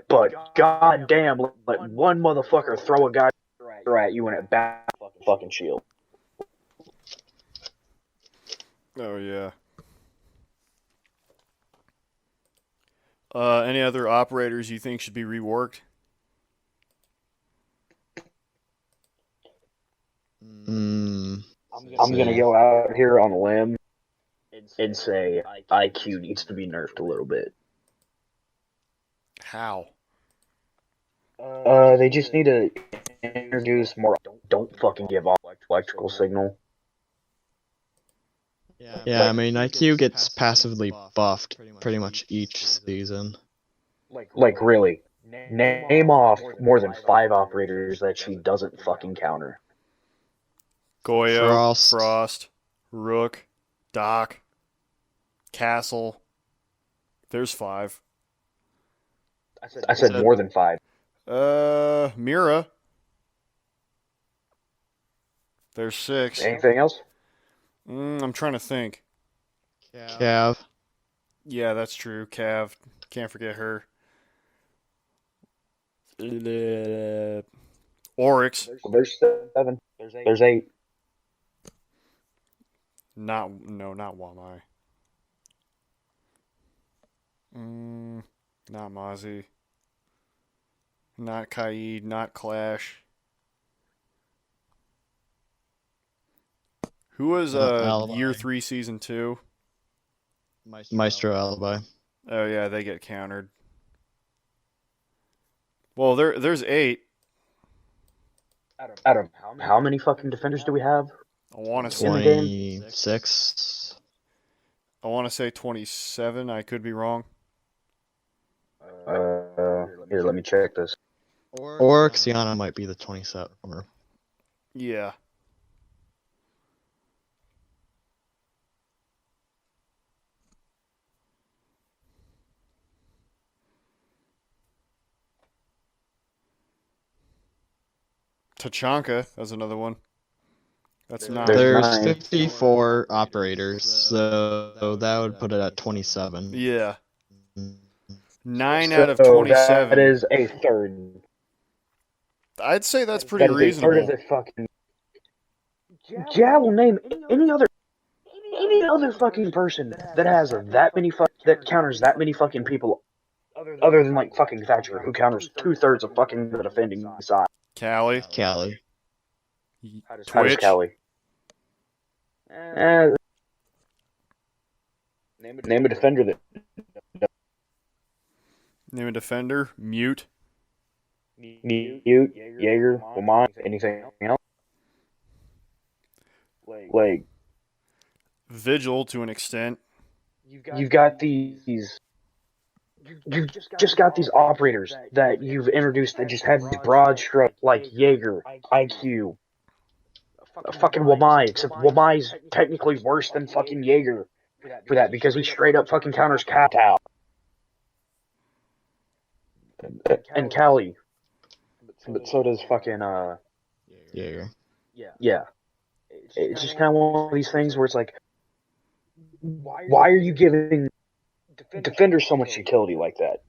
But goddamn, let one motherfucker throw a guy at you and it back fucking shield. Oh yeah. Any other operators you think should be reworked? I'm gonna go out here on a limb and say IQ needs to be nerfed a little bit. How? They just need to introduce more. Don't fucking give off electrical signal. Yeah, I mean, IQ gets passively buffed pretty much each season. Like really, name off more than 5 operators that she doesn't fucking counter. Goyo, Frost. Frost, Rook, Doc, Castle. There's 5. I said more than 5. Mira. There's 6. Anything else? I'm trying to think. Cav. Yeah, that's true. Cav. Can't forget her. Oryx. There's 7. There's 8. Not Wamai. Not Mozzie. Not Kaid. Not Clash. Who was Alibi. year 3 season 2? Maestro Alibi. Oh yeah, they get countered. Well, there's 8. Out of how many fucking defenders do we have? I want to say 26. I want to say 27. I could be wrong. Here, let me check this. Or Xiana might be the 27. Or Yeah. Tachanka, that's another one. That's 9. There's 9. 54 operators, so that would put it at 27. Yeah. 9 out of So 27. that is a third. I'd say that's pretty That is a third reasonable. of the fucking. Yeah, we'll name any other fucking person that has that many that counters that many fucking people, other than like fucking Thatcher, who counters 2/3 of fucking the defending side. Callie. Callie. How does Twitch. Callie? Name a defender that. Name a defender. Mute. Mute, Jaeger, Lamont, anything else? Like Vigil to an extent. you've got these. You've just got these operators that you've introduced that just have these broad strokes like Jaeger, IQ, fucking Wamai, except Wamai's technically worse than fucking Jaeger for that because he straight up fucking counters Kowtow. And Callie. But so does fucking Jaeger. yeah. It's just kind of one of these things where it's like, why are you giving defenders so much utility like that?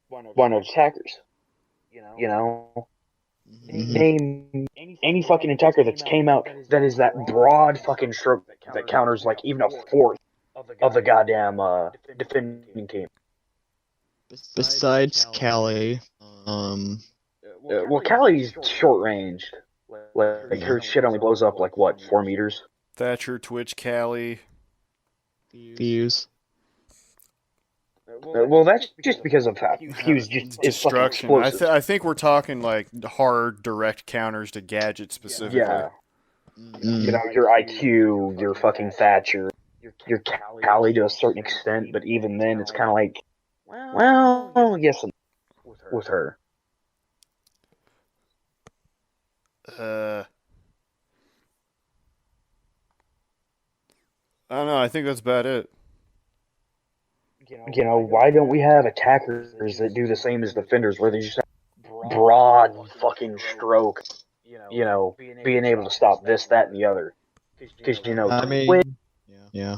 Why not attackers? You know, Mhm. name any fucking attacker that's came out that is that broad fucking stroke that counters like even a fourth of the goddamn defending team. Besides Callie, Well, Callie's short ranged. Like her shit only blows up like what, 4 meters? Thatcher, Twitch, Callie. Fuse. Well, that's just because of how Fuse just is fucking Destruction. explosive. I think we're talking like hard, direct counters to gadgets specifically. Yeah. You know, your IQ, your fucking Thatcher, your Callie to a certain extent, but even then, it's kind of like, well, yes, with her. I don't know. I think that's about it. You know, why don't we have attackers that do the same as defenders, where they just have broad fucking stroke? You know, being able to stop this, that, and the other. Because you know, I mean, Twitch, yeah.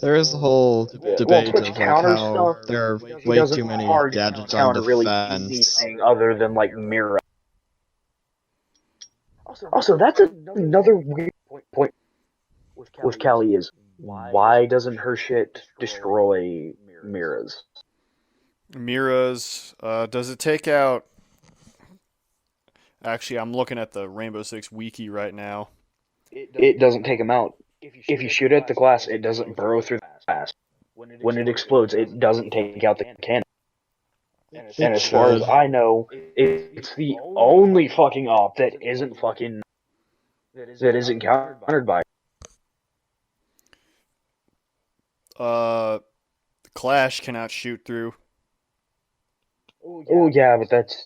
There is the whole debate Twitch of like counter how stuff, there are she way doesn't too many hard gadgets on counter really defense. anything other than like Mira. Also, that's another weird point with Callie is why doesn't her shit destroy Mira's? Mira's. Does it take out? Actually, I'm looking at the Rainbow Six wiki right now. It doesn't take them out. If you shoot at the glass, it doesn't burrow through the glass. When it explodes, it doesn't take out the cannon. And as far as I know, it's the only fucking op that isn't countered by. Clash cannot shoot through. Oh yeah, but that's.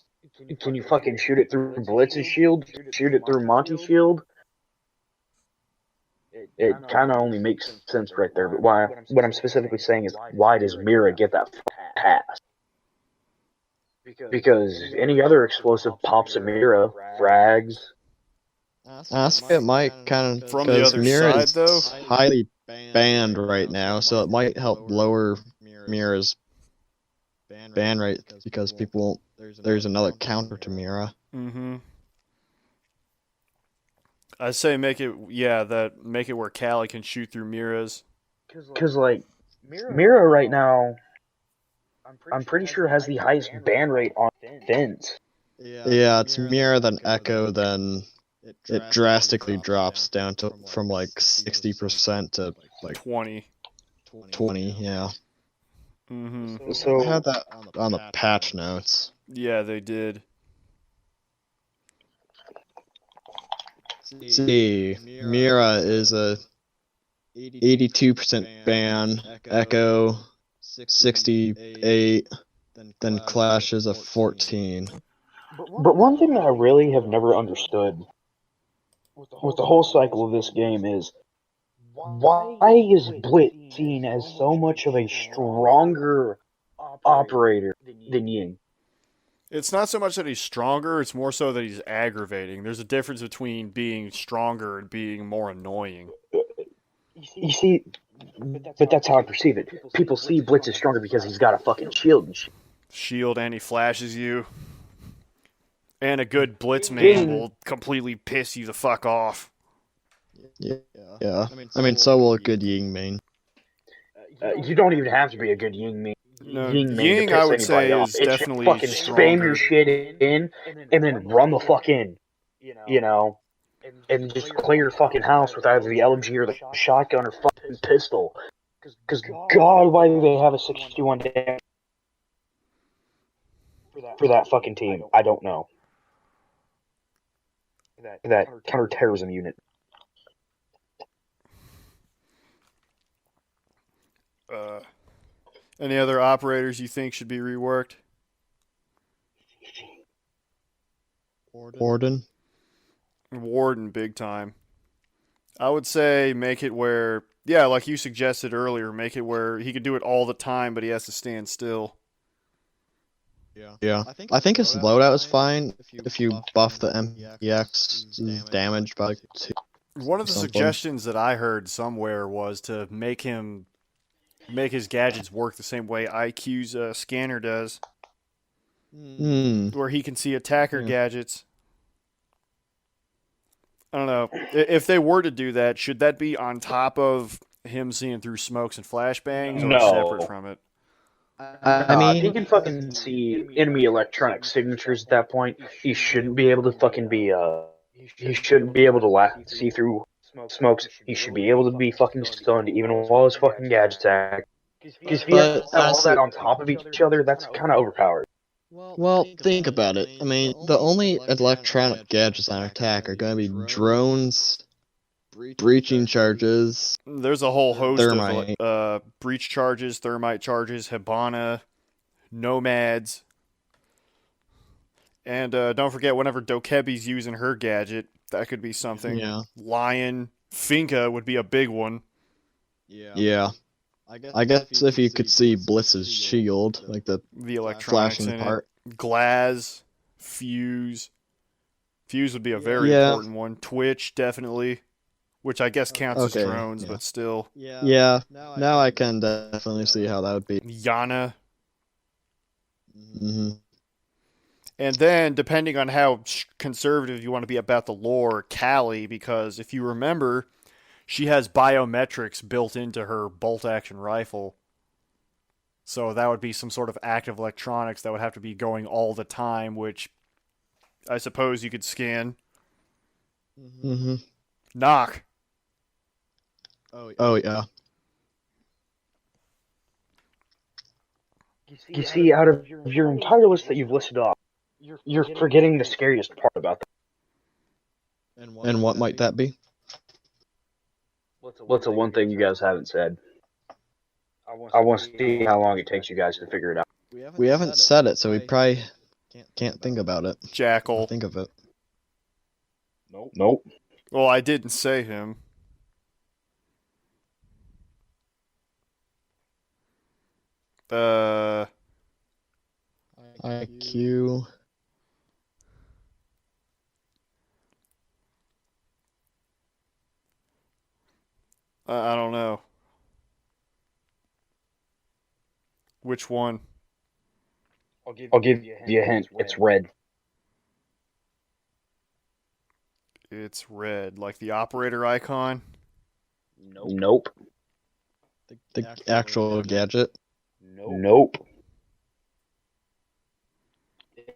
Can you fucking shoot it through Blitz's shield? Shoot it through Monty's shield? It kind of only makes sense right there. But why? What I'm specifically saying is, why does Mira get that pass? Because any other explosive pops a Mira, frags. Ask it might kind of From the because other Mira side, is though? highly banned right now, so it might help lower Mira's ban rate because people there's another counter to Mira. Mm-hmm. I say make it where Callie can shoot through Mira's. Because like Mira right now, I'm pretty sure has the highest ban rate on Fins. Yeah, it's Mira then Echo, then it drastically drops down to from like 60% to like 20. 20. Yeah, Mm-hmm. So I had that on the patch notes. Yeah, they did. See, Mira is a 82% ban, Echo 68, then Clash is a 14. But one thing that I really have never understood with the whole cycle of this game is why is Blitz seen as so much of a stronger operator than Ying? It's not so much that he's stronger, it's more so that he's aggravating. There's a difference between being stronger and being more annoying. You see, but that's how I perceive it. People see Blitz is stronger because he's got a fucking shield and shit. Shield and he flashes you. And a good Blitz main will completely piss you the fuck off. Yeah. I mean, so will a good Ying main. You don't even have to be a good Ying main. No, Ying main Ying, to piss I would say, anybody off. is It's definitely fucking spam your shit in, and then run the fuck in, you know, and just clear your fucking house with either the LMG or the shotgun or fucking pistol. Because God, why do they have a 61 damage for that fucking team? I don't know. That counterterrorism unit. Any other operators you think should be reworked? Warden. Warden, big time. I would say make it where, yeah, like you suggested earlier, make it where he can do it all the time, but he has to stand still. Yeah. I think his loadout is fine if you buff the MPX's damage by like 2. One of the Something. suggestions that I heard somewhere was to make his gadgets work the same way IQ's scanner does, where he can see attacker gadgets. I don't know. If they were to do that, should that be on top of him seeing through smokes and flashbangs, or separate from it? I mean, he can fucking see enemy electronic signatures at that point. He shouldn't be able to fucking be he shouldn't be able to see through smokes. He should be able to be fucking stunned even while his fucking gadgets act. Because if you have all that on top of each other, that's kind of overpowered. well, think about it. I mean, the only electronic gadgets on attack are going to be drones, breaching charges. There's a whole host Thermite. of breach charges, thermite charges, Hibana, nomads. And don't forget, whenever Dokebi's using her gadget, that could be something. Yeah. Lion, Finka would be a big one. Yeah. I guess if you could see Blitz's shield, like the electronics flashing in part. it. Glaz, Fuse. Fuse would be a very important one. Twitch, definitely. Which I guess counts as drones, but still. Yeah. Now I can definitely see how that would be. Yana. Mm-hmm. And then, depending on how conservative you want to be about the lore, Callie, because if you remember, she has biometrics built into her bolt-action rifle. So that would be some sort of active electronics that would have to be going all the time, which I suppose you could scan. Mm-hmm. Knock. Oh, yeah. You see, out of your entire list that you've listed off, you're forgetting the scariest part about that. And what might that be? What's the one thing you guys haven't said? I want to see how long it takes you guys to figure it out. We haven't said it, so we probably can't think about it. Jackal. Think of it. Nope. Well, I didn't say him. IQ. I don't know. Which one? I'll give you a hint. It's red. It's red, like the operator icon. Nope. The actual gadget. Nope.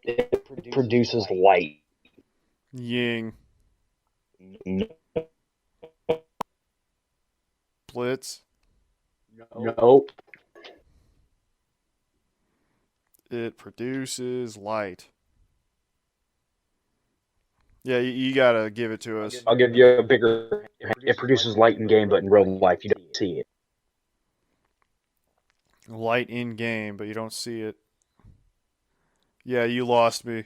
It produces light. Ying. Blitz. Nope. It produces light. Yeah, you gotta give it to us. I'll give you a bigger. It produces light in game, but in real life you don't see it. Light in game, but you don't see it. Yeah, you lost me.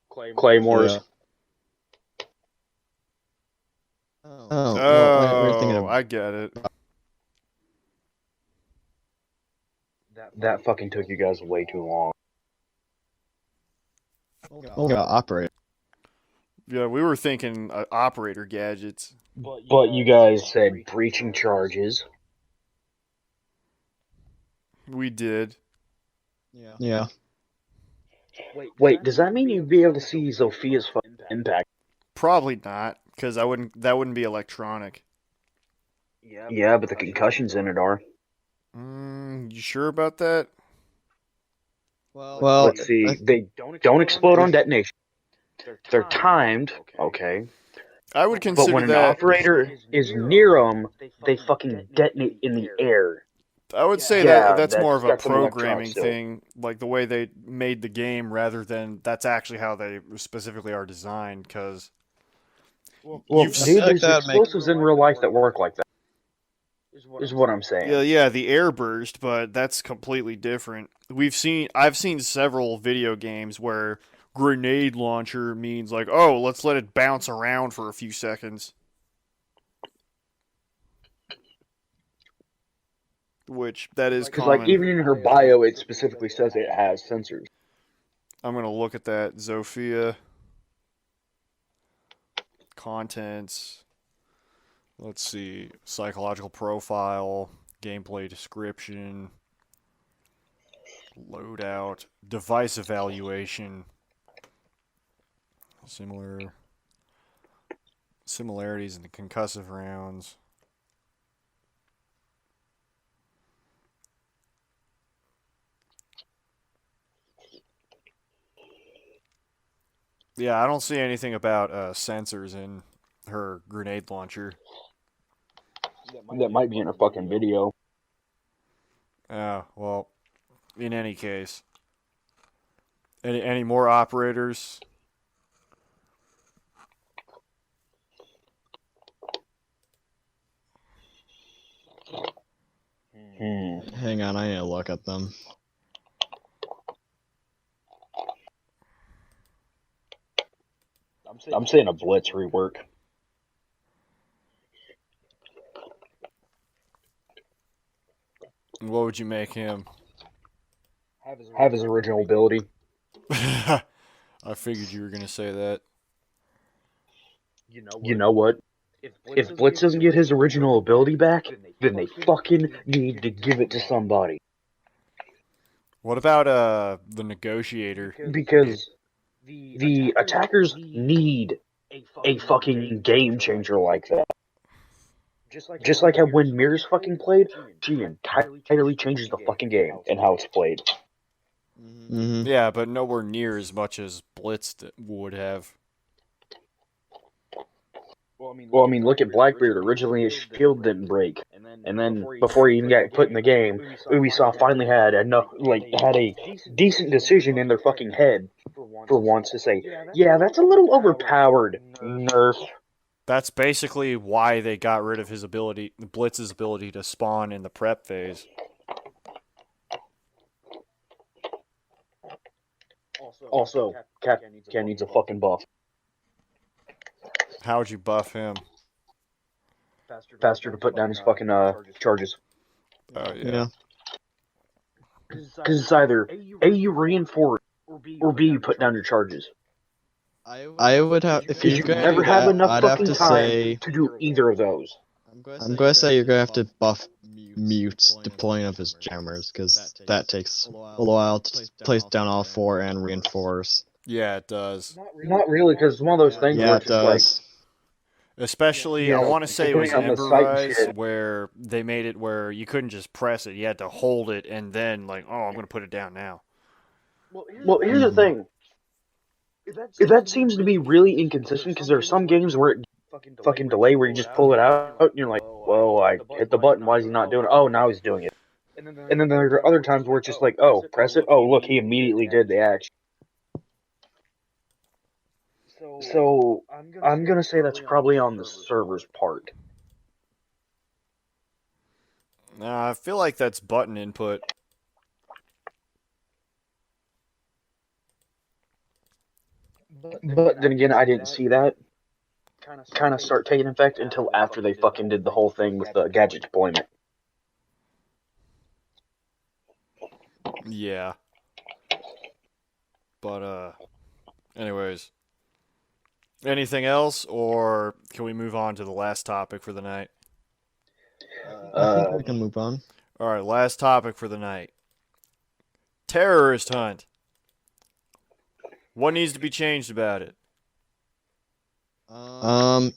Claymores. Yeah. Well, we're thinking of... I get it. That fucking took you guys way too long. Operator. Yeah, we were thinking operator gadgets. But you guys said breaching charges. We did. Yeah. Wait, does that mean you'd be able to see Zophia's impact? Probably not, because that wouldn't be electronic. Yeah, but the concussions in it are. You sure about that? Well, Let's see. They don't explode on detonation. They're timed, okay. I would But consider when an that. operator is near them, they fucking detonate in the air. I would say Yeah, that's more of a that's some electronics programming still. thing, like the way they made the game, rather than that's actually how they specifically are designed. Because Well, You've dude, like there's that explosives in real life that work like that. Is what I'm saying. yeah, the air burst, but that's completely different. I've seen several video games where grenade launcher means like, oh, let's let it bounce around for a few seconds. Which that is Because, common. like, even in her bio, it specifically says it has sensors. I'm gonna look at that. Zofia contents. Let's see. Psychological profile, gameplay description, loadout, device evaluation, similarities in the concussive rounds. Yeah, I don't see anything about sensors in her grenade launcher. That might be in her fucking video. Well, in any case. Any more operators? Hang on, I need to look at them. I'm saying a Blitz rework. What would you make him? Have his original ability. I figured you were going to say that. You know what? If Blitz doesn't get his original ability back, then they fucking need to give it to somebody. What about the negotiator? Because the attackers need a fucking game changer like that. Just like how when Mirrors fucking played, she entirely changes the fucking game and how it's played. Mm-hmm. Yeah, but nowhere near as much as Blitz would have. Well, I mean, look at Blackbeard. Originally, his shield didn't break, and then before he even got put in the game, Ubisoft finally had a decent decision in their fucking head for once to say, yeah, that's a little overpowered, nerf. That's basically why they got rid of his ability, Blitz's ability to spawn in the prep phase. Also, Cat needs a fucking buff. How would you buff him? Faster to put down his fucking charges. Oh, Yeah. Because it's either A, you reinforce, or B, you put down your charges. I would have, if Because you're you going never to have that, enough I'd have fucking to time say, to do either of those. I'm going to say you're going to have to buff Mute's deploying of his jammers, because that takes a little while to place down all four and reinforce. Yeah, it does. Not really, because it's one of those things Yeah, where it it's just like, does. Especially, Yeah, I want to say it was depending on the site and Emberrise, shit. where they made it where you couldn't just press it. You had to hold it and then, like, oh, I'm going to put it down now. Well, here's the thing. That seems to be really inconsistent, because there are some games where it fucking delay where you just pull it out, and you're like, well, I hit the button, why is he not doing it? Oh, now he's doing it. And then there are other times where it's just like, oh, press it, oh, look, he immediately did the action. So, I'm gonna say that's probably on the server's part. I feel like that's button input. But then again, I didn't see that kind of start taking effect until after they fucking did the whole thing with the gadget deployment. Yeah. But, Anyways, anything else, or can we move on to the last topic for the night? I think we can move on. All right, last topic for the night. Terrorist hunt. What needs to be changed about it?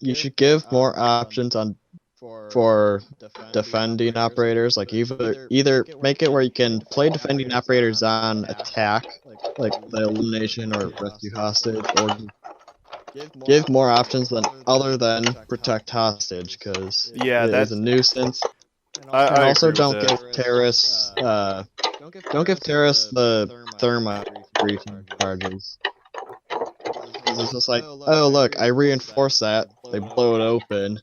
You should give more options for defending operators. Like either make it where you can play defending operators on attack, like the elimination or rescue hostage, or give more options other than protect hostage, because Yeah, it is a nuisance. I And also agree with don't that. give terrorists the thermite breaching charges. It's just like, oh look, I reinforced that. They blow it open,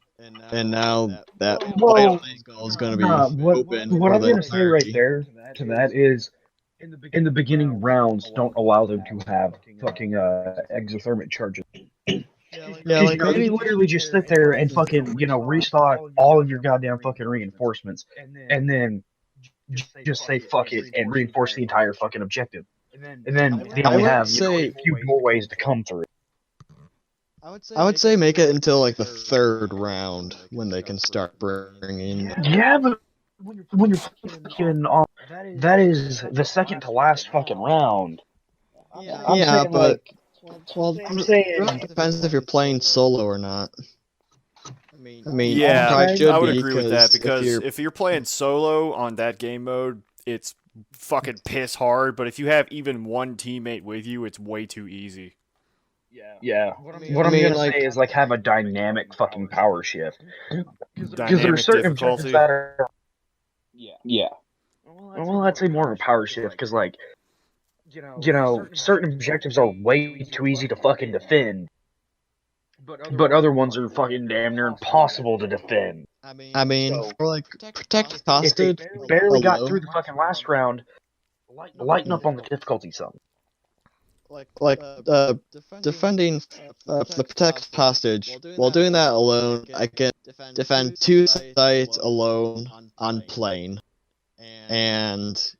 and now that vital angle is going to be open. What for I'm the gonna say right entirety. there to that is, in the beginning rounds, don't allow them to have fucking exothermic charges. Yeah, Because like you can literally just sit there and fucking restock all of your goddamn fucking reinforcements, and then just say fuck it and reinforce the entire fucking objective, and then they I only would have say a few doorways to come through. I would say make it until like the third round when they can start bringing. Yeah, but when you're fucking on, that is the second to last fucking round. I'm Yeah, saying, but like, well, I'm it saying, really depends if you're playing solo or not. I mean, Yeah, you probably should I would be, agree with that, if because you're, if you're playing solo on that game mode, it's fucking piss hard, but if you have even one teammate with you, it's way too easy. yeah. What I I'm mean, gonna like- say is, like, have a dynamic fucking power shift. Because there are Dynamic certain objectives difficulty. that are, yeah. Well, I'd say more of a power shift, because, like, certain objectives are way too easy to fucking defend, but other ones are fucking damn near impossible to defend. I mean, So, for like protect If they hostage barely got alone, through the fucking last round, lighten up on the difficulty some. like defending the protect hostage. While doing that alone, I can defend 2 sites alone on plane, and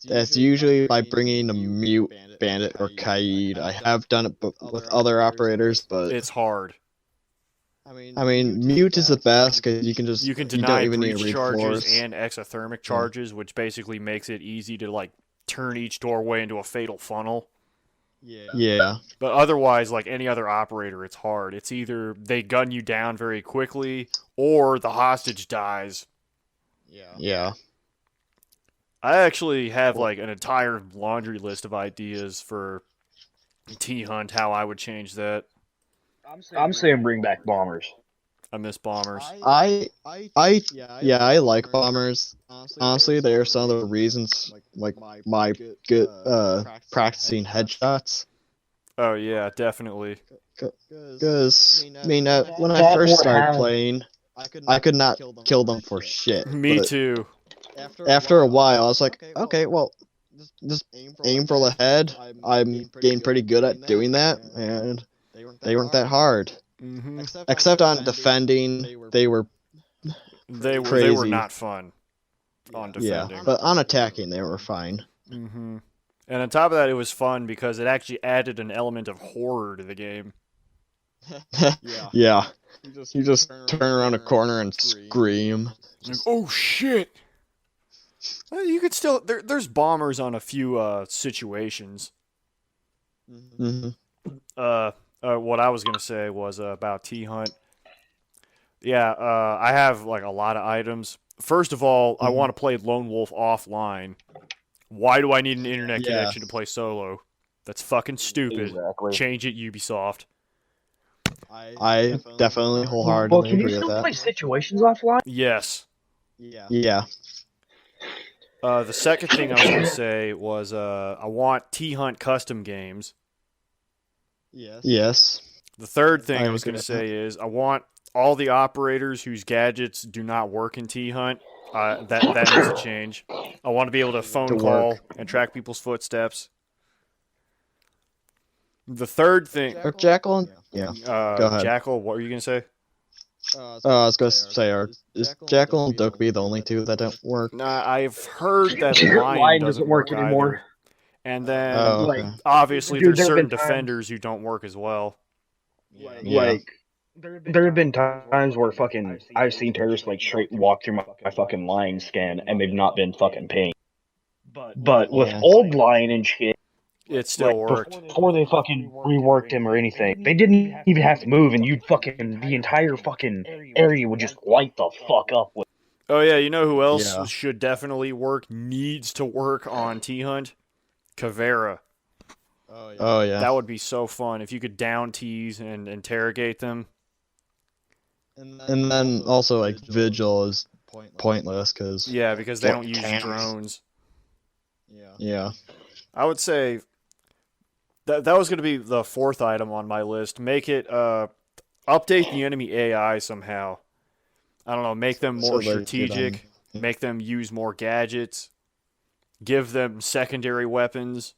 that's usually by bringing a mute bandit or Kaid. I have done it with other operators, but It's hard. I mean, mute is the best because you can just You can don't deny even need to breach charges reinforce. and exothermic charges, which basically makes it easy to like turn each doorway into a fatal funnel. Yeah. But otherwise, like any other operator, it's hard. It's either they gun you down very quickly, or the hostage dies. Yeah. I actually have like an entire laundry list of ideas for T-Hunt, how I would change that. I'm saying bring back bombers. I miss bombers. I like bombers. Honestly, they are some of the reasons like my good practicing headshots. Oh yeah, definitely. Because I mean, when I That first would started have- playing, I could not kill them for shit. Me but too. After a while, I was like, okay, well, just aim for the head. I'm getting pretty good at doing that, and they weren't that hard. Mm-hmm. Except on defending, they were They were crazy. not fun on defending. Yeah, but on attacking, they were fine. Mm-hmm. And on top of that, it was fun because it actually added an element of horror to the game. Yeah. You just turn around a corner and scream. Like, oh shit! Well, you could still there's bombers on a few situations. Hmm. What I was gonna say was about T-Hunt. Yeah, I have like a lot of items. First of all, I want to play Lone Wolf offline. Why do I need an internet Yeah. connection to play solo? That's fucking stupid. Exactly. Change it, Ubisoft. I definitely Well, wholeheartedly can you agree with still play that. situations offline? Yes. Yeah. The second thing I was gonna say was I want T-Hunt custom games. Yes. The third thing I I was agree going to with say is I want all the operators whose gadgets do not work in T-Hunt. That needs to change. I want to be able to phone To call work. and track people's footsteps. The third thing, Or Jackal? Yeah. Go ahead. Jackal, what were you going to say? I was going to say, is Jackal and Dokeby the only two that don't work? Nah, I've heard that Lion Lion doesn't doesn't work work anymore. either. And then, Okay. obviously, Dude, there's there have certain been times- defenders who don't work as well. Yeah. There have been times where fucking I've seen terrorists like straight walk through my fucking line scan and they've not been fucking pinged. But with old line and shit, It still worked. before they fucking reworked him or anything, they didn't even have to move, and you'd fucking the entire fucking area would just light the fuck up with. Oh, yeah, you know who else Yeah. should definitely work, needs to work on T-Hunt? Kavera. Oh yeah. That would be so fun if you could down T's and interrogate them. And then also like Vigil is pointless because Yeah, because they don't use tanks. drones. Yeah. I would say that was going to be the fourth item on my list. Make it update the enemy AI somehow. I don't know, make them more So they get strategic, make them use more gadgets, give them secondary weapons.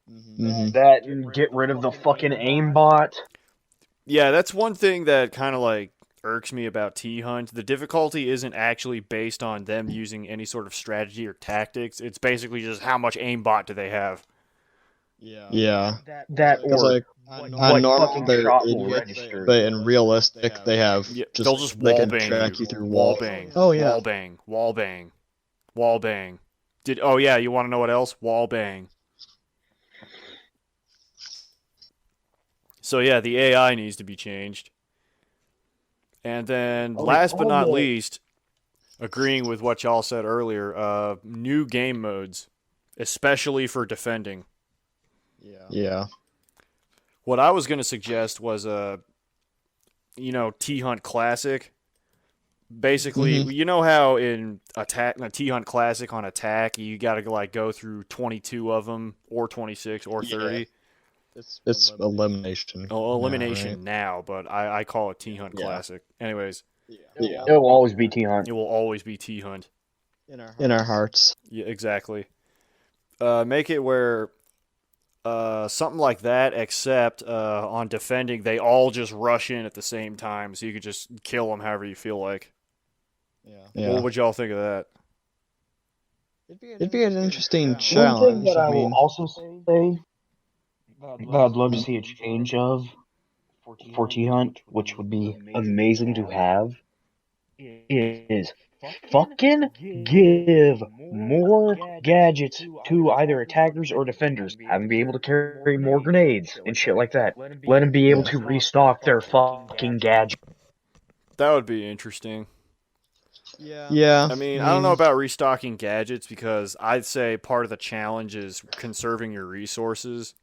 Mm-hmm. That and get rid of the fucking aimbot. Yeah, that's one thing that kind of like irks me about T-Hunt. The difficulty isn't actually based on them using any sort of strategy or tactics. It's basically just how much aimbot do they have. Yeah. That Because or like what on normal fucking they're shot will idiots, register. but in realistic they have Yeah, they'll just they wall can bang track you. you through Wall walls. bang. Oh yeah. Wall bang. Wall bang. Wall bang. Oh yeah, you want to know what else? Wall bang. So yeah, the AI needs to be changed. And then last but not least, agreeing with what y'all said earlier, new game modes, especially for defending. Yeah. What I was going to suggest was T-Hunt Classic. Basically, you know how in T-Hunt Classic on attack, you got to like go through 22 of them or 26 or 30. It's elimination. Elimination now, but I call it T-Hunt Classic. Anyways, Yeah. It will always be T-Hunt. it will always be T-Hunt. In our hearts. Yeah, exactly. Make it where something like that, except on defending, they all just rush in at the same time, so you could just kill them however you feel like. Yeah. What would y'all think of that? It'd be an interesting One challenge. thing that I mean, will also say that I'd love to see a change of for T-Hunt, which would be amazing to have, is fucking give more gadgets to either attackers or defenders. Have them be able to carry more grenades and shit like that. Let them be able to restock their fucking gadgets. That would be interesting. yeah. I mean, I don't know about restocking gadgets because I'd say part of the challenge is conserving your resources.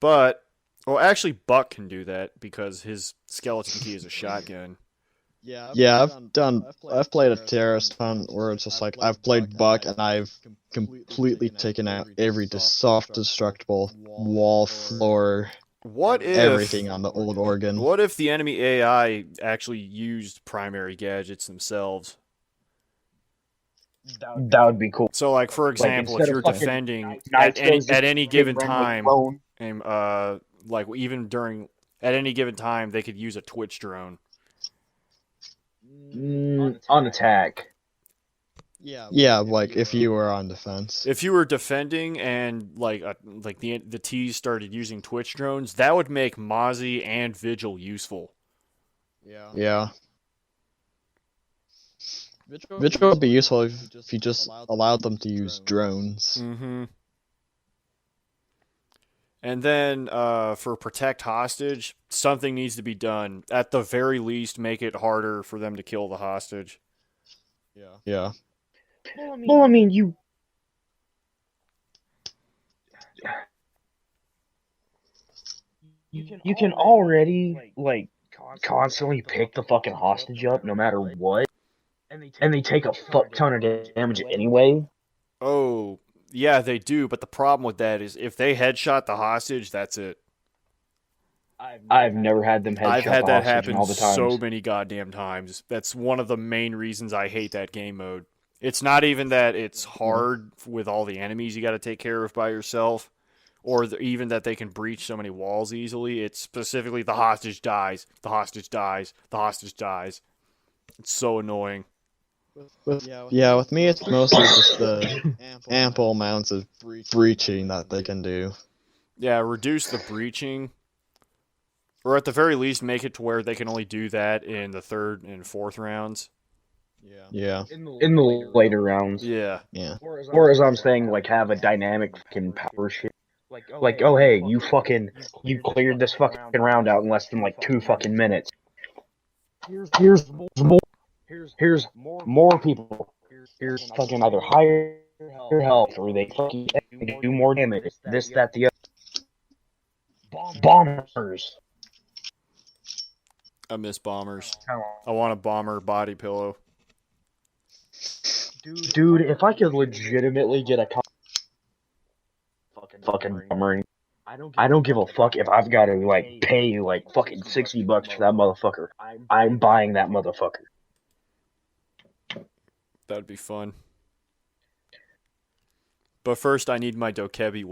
But, well, actually, Buck can do that because his skeleton key is a shotgun. Yeah, I've played a terrorist hunt where it's just like I've played Buck and I've completely taken out every self-destructible wall, floor, What if everything on the old organ. What if the enemy AI actually used primary gadgets themselves? That would be cool. So, like for example, if instead you're of fucking defending Knights at goes to any given run with time, drone. and like even during at any given time, they could use a Twitch drone. On attack. Yeah, like if you were on defense. If you were defending and the T's started using Twitch drones, that would make Mozzie and Vigil useful. Yeah. Vigil would be useful if you just allowed them to use drones. Mm-hmm. And then for protect hostage, something needs to be done. At the very least, make it harder for them to kill the hostage. Yeah. Well, I mean, you can already like constantly pick the fucking hostage up no matter what, and they take a fuck ton of damage anyway. Oh, yeah, they do, but the problem with that is if they headshot the hostage, that's it. I've never had them headshot I've had the that hostage happen all the times. so many goddamn times. That's one of the main reasons I hate that game mode. It's not even that it's hard with all the enemies you got to take care of by yourself, or even that they can breach so many walls easily. It's specifically the hostage dies, the hostage dies, the hostage dies. It's so annoying. With me, it's mostly just the ample amounts of breaching that they can do. Yeah, reduce the breaching, or at the very least, make it to where they can only do that in the third and fourth rounds. Yeah. In the later rounds. Yeah. Or as I'm saying, like, have a dynamic fucking power shit. Like, oh hey, you cleared this fucking round out in less than like 2 fucking minutes. Here's more. Here's more people. Here's fucking either higher health or they fucking do more damage. This, that, the other. Bombers. I miss bombers. I want a bomber body pillow. Dude, if I could legitimately get a fucking bomber, I don't give a fuck if I've got to like pay like fucking $60 for that motherfucker. I'm buying that motherfucker. That'd be fun. But first, I need my Dokebi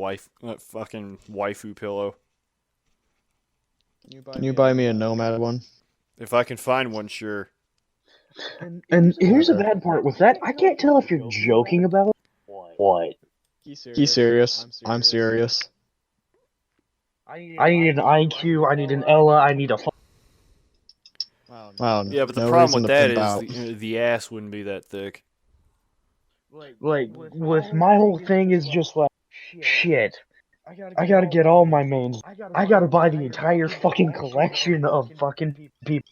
fucking waifu pillow. Can you buy me a Nomad one? If I can find one, sure. And here's the bad part with that. I can't tell if you're joking about it. What? He's serious. I'm serious. I need an IQ, I need an Ella, I need a... Wow. Yeah, but the no problem reason with to that pimp out. is the ass wouldn't be that thick. Like, with my whole thing is just like, shit. I gotta get all my mains. I gotta buy the entire fucking collection of fucking people.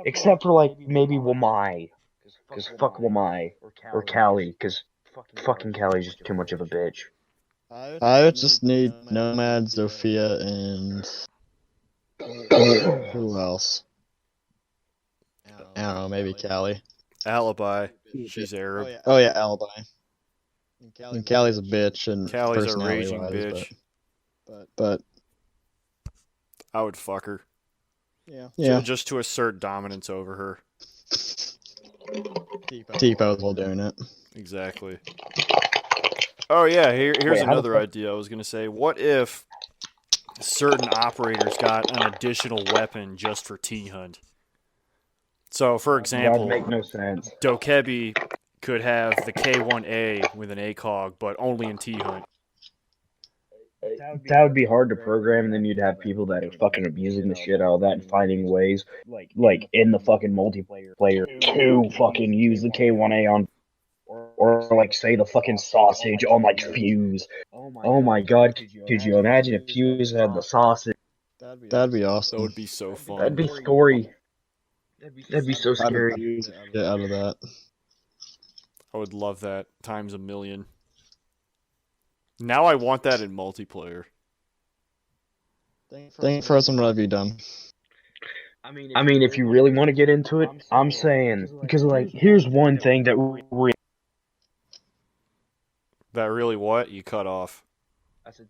Except for, like, maybe Wamai. Because fuck Wamai. Or Callie, because fucking Callie's just too much of a bitch. I would just need Nomad, Zofia, and who else? I don't know, maybe Callie. Alibi. She's Arab. Oh yeah, Alibi. And Callie's a bitch, and Callie's a personality raging wise, bitch. But I would fuck her. yeah, Just to assert dominance over her. T-Pose while doing it. Exactly. Oh yeah, here's Wait, how the another fuck- idea I was gonna say. What if certain operators got an additional weapon just for T-Hunt? So, for That would example, make no sense. Dokebi could have the K1A with an ACOG, but only in T-Hunt. That would be hard to program, and then you'd have people that are fucking abusing the shit out of that and finding ways, like in the fucking multiplayer, to fucking use the K1A on, or like say the fucking sausage on like Fuse. Oh my god, could you imagine if Fuse had the sausage? That'd be awesome. That would be so fun. That'd be scary. That'd be so I'd scary. abuse the shit out of that. I would love that times a million. Now I want that in multiplayer. Think Frozen, what have you done? I mean, if you really want to get into it, I'm saying, because like, here's one thing that That really what? You cut off.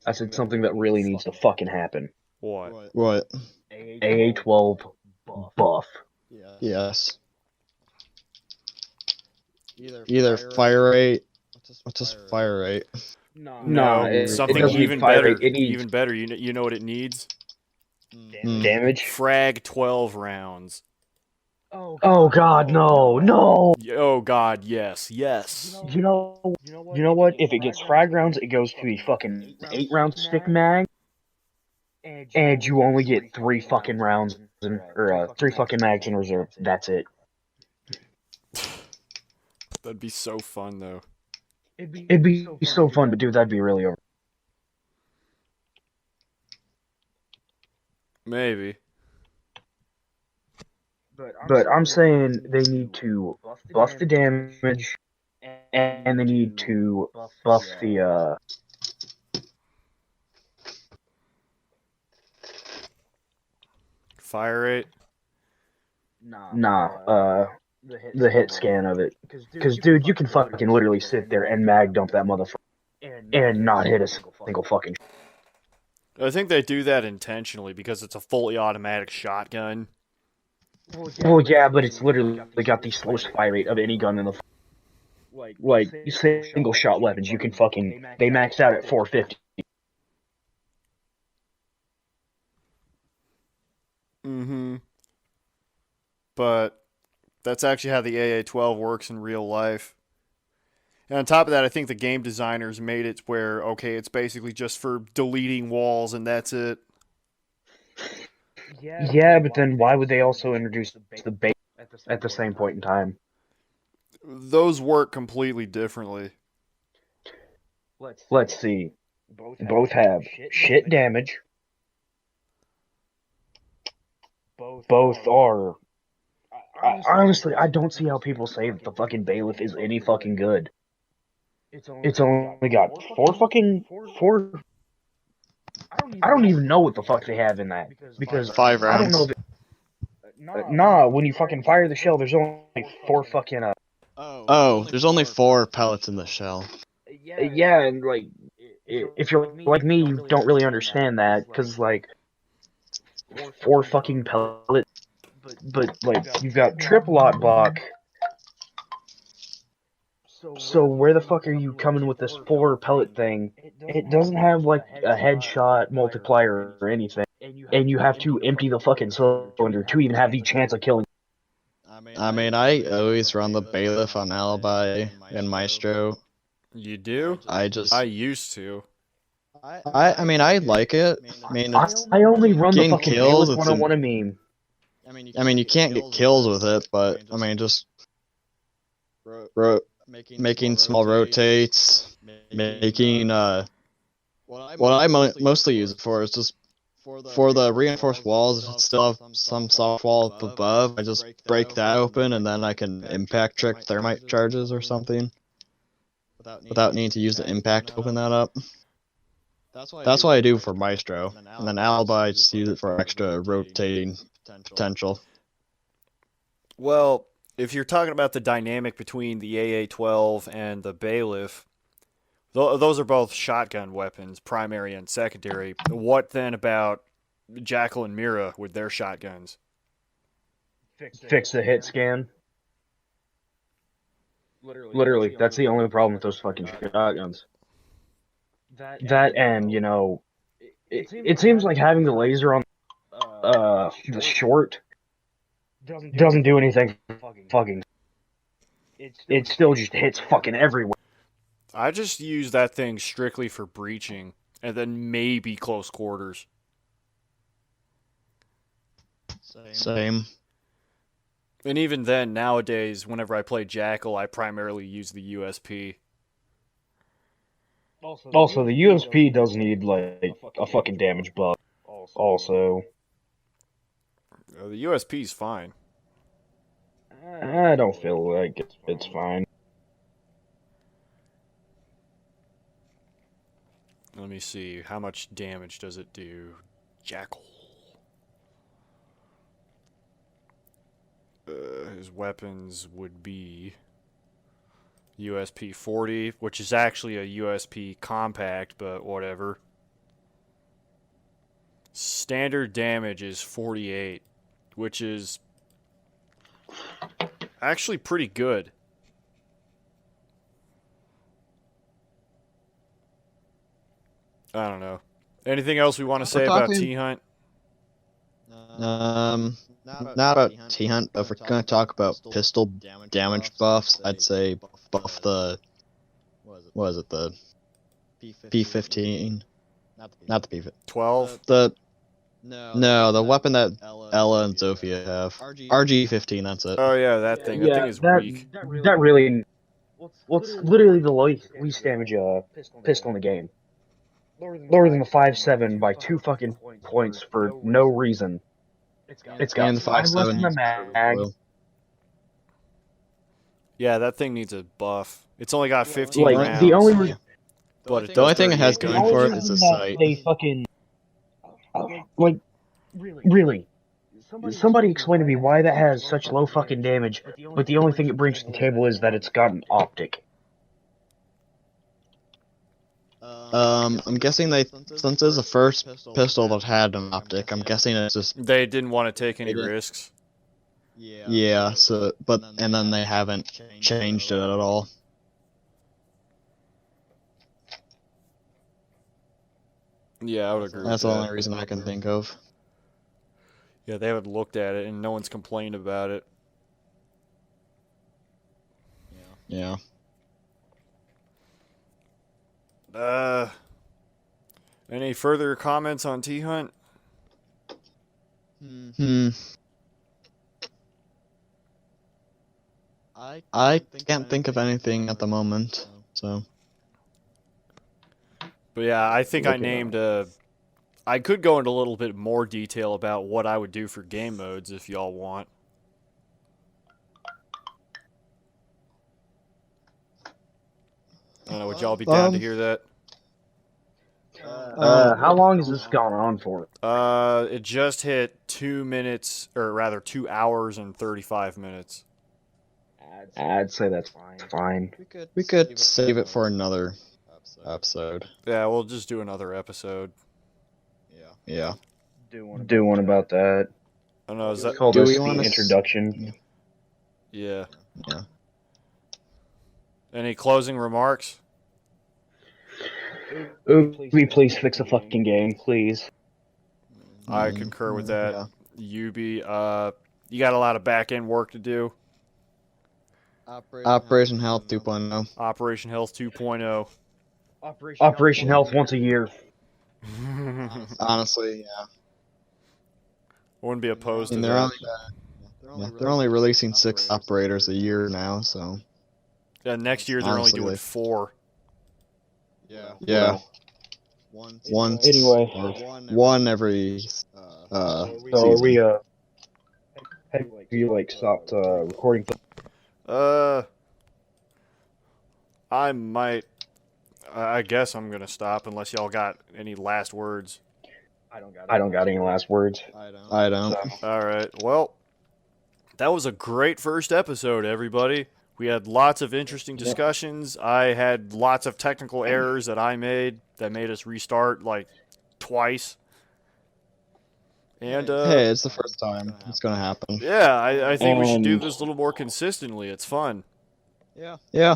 I said something that really needs to fucking happen. What? What? AA12 buff. Yes. Either fire rate. What's this fire rate? No, it Something doesn't need even fire better. rate, it needs Even better. You know what it needs? damage. Frag 12 rounds. Oh god, no. Oh god, yes. You know what? If it gets frag rounds, it goes to a fucking 8-round stick mag, and you only get 3 fucking rounds, or 3 fucking mags in reserve. That's it. That'd be so fun though. It'd be so fun, but dude, that'd be really over. Maybe. But I'm saying they need to buff the damage, and they need to buff the Fire rate. the hit scan of it. Because dude, you can fucking literally sit there and mag dump that motherfucker and not hit a single fucking. I think they do that intentionally because it's a fully automatic shotgun. Well, yeah, but it's literally got the slowest fire rate of any gun in the. Like single shot weapons, you can fucking they max out at 450. Mm-hmm. But That's actually how the AA-12 works in real life. And on top of that, I think the game designers made it where, okay, it's basically just for deleting walls and that's it. Yeah, but then why would they also introduce the base at the same point in time? Those work completely differently. Let's see. Both have shit damage. Both are. Honestly, I don't see how people say that the fucking bailiff is any fucking good. It's only got four. I don't even know what the fuck they have in that because 5 I don't know rounds. if nah, when you fucking fire the shell, there's only four fucking Oh, there's only 4 pellets in the shell. yeah, and like if you're like me, you don't really understand that because like four fucking pellets, but like you've got triple block. So where the fuck are you coming with this 4 pellet thing? It doesn't have like a headshot multiplier or anything, and you have to empty the fucking cylinder to even have the chance of killing. I mean, I always run the bailiff on Alibi and Maestro. You do? I used to. I mean, I like it. I mean, it's I only run the getting fucking kills. bailiff when I want a meme. I mean, you can't get kills with it, but I mean, just making small rotates, making what I mostly use it for is just for the reinforced walls. If it still have some soft wall up above, I just break that open, and then I can impact trick thermite charges or something without needing to use the impact to open that up. That's what I do for Maestro, and then Alibi I just use it for extra rotating potential. Well, if you're talking about the dynamic between the AA-12 and the bailiff, those are both shotgun weapons, primary and secondary. What then about Jackal and Mira with their shotguns? Fix the hit scan. Literally, that's the only problem with those fucking shotguns. That and, you know, it seems like having the laser on the short doesn't do anything fucking. It still just hits fucking everywhere. I just use that thing strictly for breaching, and then maybe close quarters. Same. And even then, nowadays, whenever I play Jackal, I primarily use the USP. Also, the USP does need, like, a fucking damage buff. Also. The USP's fine. I don't feel like it's fine. Let me see. How much damage does it do? Jackal. His weapons would be USP 40, which is actually a USP compact, but whatever. Standard damage is 48, which is actually pretty good. I don't know. Anything else we want to say about T-Hunt? Not about T-Hunt, but if we're going to talk about pistol damage buffs, I'd say buff the, what is it, the P15? Not the P15. 12? No, the weapon that Ella and Zofia have. RG15, that's it. Oh yeah, that thing. That thing is weak. That really... Well, it's literally the least damage pistol in the game. Lower than the 5.7 by 2 fucking points for no reason. It's got 5 less in the mag. Yeah, that thing needs a buff. It's only got 15 like, rounds. The only thing it has going for it is the sight. They fucking... like, really? Somebody explain to me why that has such low fucking damage, but the only thing it brings to the table is that it's got an optic. I'm guessing since it's the first pistol that had an optic, I'm guessing it's just... They didn't want to take any risks. Yeah, and then they haven't changed it at all. Yeah, I would agree That's with the that. only reason I can think of. Yeah, they haven't looked at it, and no one's complained about it. Yeah. Any further comments on T-Hunt? I can't think of anything at the moment, so. But yeah, I think I named I could go into a little bit more detail about what I would do for game modes if y'all want. I don't know, would y'all be down to hear that? How long has this gone on for? It just hit 2 minutes, or rather 2 hours and 35 minutes. I'd say that's fine. We could save it for another episode. Yeah, we'll just do another episode. Yeah. Do one about that. I don't know, is that... Call Do this we the wanna introduction. Yeah. Yeah. Any closing remarks? Please fix the fucking game, please. I concur with that. Yeah. UB, you got a lot of back-end work to do. Operation Health 2.0. Operation Health 2.0. Operation Health once a year. Honestly, yeah. Wouldn't be opposed I to mean, that. they're only releasing 6 operators a year now, so. Yeah, next year they're only Honestly, doing they- 4. Yeah. Once. Anyway. One every. So are we have you stopped recording? I might. I guess I'm gonna stop unless y'all got any last words. I don't got any last words. I don't. All right. Well, that was a great first episode, everybody. We had lots of interesting discussions. I had lots of technical errors that I made that made us restart like twice. And Hey, it's the first time. It's gonna happen. yeah, I think we should do And- this a little more consistently. It's fun. Yeah.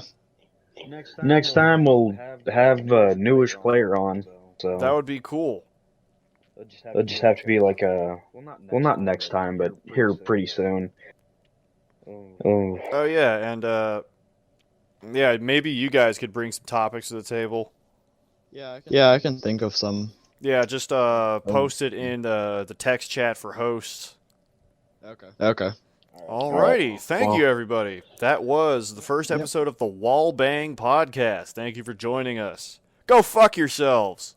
Next time we'll have a newish player on. So That would be cool. it'll just have to be like well, not next time, but here pretty soon. Oh, Oh yeah, and yeah, maybe you guys could bring some topics to the table. Yeah, I can think of some. Yeah, just post it in the text chat for hosts. Okay. Alrighty, thank Well- you everybody. That was the first episode of the Wallbang Podcast. Thank you for joining us. Go fuck yourselves.